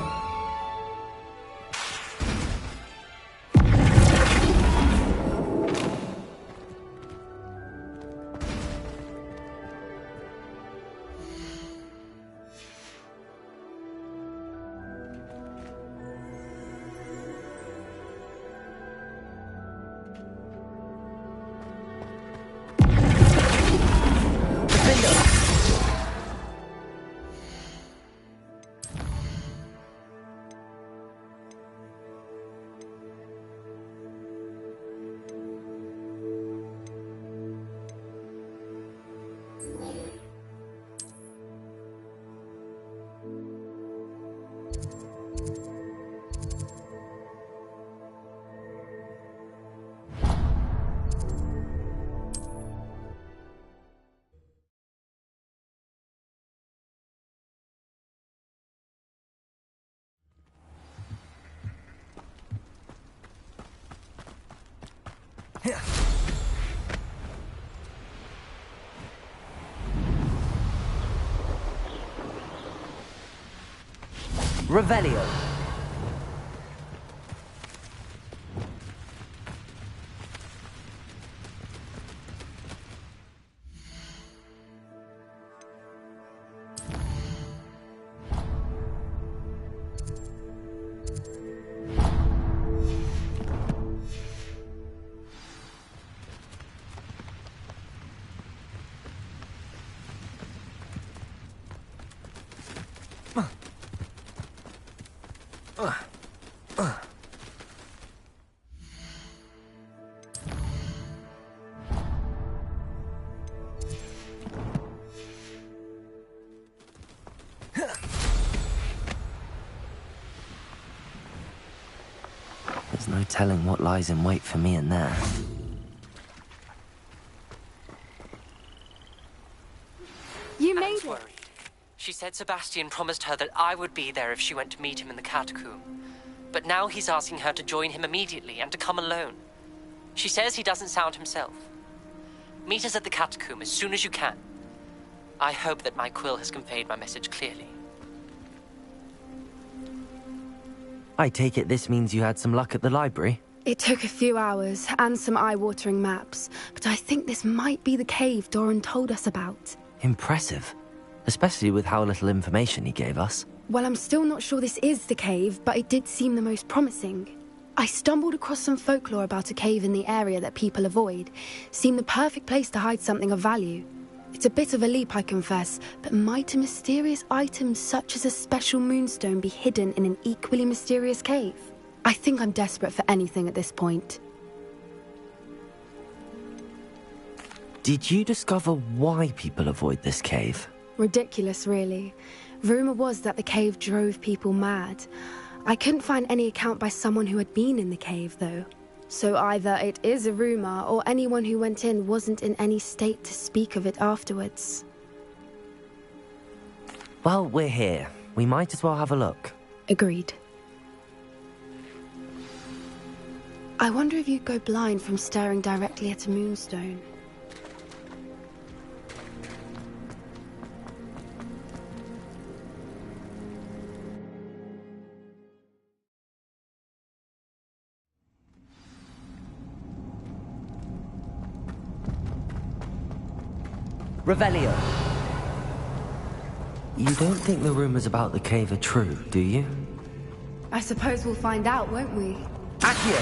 Revelio. There's no telling what lies in wait for me in there. You made it. Worried. She said Sebastian promised her that I would be there if she went to meet him in the catacomb. But now he's asking her to join him immediately and to come alone. She says he doesn't sound himself. Meet us at the catacomb as soon as you can. I hope that my quill has conveyed my message clearly. I take it this means you had some luck at the library? It took a few hours and some eye-watering maps, but I think this might be the cave Doran told us about. Impressive. Especially with how little information he gave us. Well, I'm still not sure this is the cave, but it did seem the most promising. I stumbled across some folklore about a cave in the area that people avoid. Seemed the perfect place to hide something of value. It's a bit of a leap, I confess, but might a mysterious item such as a special moonstone be hidden in an equally mysterious cave? I think I'm desperate for anything at this point. Did you discover why people avoid this cave? Ridiculous, really. Rumor was that the cave drove people mad. I couldn't find any account by someone who had been in the cave, though. So either it is a rumor, or anyone who went in wasn't in any state to speak of it afterwards. Well, we're here. We might as well have a look. Agreed. I wonder if you'd go blind from staring directly at a moonstone. Revelio. You don't think the rumors about the cave are true, do you? I suppose we'll find out, won't we? Accio!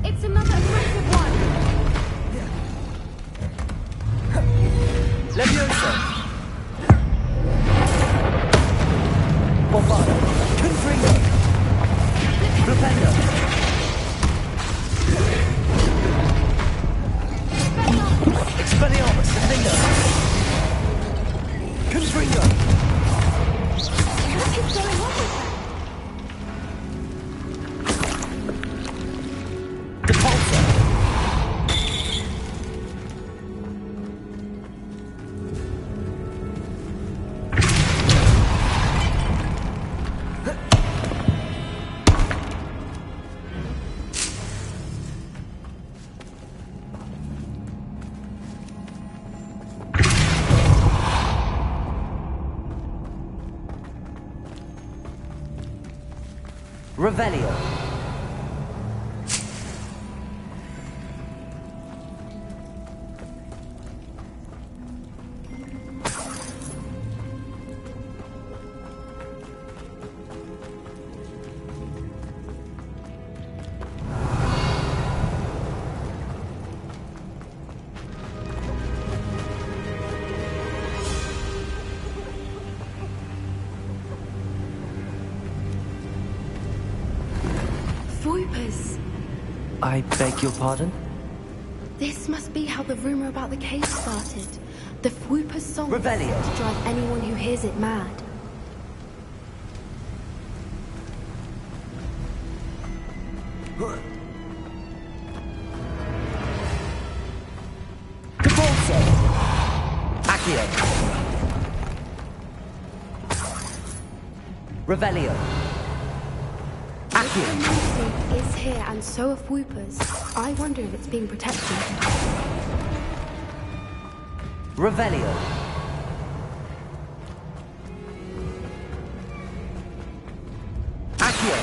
It's another aggressive one! Levioso! Bombado! Confringo! Flipendo! Expelliarmus! Defender! Confringo! What is going on with that? Revelio. Voipers! I beg your pardon? This must be how the rumor about the cave started. The Fwooper's song is Revelio. said to drive anyone who hears it mad. Cabolso! Accio! Revelio. If the moonstone is here and so are Whoopers, I wonder if it's being protected. Revelio. Accio.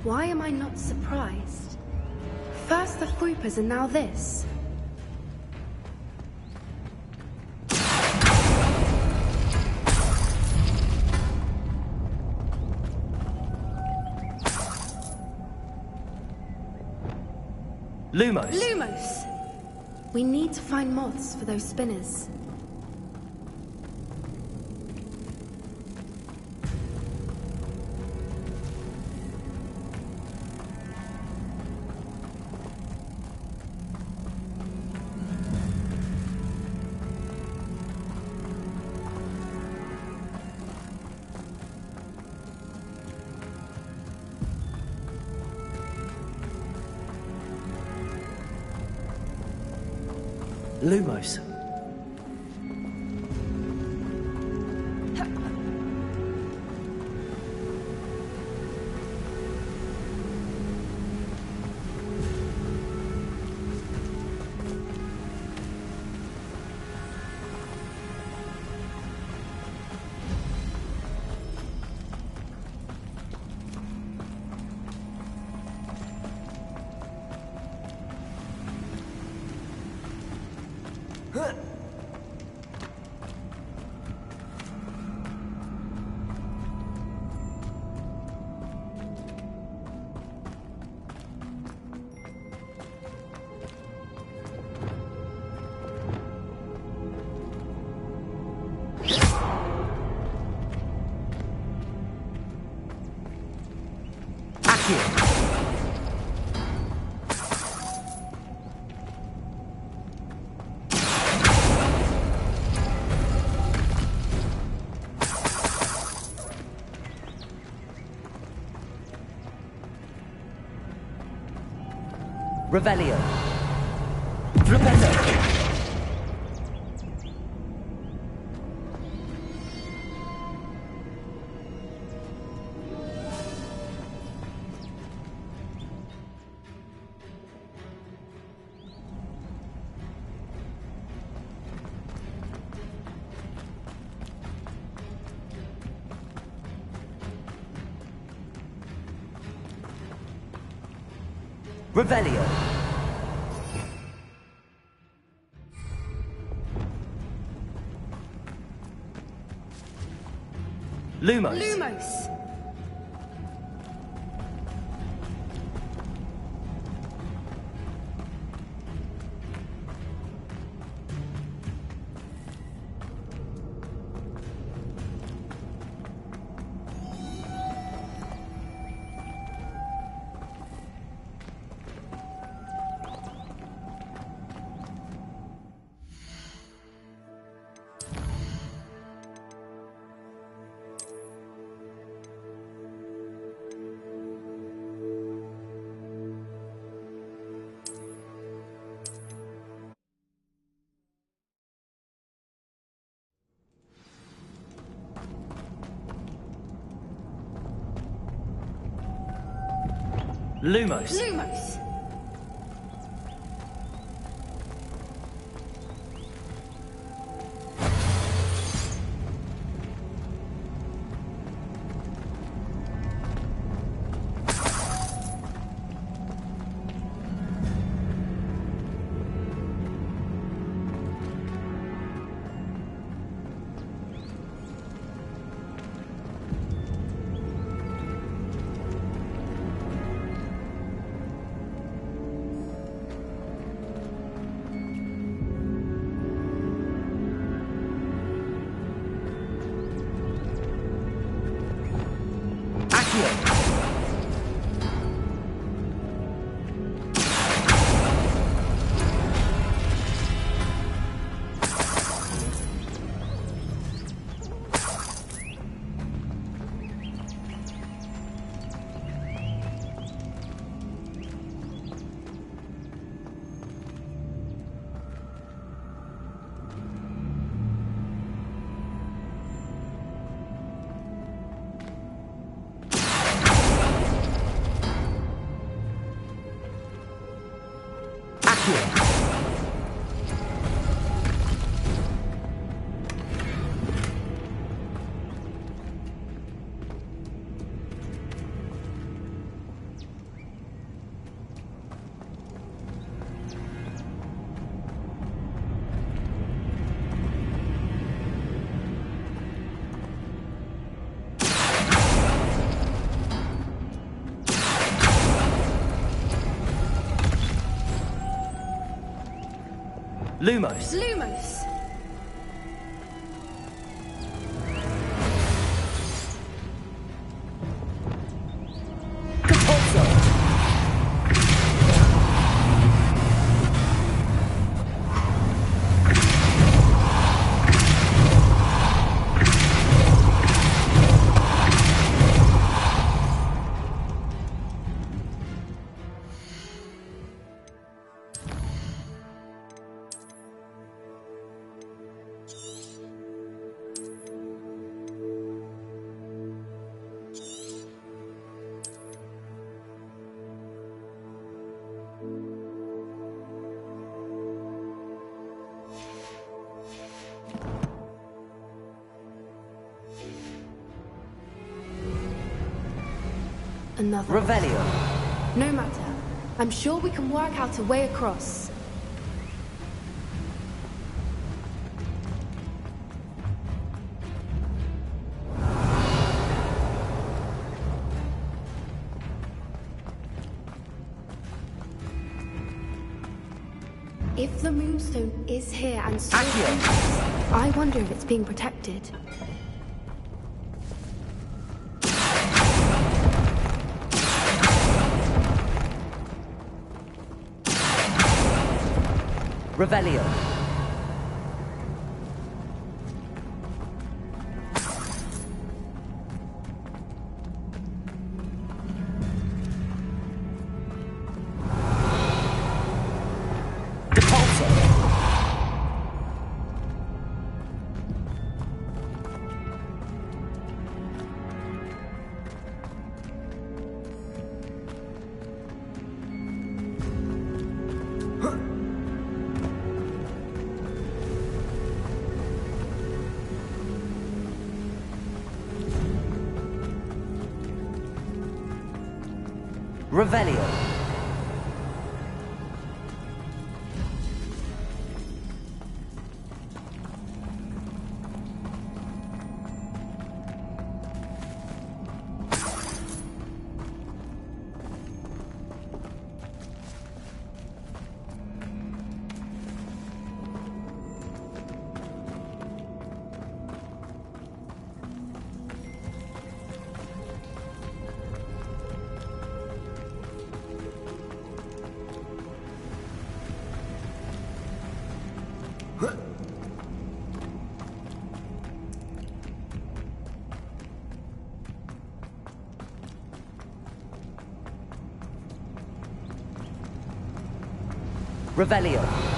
Why am I not surprised? First the Whoopers and now this. Lumos. Lumos! We need to find moths for those spinners. Lumos. Revelio. Flipendo. Revelio. Lumos. Lumos! Lumos. Lumos! Lumos. Lumos. Another. Revelio. No matter. I'm sure we can work out a way across. If the Moonstone is here and so I wonder if it's being protected. Revelio. Revelio. Revelio.